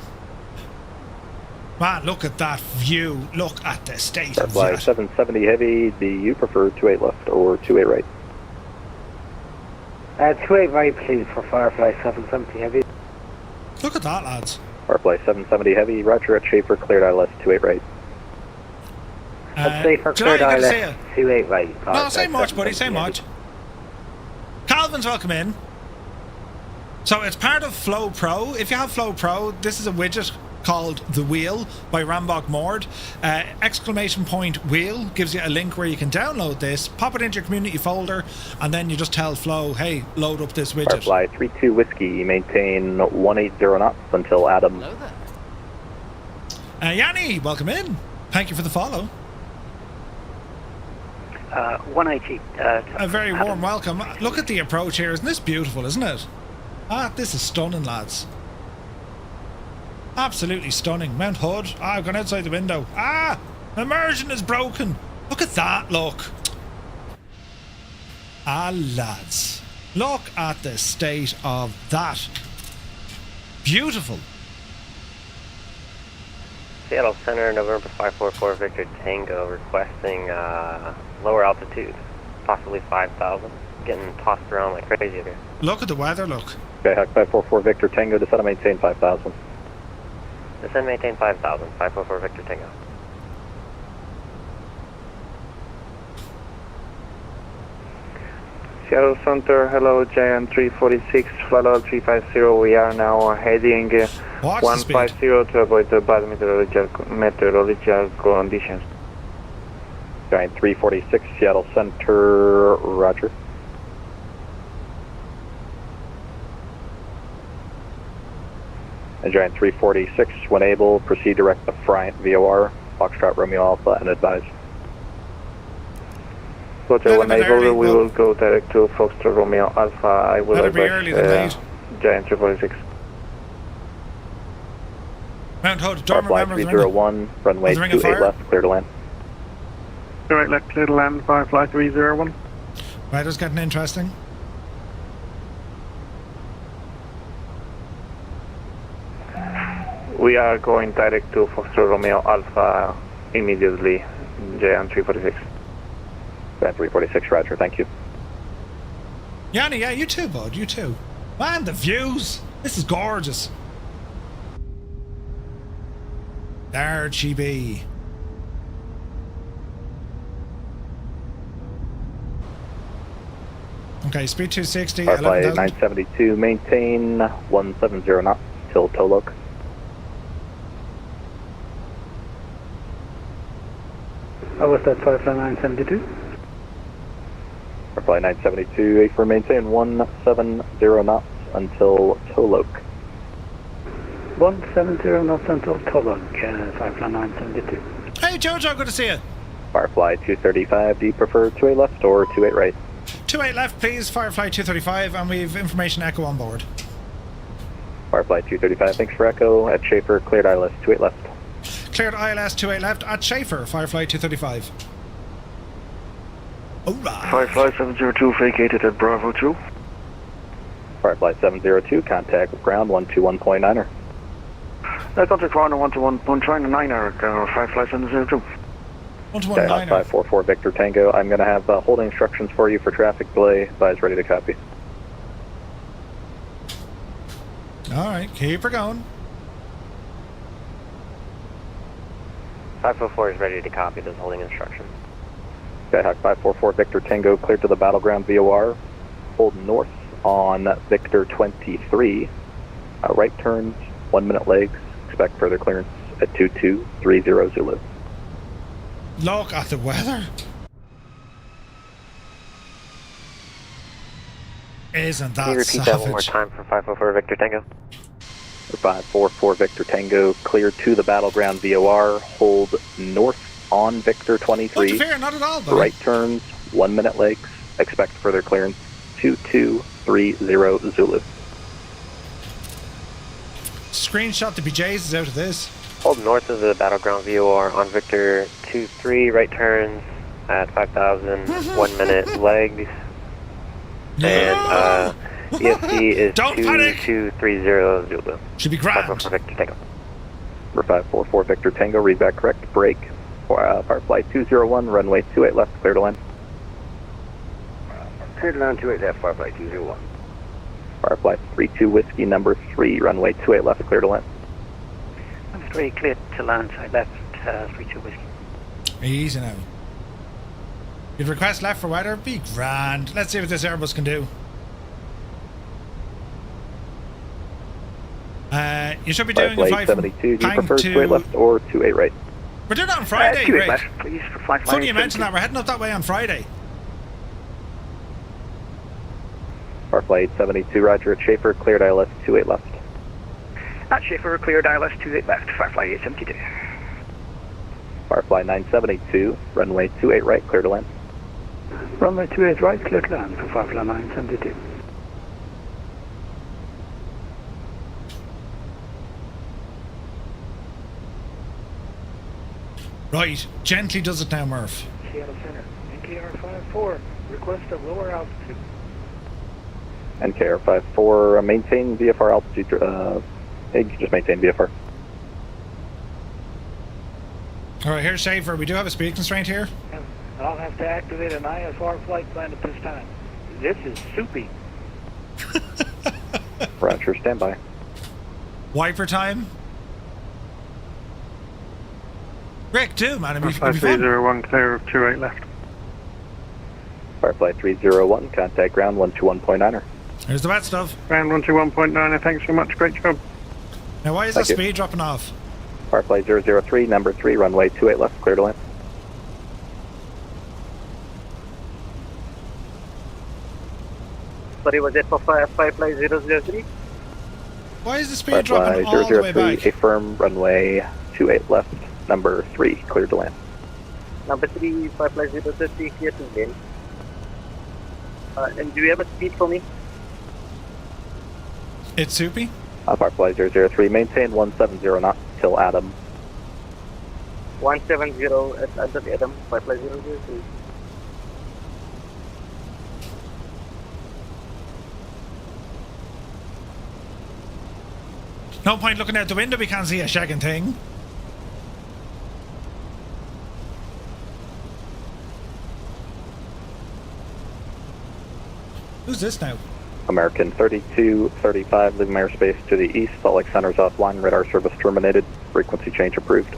Man, look at that view. Look at the state of Firefly that. 770 heavy, do you prefer 28 left or 28 right? 28 right, please, for Firefly 770 heavy. Look at that, lads. Firefly 770 heavy, Roger, at Schaefer, cleared ILS 28 right. I'd say for July, cleared good to see ILS you. 28 right. No, say much, buddy, say 770 much. Calvin's welcome in. So it's part of Flow Pro. If you have Flow Pro, this is a widget called The Wheel by Rambok Mord. Exclamation point wheel gives you a link where you can download this, pop it into your community folder, and then you just tell Flow, hey, load up this widget. Firefly 32 Whiskey, maintain 180 knots until Adam. Hello there. Yanni, welcome in. Thank you for the follow. 180. A very warm welcome. Look at the approach here. Isn't this beautiful, isn't it? Ah, this is stunning, lads. Absolutely stunning. Mount Hood. Ah, I've gone outside the window. Ah, immersion is broken. Look at that, look. Ah, lads. Look at the state of that. Beautiful. Seattle Center, November 544, Victor Tango, requesting lower altitude, possibly 5,000. Getting tossed around like crazy here. Look at the weather, look. Okay, Hack 544 Victor Tango, descend and maintain 5,000. Descend, maintain 5,000, 544 Victor Tango. Seattle Center, hello, Giant 346, flight level 350, we are now heading 150 to avoid the bad meteorological conditions. Giant 346, Seattle Center, roger. And Giant 346, when able, proceed direct to Bryant VOR, Foxtrot Romeo Alpha, and advise. Roger, when able, we will go direct to Foxtrot Romeo Alpha. I will advise Giant 346. Mount Hood, don't Firefly remember 301, runway 28 left, clear to land. 28 left, clear to land, Firefly 301. Weather's getting interesting. We are going direct to Foxtrot Romeo Alpha immediately, Giant 346. Giant 346, roger, thank you. Yanni, yeah, you too, bud. You too. Man, the views. This is gorgeous. There she be. Okay, speed 260. Firefly 972, maintain 170 knots till tow loc. How was that, Firefly 972? Firefly 972, A4 maintain 170 knots until tow loc. 170 knots until tow loc, Firefly 972. Hey Jojo, good to see you. Firefly 235, do you prefer 28 left or 28 right? 28 left, please. Firefly 235, and we've information echo on board. Firefly 235, thanks for echo. At Schaefer, cleared ILS 28 left. Cleared ILS 28 left at Schaefer, Firefly 235. Alright. Firefly 702 vacated at Bravo 2. Firefly 702, contact with ground 121.9er. Contact ground 121.9er, Firefly 702. 121.9er. 544 Victor Tango, I'm going to have holding instructions for you for traffic delay. Advise ready to copy. Alright, keep her going. 504 is ready to copy those holding instructions. Skyhawk 544 Victor Tango, cleared to the battleground VOR. Hold north on Victor 23. Right turns, 1 minute legs. Expect further clearance at 2230 Zulu. Look at the weather. Isn't that Can you repeat savage? that one more time for 504 Victor Tango? 544 Victor Tango, clear to the battleground VOR. Hold north on Victor 23. Fair, not at all, buddy. Right turns, 1 minute legs. Expect further clearance 2230 Zulu. Screenshot the BJs is out of this. Hold north of the battleground VOR on Victor 23, right turns at 5,000, 1 minute legs. And ESC is 2230 Zulu. Should be grand. 544 Victor Tango. For 544 Victor Tango, read back correct. Break. Firefly 201, runway 28 left, clear to land. Clear to land 28 left, Firefly 201. Firefly 32 Whiskey number 3, runway 28 left, clear to land. Number 3, clear to land, side left, 32 Whiskey. Easy now. You'd request left for weather? Be grand. Let's see what this Airbus can do. You should be doing a flight from 72. Do you Pang prefer to... 28 left or 28 right? We're doing that on Friday, 28 Rick. left, please, for flight Funny you mention that. We're heading up that way on Friday. Firefly 872, roger. At Schaefer, cleared ILS 28 left. At Schaefer, cleared ILS 28 left, Firefly 872. Firefly 972, runway 28 right, clear to land. Runway 28 right, clear to land for Firefly 972. Right, gently does it now, Murph. Seattle Center, NKR54, request a lower altitude. NKR54, maintain VFR altitude, you can just maintain VFR. Alright, here's Schaefer. We do have a speed constraint here. I'll have to activate an IFR flight plan at this time. This is soupy. Roger, standby. Wiper time. Rick, do, man. It'd be fun. 301, clear of 28 left. Firefly 301, contact ground 121.9er. Here's the bad stuff. Ground 121.9er, thanks so much, great job. Now, why is the speed dropping off? Firefly 003, number 3, runway 28 left, clear to land. Sorry, was that for Firefly 003? Why is the speed dropping all the way back? A firm, runway 28 left, number 3, clear to land. Number 3, Firefly 030, clear to land. And do you have a speed for me? It's soupy. Firefly 003, maintain 170 knots till Adam. 170 at Adam, Firefly 003. No point looking out the window, we can't see a shagging thing. Who's this now? American 3235, leaving airspace to the east. Salt Lake Center's offline. Radar service terminated. Frequency change approved.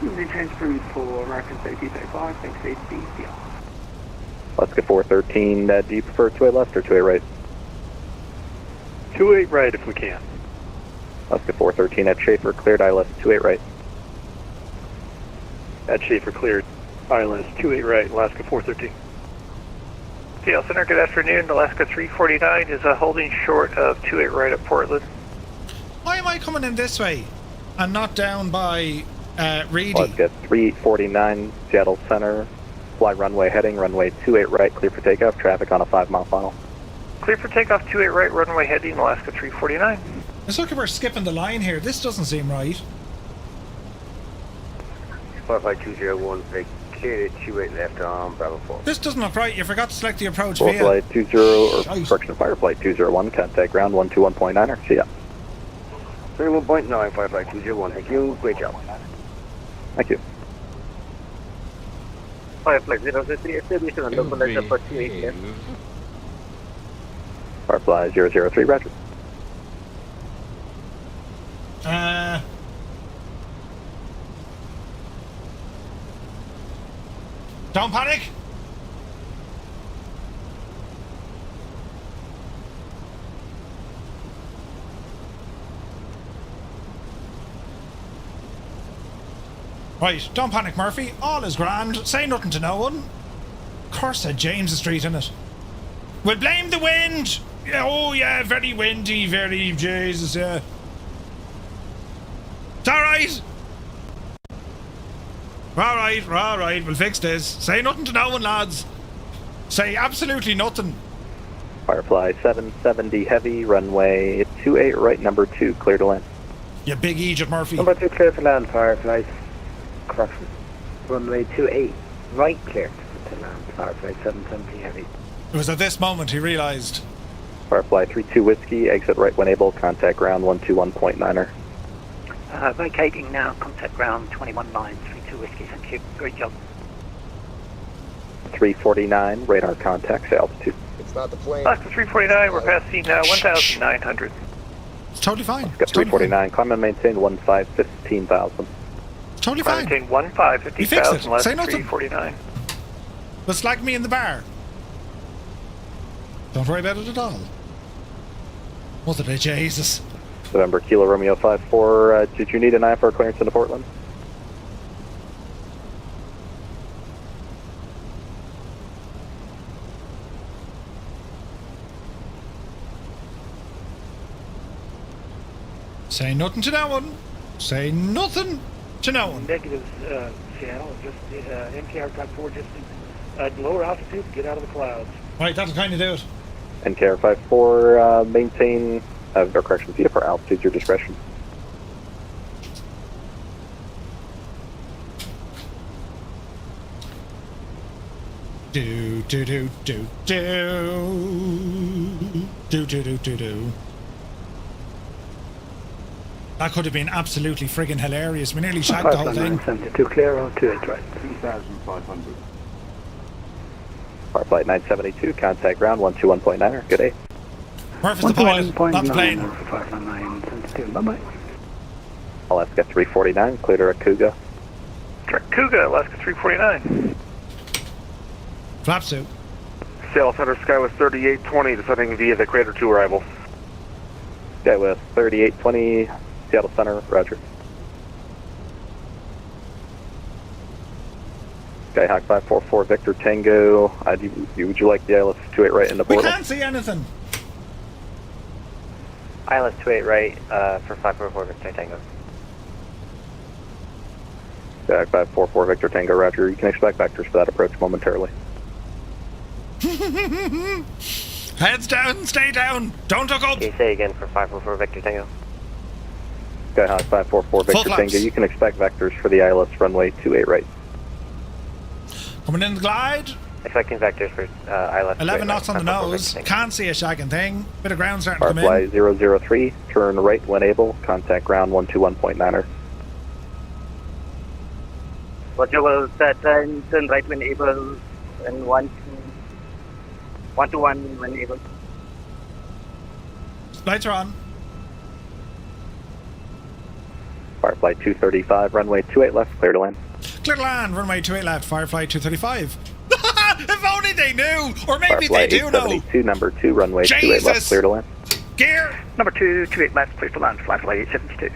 Frequency change approved for American 3235. Thanks, ADC. Let's get 413. Do you prefer 2-8 left or 2-8 right? 2-8 right if we can. Let's get 413 at Schaefer. Cleared ILS 2-8 right. At Schaefer cleared. ILS 2-8 right, Alaska 413. CL Center, good afternoon. Alaska 349 is holding short of 2-8 right at Portland. Why am I coming in this way and not down by Reedy? Let's get 349 Seattle Center. Fly runway heading, runway 28 right, clear for takeoff. Traffic on a 5-mile funnel. Clear for takeoff 28 right, runway heading, Alaska 349. It's like we're skipping the line here. This doesn't seem right. 55201, vacated 28 left on Bravo 4. This doesn't look right. You forgot to select the approach via. Flight 20, or correction, Fireflight 201, contact ground 121.9er. See ya. 31.9, Fireflight 201. Thank you. Great job. Thank you. Fireflight 003, establishing on local letter for 28 left. Firefly 003, roger. Don't panic. Right, don't panic, Murphy. All is grand. Say nothing to no one. Of course, James Street in it. We'll blame the wind. Oh yeah, very windy, very Jesus. Yeah. It's all right. All right. We'll fix this. Say nothing to no one, lads. Say absolutely nothing. Firefly 770 heavy, runway 28 right, number 2, clear to land. You big Egypt, Murphy. Number 2 clear for land, Firefly. Correction. Runway 28 right, clear to land. Firefly 770 heavy. It was at this moment he realised. Firefly 32 whiskey, exit right when able, contact ground 121.9er. Vacating now, contact ground 21.9, 32 whiskey, thank you. Great job. 349, radar contacts, altitude. It's not the plane. Alaska 349, we're passing 1,900. It's totally fine. Let's get 349, climb and maintain 15,000. It's totally fine. Maintain 15,000, Say nothing. 349. But slag me in the bar. Don't worry about it at all. Mother of Jesus. November Kilo Romeo 54, did you need an IFR clearance into Portland? Say nothing to no one. Say nothing to no one. Negative, Seattle. Just NKR type 4, just at lower altitude, get out of the clouds. Right, that'll kind of do it. NKR 54, maintain, or correction, VFR altitude, your discretion. Do. That could have been absolutely friggin' hilarious. We nearly shagged the whole thing. 72 clear on 28 right. 3,500. Fireflight 972, contact ground 121.9er. Good day. Murphy's the pilot, not the plane. 599, bye-bye. Alaska 349, clear to Rakuga. Rakuga, Alaska 349. Flap suit. Seattle Center, Skywest 3820, descending via the Crater 2 arrival. Skywest 3820, Seattle Center, roger. Skyhawk 544, Victor Tango, would you like the ILS 28 right in the portal? We can't see anything. ILS 28 right for 544 Victor Tango. Skyhawk 544, Victor Tango, roger. You can expect vectors for that approach momentarily. Heads down, stay down, don't hook up. Can you say again for 544 Victor Tango? Skyhawk 544, Victor Tango, you can expect vectors for the ILS runway 28 right. Coming in the glide. Expecting vectors for ILS 11 knots on the nose. Can't see a shagging thing. Bit of ground starting to come in. Firefly 003, turn right when able. Contact ground 121.9er. Roger, well, that turn right when able and 1, 121 when able. Lights are on. Firefly 235, runway 28 left, clear to land. Clear to land, runway 28 left, Firefly 235. If only they knew! Or maybe Firefly they do know! 872, number 2, runway 28 left, clear to land. Gear! Number 2, 28 left, clear to land, Firefly 872.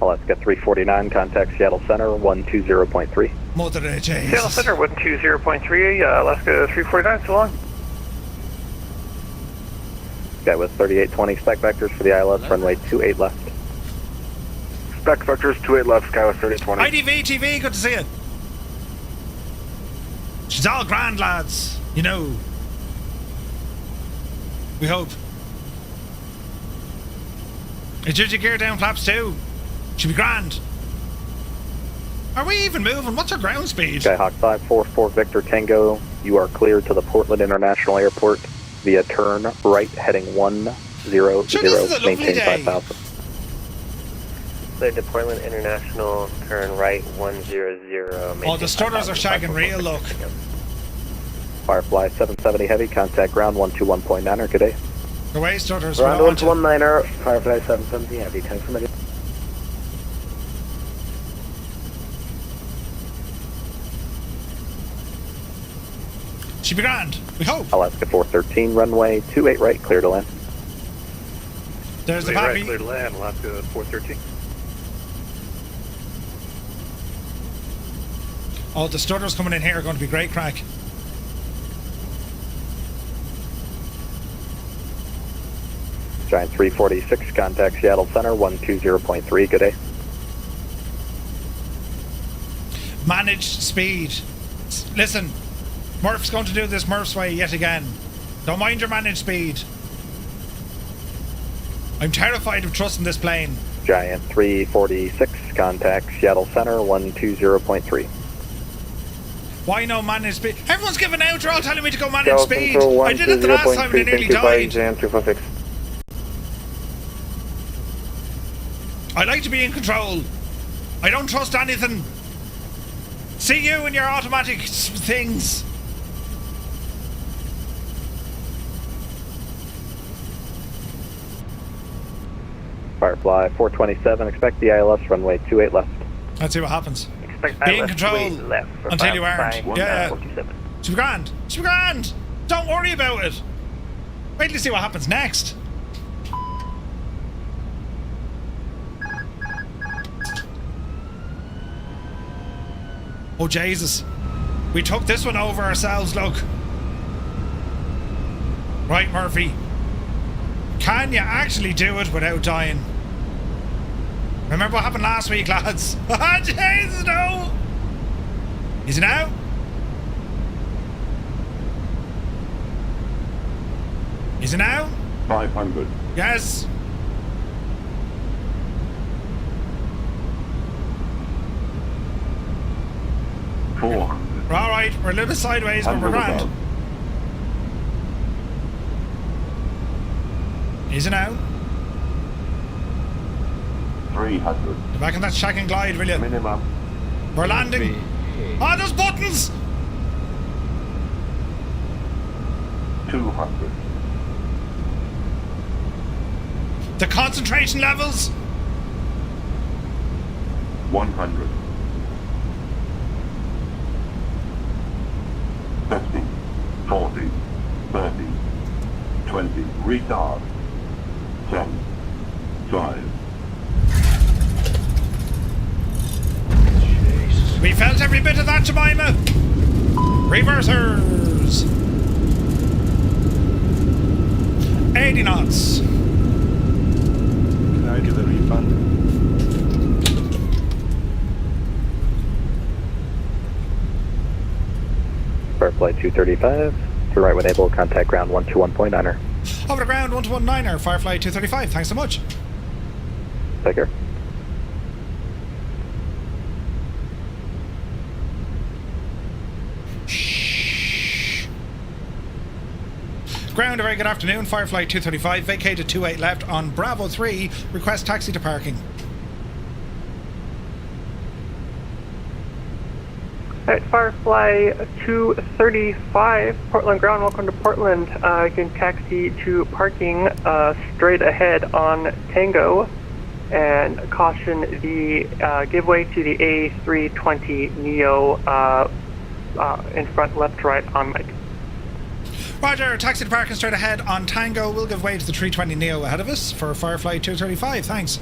Alaska 349, contact Seattle Center 120.3. Mother of Jesus. Seattle Center 120.3, Alaska 349, so long. Guy with 3820 spec vectors for the ILS, runway 28 left. Spec vectors 28 left, Sky with 3820. IDV TV, good to see you. She's all grand, lads. You know. We hope. Adjust your gear down flaps too. Should be grand. Are we even moving? What's our ground speed? Skyhawk 544 Victor Tango, you are cleared to the Portland International Airport via turn right heading 100, maintain 5,000. Clear to Portland International, turn right 100. Oh, the stutters are shagging real, look. Firefly 770 Heavy, contact ground 121.9er, good day. Go away, stutters. Ground 119er, Firefly 770 Heavy, thanks a million. Should be grand, we hope. Alaska 413, runway 28 right, clear to land. There's the pappy. Right, clear to land, Alaska 413. Oh, the stutters coming in here are going to be great crack. Giant 346, contact Seattle Center 120.3, good day. Managed speed. Listen, Murph's going to do this Murph's way yet again. Don't mind your managed speed. I'm terrified of trusting this plane. Giant 346, contact Seattle Center 120.3. Why no managed speed? Everyone's giving out, they're all telling me to go managed speed. I did it the last time and they nearly died. Giant 346. I like to be in control. I don't trust anything. See you and your automatic things. Firefly 427, expect the ILS runway 28 left. Let's see what happens. Expect Be in ILS control left for until you aren't. Firefly Yeah. 47. Should be grand. Should be grand. Don't worry about it. Wait till you see what happens next. Oh Jesus. We took this one over ourselves, look. Right, Murphy. Can you actually do it without dying? Remember what happened last week, lads? Ah, Jesus, no! Is it now? Is it now? 500. Yes. We're all right. We're a little bit sideways, but we're grand. Is it now? 300. Get back in that shack and glide, will you? Minimum. We're landing. Ah, those buttons! 200. The concentration levels. 100. 50. 40. 30. 20. Retard. 10. 5. We felt every bit of that, Jemima. Reversers. 80 knots. Can I get a refund? Firefly 235, to right when able, contact ground 121.9er. Over the ground, 121.9er, Firefly 235. Thanks so much. Take care. Ground, a very good afternoon. Firefly 235, vacated 28 left on Bravo 3. Request taxi to parking. Alright, Firefly 235, Portland ground, welcome to Portland. You can taxi to parking straight ahead on Tango, and caution the give way to the A320 Neo in front, left, right on Mike. Roger, taxi to parking straight ahead on Tango. We'll give way to the 320 Neo ahead of us for Firefly 235. Thanks.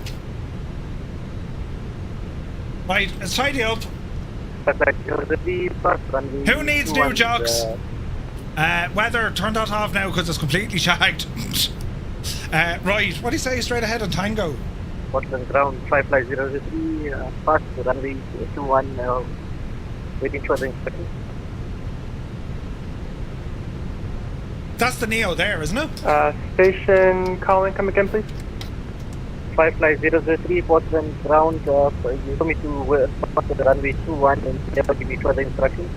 Right, let's tidy up. Who needs new jocks? Weather, turn that off now because it's completely shagged. Right, what do you say straight ahead on Tango? Portland ground, Firefly 003, past runway 21, waiting for the instructions. That's the Neo there, isn't it? Station calling, come again please. Firefly 003, Portland ground, you told me to pass the runway 21 and never give me further instructions.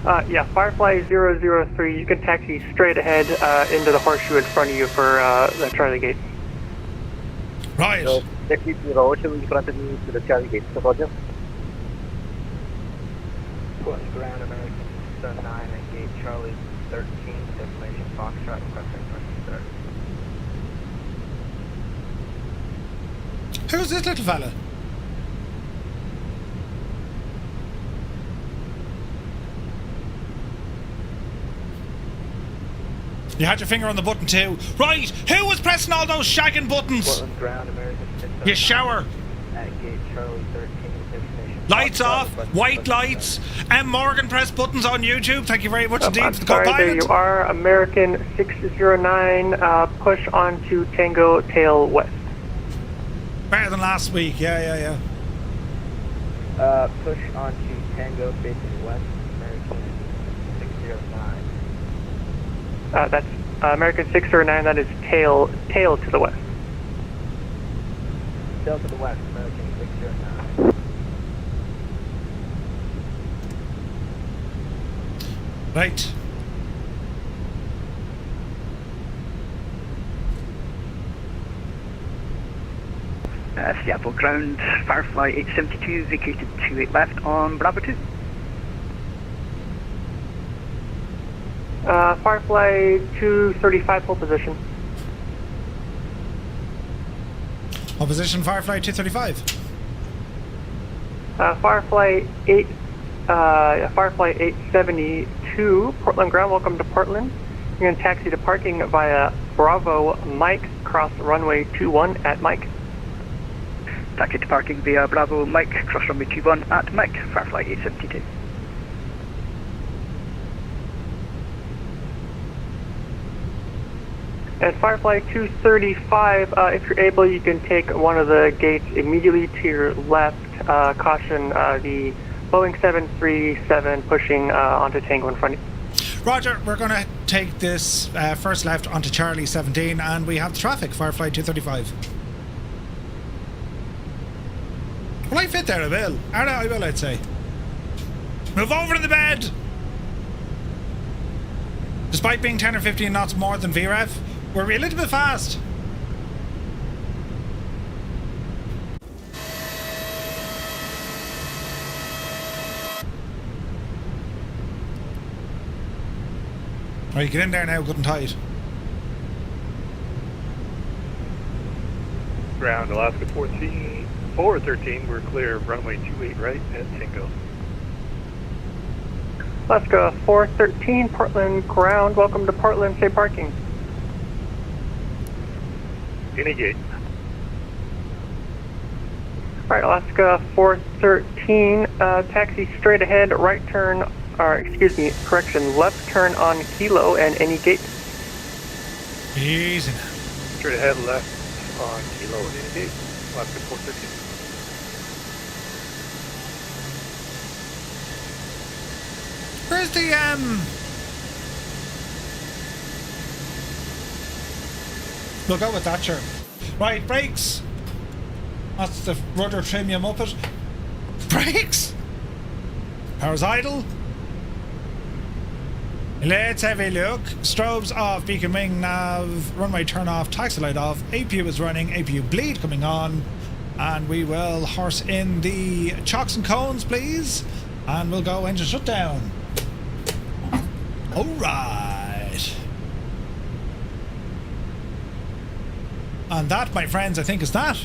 Yeah, Firefly 003, you can taxi straight ahead into the horseshoe in front of you for the Charlie Gate. Right. So, taxi to the horseshoe in front of me to the Charlie Gate. So, Roger. Portland ground, American 9 and gate Charlie 13, destination Foxtrot, requesting parking start. Who's this little fella? You had your finger on the button too. Right, who was pressing all those shagging buttons? Portland ground, American 6. You shower. At gate Charlie 13, destination Lights off, white lights. M. Morgan press buttons on YouTube. Thank you very much indeed I'm for the sorry, co-pilot. there you are, American 609, push onto Tango tail west. Better than last week, yeah. Push onto Tango facing west, American 609. That's American 609, that is tail to the west. Tail to the west, American 609. Right. Seattle ground, Firefly 872, vacated 28 left on Bravo 2. Firefly 235, pole position. What position, Firefly 235? Firefly 872, Portland ground, welcome to Portland. You're going to taxi to parking via Bravo Mike, cross runway 21 at Mike. Taxi to parking via Bravo Mike, cross runway 21 at Mike, Firefly 872. And Firefly 235, if you're able, you can take one of the gates immediately to your left. Caution the Boeing 737 pushing onto Tango in front of you. Roger, we're going to take this first left onto Charlie 17 and we have the traffic, Firefly 235. Will I fit there? I will. I will, I'd say. Move over to the bed! Despite being 10 or 15 knots more than VREF, we're a little bit fast. Right, get in there now, good and tight. Ground, Alaska 413, we're clear of runway 28 right at Tango. Alaska 413, Portland ground, welcome to Portland, say parking. Any gate. Alright, Alaska 413, taxi straight ahead, right turn, or excuse me, correction, left turn on Kilo and any gate. Easy. Straight ahead, left on Kilo and any gate. Alaska 413. Where's the we'll go with that, sure. Right, brakes. That's the rudder trim, you muppet. Brakes. Power's idle. Let's have a look. Strobes off, beacon wing nav, runway turn off, taxi light off, APU is running, APU bleed coming on, and we will horse in the chocks and cones, please. And we'll go engine shutdown. All right. And that, my friends, I think is that.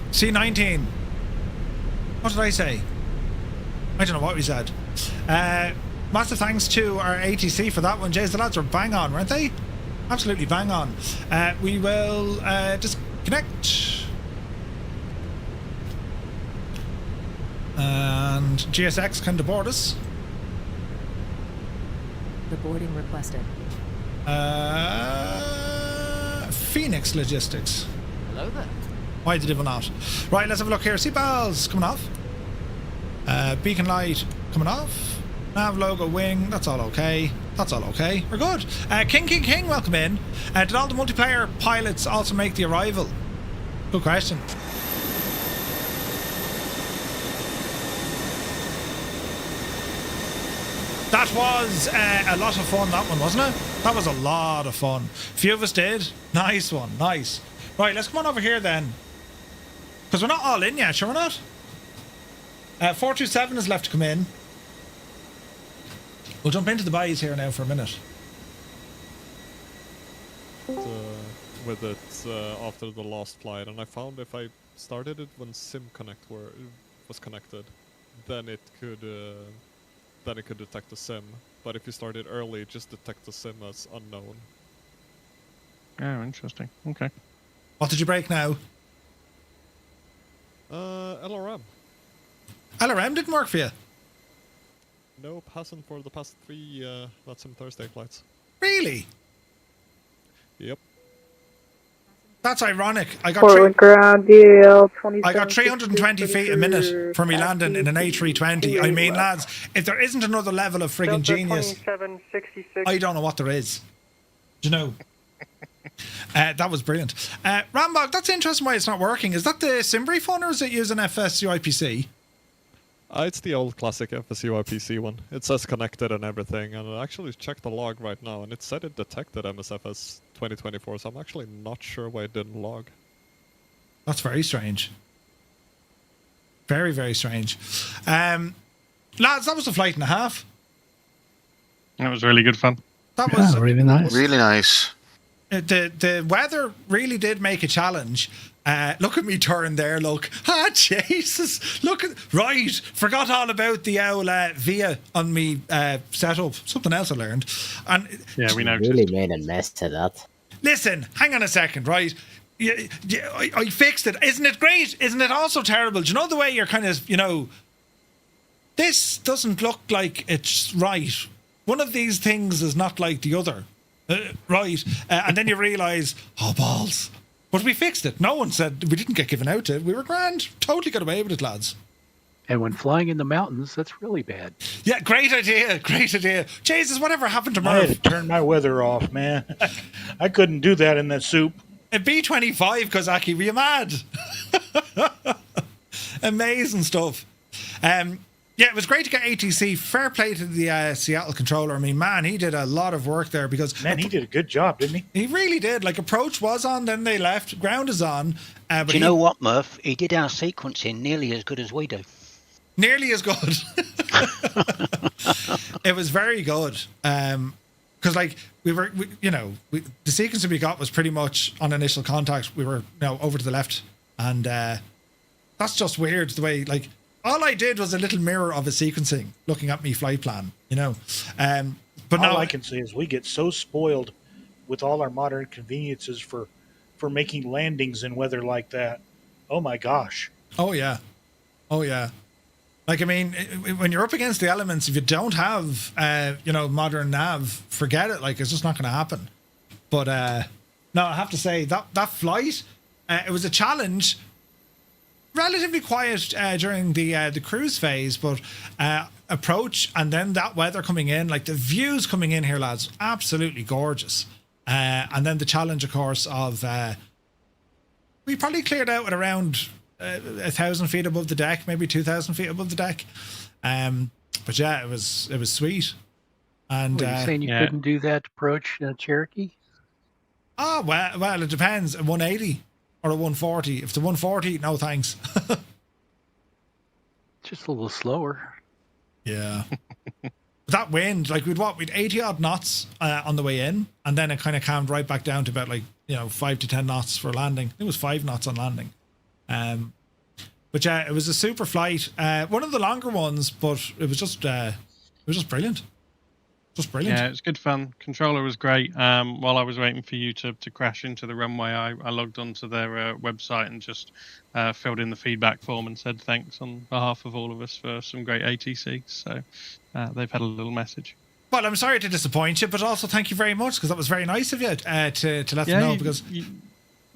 C19. What did I say? I don't know what we said. Massive thanks to our ATC for that one. Jays, the lads were bang on, weren't they? Absolutely bang on. We will disconnect. And GSX can deboard us. The boarding requested. Phoenix Logistics. Hello there. Why the devil not? Right, let's have a look here. Seatbelts coming off. Beacon light coming off. Nav logo wing. That's all okay. That's all okay. We're good. King, welcome in. Did all the multiplayer pilots also make the arrival? Good question. That was a lot of fun, that one, wasn't it? That was a lot of fun. Few of us did. Nice one, nice. Right, let's come on over here then. Because we're not all in yet, sure we're not? 427 is left to come in. We'll jump into the buys here now for a minute. With it after the last flight, and I found if I started it when Sim Connect was connected, then it could detect the sim. But if you started early, it just detect the sim as unknown. Oh, interesting. Okay. What did you break now? LRM. LRM didn't work for you? Nope, hasn't for the past 3 VATSIM Thursday flights. Really? Yep. That's ironic. I got 320 feet a minute for me landing in an A320. I mean, lads, if there isn't another level of friggin' genius, I don't know what there is. Do you know? That was brilliant. Rambog, that's interesting why it's not working. Is that the Simbrief phone or is it using FSUIPC? It's the old classic FSUIPC one. It says connected and everything, and I actually checked the log right now, and it said it detected MSFS 2024, so I'm actually not sure why it didn't log. That's very strange. Very, very strange. Lads, that was a flight and a half. That was really good fun. That was really nice. Really nice. The weather really did make a challenge. Look at me turn there, look. Ah, Jesus. Look at... Right. Forgot all about the owl VIA on me setup. Something else I learned. And yeah, we know. Really made a mess to that. Listen, hang on a second, right? I fixed it. Isn't it great? Isn't it also terrible? Do you know the way you're kind of, you know... This doesn't look like it's right. One of these things is not like the other. Right. And then you realise, oh, balls. But we fixed it. No one said we didn't get given out to it. We were grand. Totally got away with it, lads. And when flying in the mountains, that's really bad. Yeah, great idea. Great idea. Jesus, whatever happened to Murph? I had to turn my weather off, man. I couldn't do that in that soup. A B-25, Kozaki, were you mad? Amazing stuff. Yeah, it was great to get ATC. Fair play to the Seattle controller. I mean, man, he did a lot of work there because... Man, he did a good job, didn't he? He really did. Like, approach was on, then they left. Ground is on. But do you know what, Murph? He did our sequencing nearly as good as we do. Nearly as good. It was very good. Because, like, the sequencing we got was pretty much on initial contact. We were, over to the left. And that's just weird, the way, like... All I did was a little mirror of a sequencing, looking at me flight plan, But all I can say is we get so spoiled with all our modern conveniences for making landings in weather like that. Oh my gosh. Oh yeah. Like, I mean, when you're up against the elements, if you don't have, modern nav, forget it. Like, it's just not going to happen. But no, I have to say that flight, it was a challenge. Relatively quiet during the cruise phase, but approach and then that weather coming in, like the views coming in here, lads, absolutely gorgeous. And then the challenge, of course, of we probably cleared out at around 1,000 feet above the deck, maybe 2,000 feet above the deck. But yeah, it was sweet. And you're saying you couldn't do that approach Cherokee? Oh well, it depends. A 180. Or a 140. If it's a 140, no thanks. Just a little slower. Yeah. That wind, like we'd 80 odd knots on the way in, and then it kind of calmed right back down to about 5 to 10 knots for landing. It was 5 knots on landing. But yeah, it was a super flight. One of the longer ones, but it was just brilliant. Just brilliant. Yeah, it was good fun. Controller was great. While I was waiting for you to crash into the runway, I logged onto their website and just filled in the feedback form and said thanks on behalf of all of us for some great ATC. So they've had a little message. Well, I'm sorry to disappoint you, but also thank you very much, because that was very nice of you to let them know. Because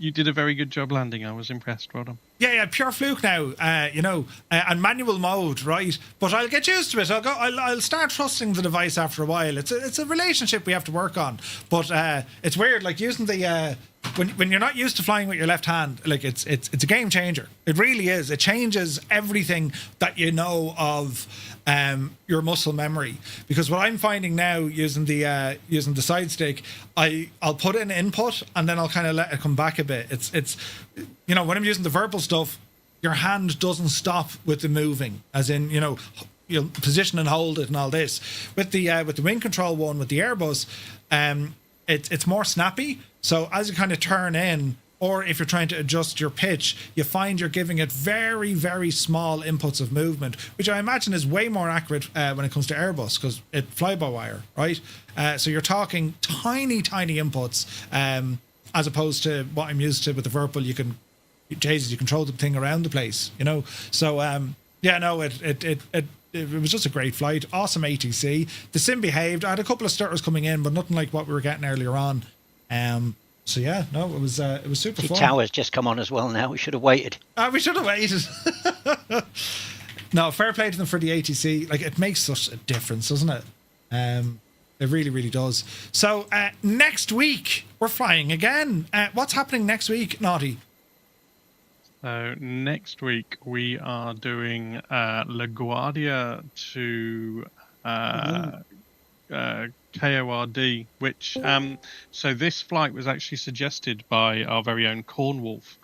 you did a very good job landing. I was impressed. Well done. Yeah, pure fluke now, and manual mode, right? But I'll get used to it. I'll start trusting the device after a while. It's a relationship we have to work on. But it's weird, like using the when you're not used to flying with your left hand, like it's a game changer. It really is. It changes everything that you know of your muscle memory. Because what I'm finding now using the side stick, I'll put in input and then I'll kind of let it come back a bit. It's when I'm using the verbal stuff, your hand doesn't stop with the moving, as in you'll position and hold it and all this. With the wing control one, with the Airbus, it's more snappy. So as you kind of turn in, or if you're trying to adjust your pitch, you find you're giving it very, very small inputs of movement, which I imagine is way more accurate when it comes to Airbus, because it fly-by-wire, right? So you're talking tiny, tiny inputs, as opposed to what I'm used to with the Verpal. You control the thing around the place, So it was just a great flight, awesome ATC. The sim behaved. I had a couple of stutters coming in, but nothing like what we were getting earlier on. So yeah, no, it was super fun. The tower's just come on as well now. We should have waited. We should have waited. No, fair play to them for the ATC. Like, it makes such a difference, doesn't it? It really, really does. So next week we're flying again. What's happening next week, Naughty? So next week we are doing LaGuardia to KORD, which so this flight was actually suggested by our very own Cornwolf.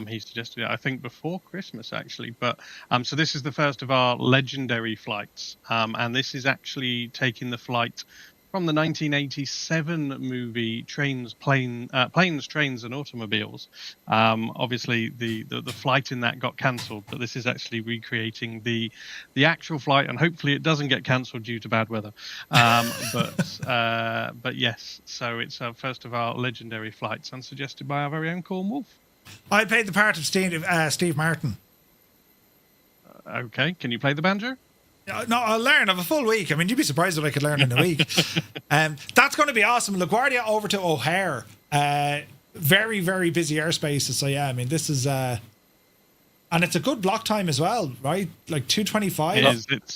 He suggested it, I think, before Christmas, actually. But so this is the first of our legendary flights, and this is actually taking the flight from the 1987 movie Planes, Trains and Automobiles. Obviously, the flight in that got cancelled, but this is actually recreating the actual flight, and hopefully it doesn't get cancelled due to bad weather. But yes, so it's our first of our legendary flights, and suggested by our very own Cornwolf. I played the part of Steve Martin. Okay, can you play the banjo? No, I'll learn. I have a full week. I mean, you'd be surprised what I could learn in a week. That's going to be awesome. LaGuardia over to O'Hare. Very, very busy airspaces. So yeah, I mean, this is... and it's a good block time as well, right? Like 2:25.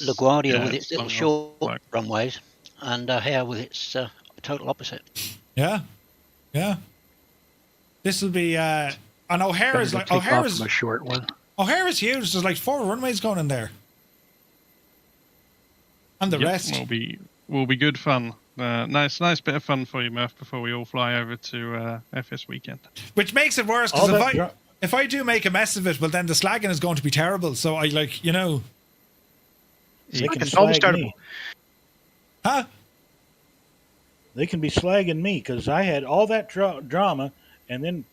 LaGuardia with its little short runways, and O'Hare with its total opposite. Yeah. This will be... and O'Hare is like... O'Hare is a short one. O'Hare is huge. There's like 4 runways going in there. And the rest will be good fun. Nice bit of fun for you, Murph, before we all fly over to FS weekend. Which makes it worse, because if I do make a mess of it, well, then the slagging is going to be terrible. So I They can always slag start me. Huh? They can be slagging me, because I had all that drama, and then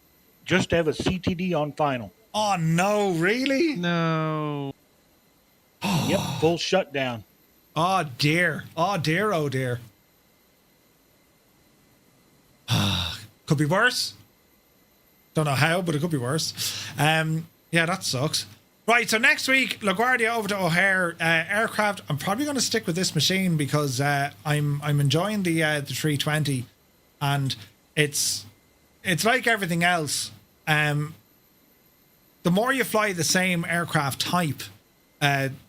just have a CTD on final. Oh no! Really? No. Yep, full shutdown. Oh dear. Oh dear. Oh dear. Could be worse. Don't know how, but it could be worse. Yeah, that sucks. Right, so next week, LaGuardia over to O'Hare aircraft. I'm probably going to stick with this machine because I'm enjoying the 320, and it's like everything else. The more you fly the same aircraft type,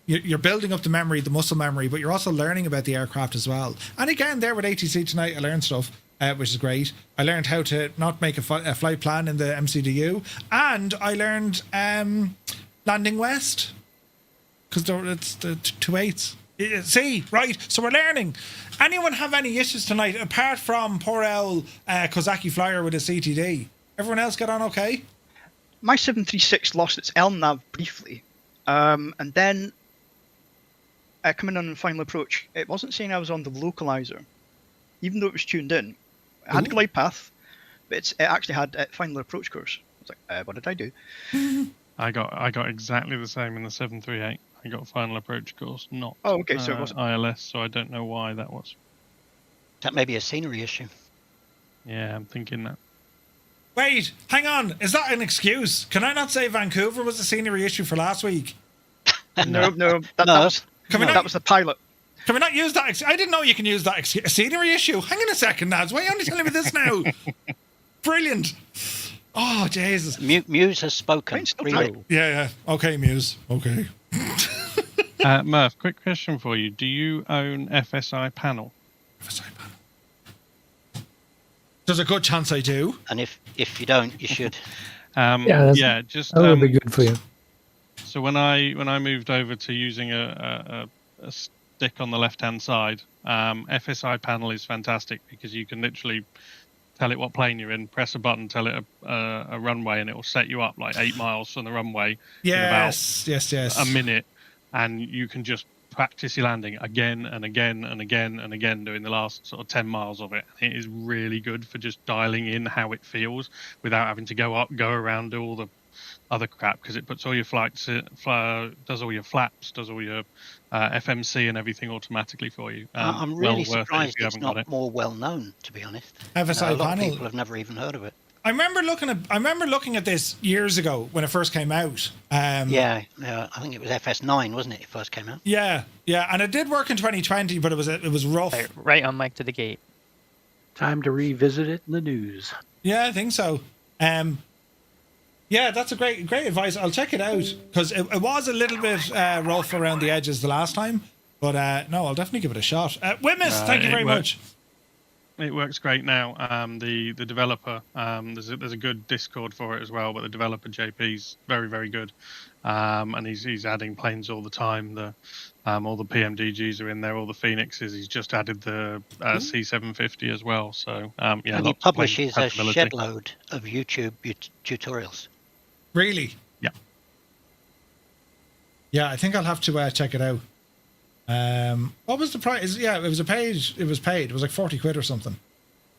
you're building up the memory, the muscle memory, but you're also learning about the aircraft as well. And again, there with ATC tonight, I learned stuff, which is great. I learned how to not make a flight plan in the MCDU, and I learned landing west, because it's the 2/8. See, right? So we're learning. Anyone have any issues tonight, apart from poor old Kozaki Flyer with a CTD? Everyone else get on okay? My 736 lost its LNAV briefly. And then coming on final approach, it wasn't saying I was on the localizer, even though it was tuned in. I had a glide path, but it actually had final approach course. I was like, what did I do? I got exactly the same in the 738. I got final approach course, not so it wasn't ILS, so I don't know why that was. That may be a scenery issue. Yeah, I'm thinking that. Wait, hang on. Is that an excuse? Can I not say Vancouver was a scenery issue for last week? No. That was the pilot. Can we not use that? I didn't know you can use that excuse. A scenery issue? Hang on a second, Nads. Why are you only telling me this now? Brilliant. Oh, Jesus. Muse has spoken. Yeah. Okay, Muse. Okay. Murph, quick question for you. Do you own FSI panel? FSI panel. There's a good chance I do. And if you don't, you should. Just that would be good for you. So when I moved over to using a stick on the left-hand side, FSI panel is fantastic because you can literally tell it what plane you're in, press a button, tell it a runway, and it will set you up like 8 miles from the runway in about a minute, and you can just practice your landing again and again and again and again, doing the last sort of 10 miles of it. It is really good for just dialing in how it feels without having to go up, go around, do all the other crap, because it puts all your flights, does all your flaps, does all your FMC and everything automatically for you. I'm really surprised it's not more well known, to be honest. FSI a lot panel. of people have never even heard of it. I remember looking at this years ago when it first came out. I think it was FS9, wasn't it? It first came out. Yeah, and it did work in 2020, but it was rough. Right on mic to the gate. Time to revisit it in the news. Yeah, I think so. Yeah, that's a great advice. I'll check it out because it was a little bit rough around the edges the last time, but no, I'll definitely give it a shot. Witness, thank you very much. It works great now. The developer, there's a good Discord for it as well, but the developer JP's very, very good, and he's adding planes all the time. All the PMDGs are in there, all the Phoenixes. He's just added the C750 as well. So and he publishes a shed load of YouTube tutorials. Really? Yeah. Yeah, I think I'll have to check it out. What was the price? Yeah, it was paid. It was like 40 quid or something.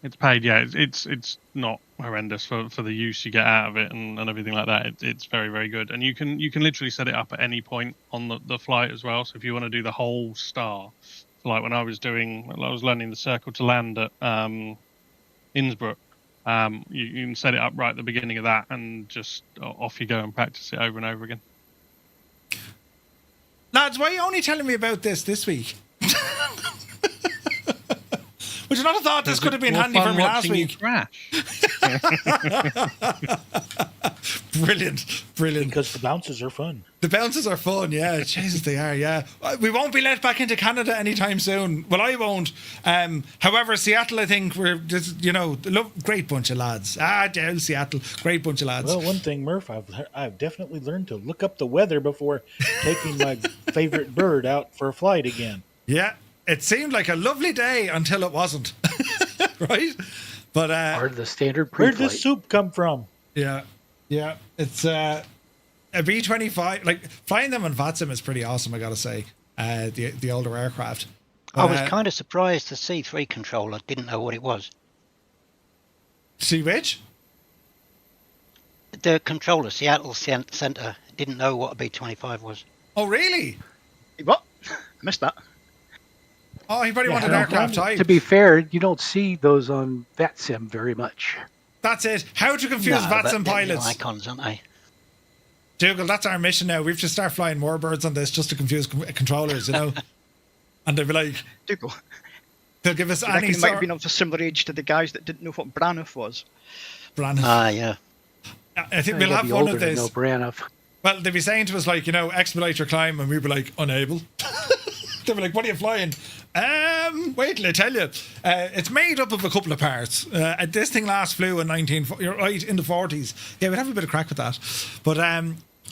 It's paid, yeah. It's not horrendous for the use you get out of it and everything like that. It's very, very good. And you can literally set it up at any point on the flight as well. So if you want to do the whole star, like when I was learning the circle to land at Innsbruck, you can set it up right at the beginning of that and just off you go and practice it over and over again. Lads, why are you only telling me about this week? Would you not have thought this could have been handy for me last week? Crash. Brilliant. Because the bounces are fun. The bounces are fun, yeah. Jesus, they are, yeah. We won't be let back into Canada anytime soon. Well, I won't. However, Seattle, I think we're just, great bunch of lads. Down Seattle, great bunch of lads. Well, one thing, Murph, I've definitely learned to look up the weather before taking my favorite bird out for a flight again. Yeah. It seemed like a lovely day until it wasn't, right? But or the standard pre-flight. Where'd the soup come from? Yeah. It's a B-25. Like flying them on VATSIM is pretty awesome, I gotta say. The older aircraft. I was kind of surprised the C3 controller didn't know what it was. See which? The controller, Seattle Center, didn't know what a B-25 was. Oh, really? What? I missed that. Oh, he probably wanted aircraft type. To be fair, you don't see those on VATSIM very much. That's it. How to confuse VATSIM pilots. Icons, aren't they? Dougal, that's our mission now. We have to start flying more birds on this just to confuse controllers, And they'll be like... Dougal. They'll give us any sort... might have been of a similar age to the guys that didn't know what Braniff was. Braniff. Yeah. I think we'll have one of this. No Braniff. Well, they'd be saying to us, like, expedite or climb, and we'd be like, unable. They'd be like, what are you flying? Wait till I tell you. It's made up of a couple of parts. This thing last flew in in the 40s. Yeah, we'd have a bit of crack with that. But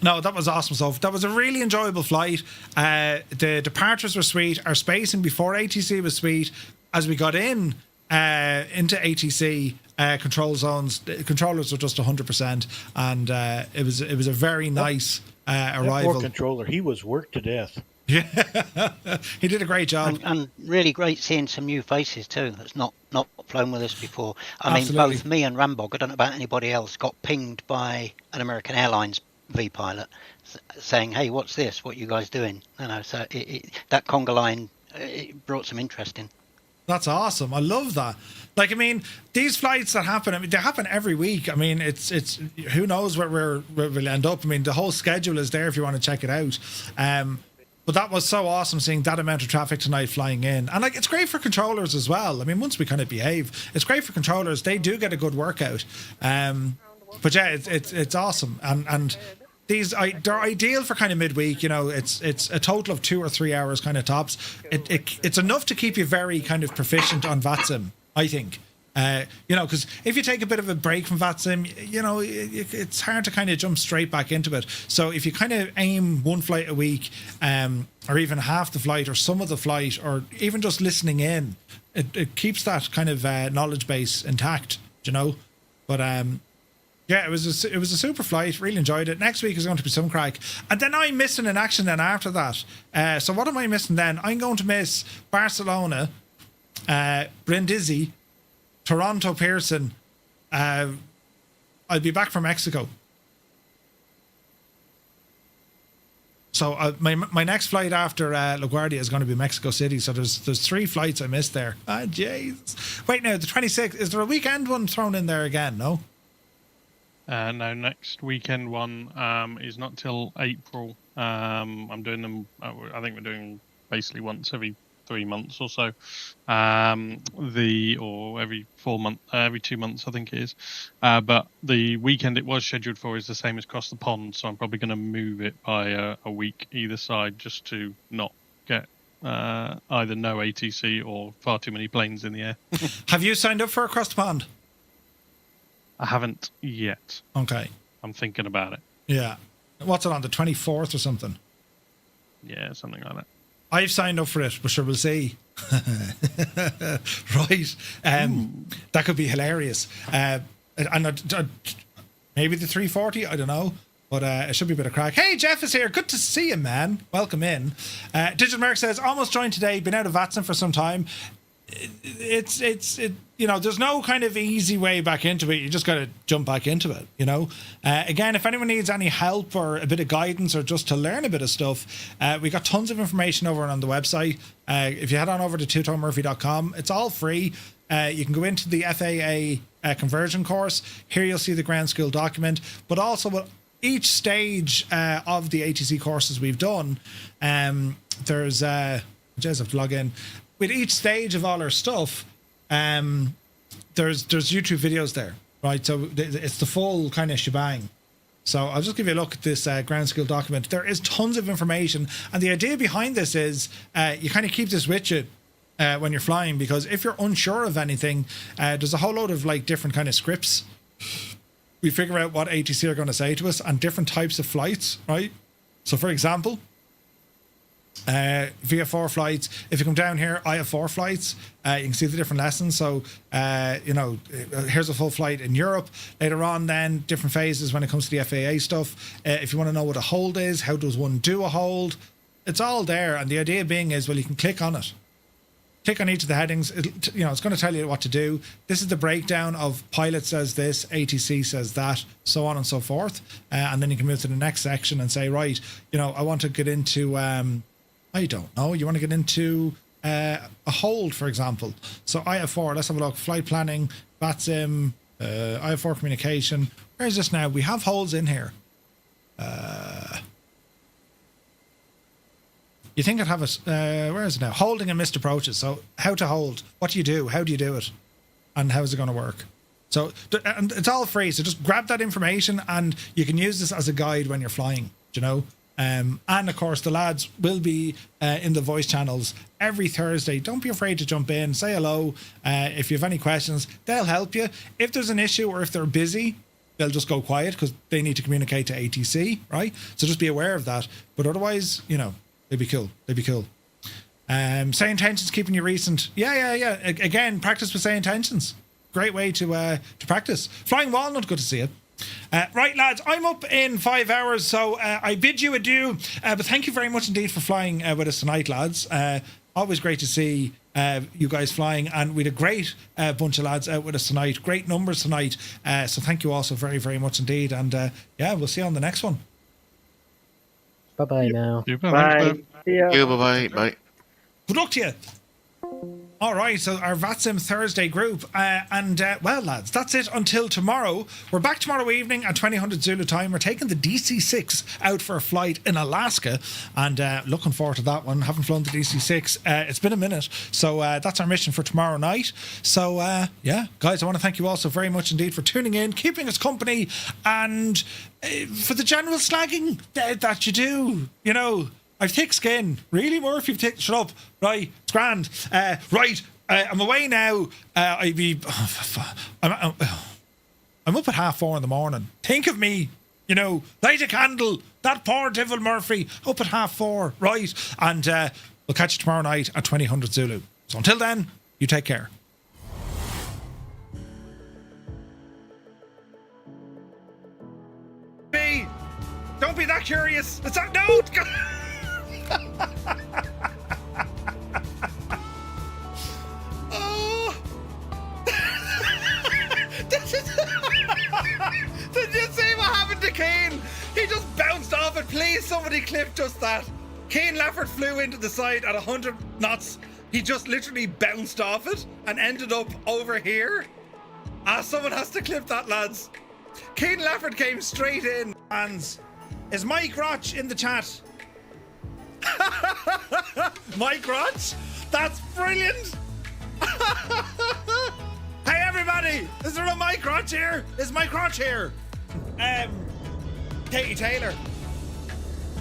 no, that was awesome stuff. That was a really enjoyable flight. The departures were sweet. Our spacing before ATC was sweet. As we got into ATC control zones, the controllers were just 100%, and it was a very nice arrival. That poor controller, he was worked to death. Yeah, he did a great job. And really great seeing some new faces too. That's not flown with us before. I Absolutely. mean, both me and Rambog, I don't know about anybody else, got pinged by an American Airlines V pilot saying, "Hey, what's this? What are you guys doing?" You know, so that conga line it brought some interest in. That's awesome. I love that. Like, I mean, these flights that happen, I mean, they happen every week. I mean, it's who knows where we'll end up. I mean, the whole schedule is there if you want to check it out. But that was so awesome seeing that amount of traffic tonight flying in. And like, it's great for controllers as well. I mean, once we kind of behave, it's great for controllers. They do get a good workout. But yeah, it's awesome. And these they're ideal for kind of midweek. You know, it's a total of 2 or 3 hours kind of tops. It's enough to keep you very kind of proficient on VATSIM, I think. You know, because if you take a bit of a break from VATSIM, you know, it's hard to kind of jump straight back into it. So if you kind of aim one flight a week, or even half the flight or some of the flight, or even just listening in, it keeps that kind of knowledge base intact, you know. But yeah, it was a super flight. Really enjoyed it. Next week is going to be some crack, and then I'm missing an action. Then after that, so what am I missing then? I'm going to miss Barcelona, Brindisi, Toronto Pearson. I'll be back from Mexico. So my next flight after LaGuardia is going to be Mexico City. So there's 3 flights I missed there. Ah, jeez. Wait, now the 26th, is there a weekend one thrown in there again? No. No, next weekend one is not till April. I'm doing them. I think we're doing basically once every 3 months or so. Or every 4 months, every 2 months, I think it is. But the weekend it was scheduled for is the same as across the pond, so I'm probably going to move it by a week either side, just to not get either no ATC or far too many planes in the air. Have you signed up for across the pond? I haven't yet. Okay. I'm thinking about it. Yeah. What's it on, the 24th or something? Yeah, something like that. I've signed up for it, but sure, we'll see. Right. That could be hilarious. And maybe the 340, I don't know. But it should be a bit of crack. Hey, Jeff is here. Good to see you, man. Welcome in. Digital Merc says, almost joined today. Been out of VATSIM for some time. It's you know, there's no kind of easy way back into it. You just got to jump back into it, you know. Again, if anyone needs any help or a bit of guidance or just to learn a bit of stuff, we got tons of information over on the website. If you head on over to twotonemurphy.com, it's all free. You can go into the FAA conversion course. Here you'll see the ground school document, but also with each stage of the ATC courses we've done, there's just have to log in. With each stage of all our stuff, there's YouTube videos there, right? So it's the full kind of shebang. So I'll just give you a look at this ground school document. There is tons of information, and the idea behind this is you kind of keep this with you when you're flying, because if you're unsure of anything, there's a whole load of like different kind of scripts. We figure out what ATC are going to say to us and different types of flights, right? So for example, VF4 flights, if you come down here, IF4 flights, you can see the different lessons. So you know, here's a full flight in Europe. Later on then, different phases when it comes to the FAA stuff. If you want to know what a hold is, how does one do a hold, it's all there. And the idea being is, well, you can click on it, click on each of the headings. You know, it's going to tell you what to do. This is the breakdown of pilot says this, ATC says that, so on and so forth. And then you can move to the next section and say, right, you know, I want to get into I don't know. You want to get into a hold, for example. So IF4, let's have a look. Flight planning, VATSIM, IF4 communication. Where is this now? We have holds in here. You think I'd have a... where is it now? Holding and missed approaches. So how to hold. What do you do? How do you do it? And how is it going to work? So and it's all free. So just grab that information and you can use this as a guide when you're flying, you know. And of course the lads will be in the voice channels every Thursday. Don't be afraid to jump in, say hello. If you have any questions, they'll help you. If there's an issue or if they're busy, they'll just go quiet because they need to communicate to ATC, right? So just be aware of that. But otherwise, you know, they'd be cool. Say intentions, keeping you recent. Yeah. Again, practice with say intentions. Great way to practice. Flying Walnut, good to see it. Right, lads, I'm up in 5 hours, so I bid you adieu. But thank you very much indeed for flying with us tonight, lads. Always great to see you guys flying, and we had a great bunch of lads out with us tonight. Great numbers tonight. So thank you all so very, very much indeed. And yeah, we'll see you on the next one. Bye-bye now. Bye. Yeah, bye-bye. Bye. Good luck to you. All right, so our VATSIM Thursday group. Well, lads, that's it until tomorrow. We're back tomorrow evening at 2000 Zulu time. We're taking the DC-6 out for a flight in Alaska, and looking forward to that one. Haven't flown the DC-6. It's been a minute, so that's our mission for tomorrow night. So, yeah, guys, I want to thank you all so very much indeed for tuning in, keeping us company, and for the general slagging that you do, you know. I've thick skin. Really, Murph? You've thick... Shut up. Right. It's grand. Right. I'm away now. I'm up at 4:30 in the morning. Think of me. You know, light a candle. That poor devil Murphy. Up at 4:30. Right. And we'll catch you tomorrow night at 2000 Zulu. So until then, you take care. Don't be that curious. It's not... No! Oh. Did you see what happened to Kane? He just bounced off it. Please, somebody clip just that. Kane Lafford flew into the side at 100 knots. He just literally bounced off it and ended up over here. Someone has to clip that, lads. Kane Lafford came straight in. Hands. Is Mike Roch in the chat? Mike Roch? That's brilliant! Hey everybody! Is there a Mike Roch here? Is Mike Roch here? Katie Taylor.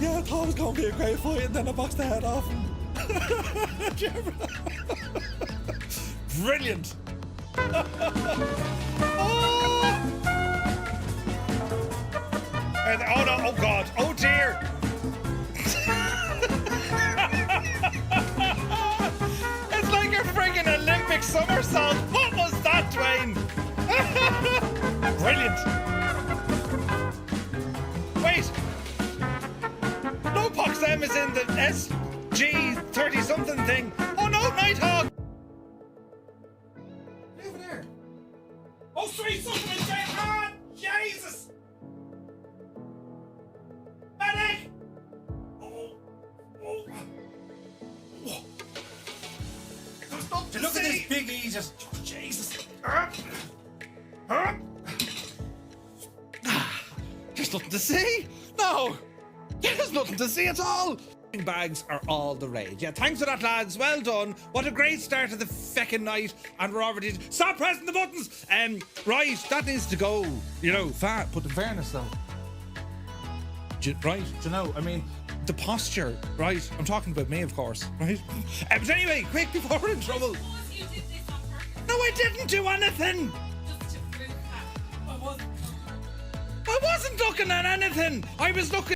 Yeah, I thought it was going to be a great fight, and then I boxed the head off him. Brilliant! Oh no, oh god, oh dear! It's like a friggin' Olympic somersault. What was that, Dwayne? Brilliant. Wait. No Poxem is in the SG 30-something thing. Oh no, Nighthawk. Over there. Oh, sweet, something is going on. Jesus. Medic. Look at this big E, just Jesus. There's nothing to see. No, there's nothing to see at all. Bags are all the rage. Yeah, thanks for that, lads. Well done. What a great start to the feckin' night, and we're already. Stop pressing the buttons. Right, that needs to go. You know, fat. But in fairness, though, right? You know, I mean. The posture, right? I'm talking about me, of course, right? But anyway, quick before we're in trouble. No, I didn't do anything. I wasn't looking at anything. I was looking.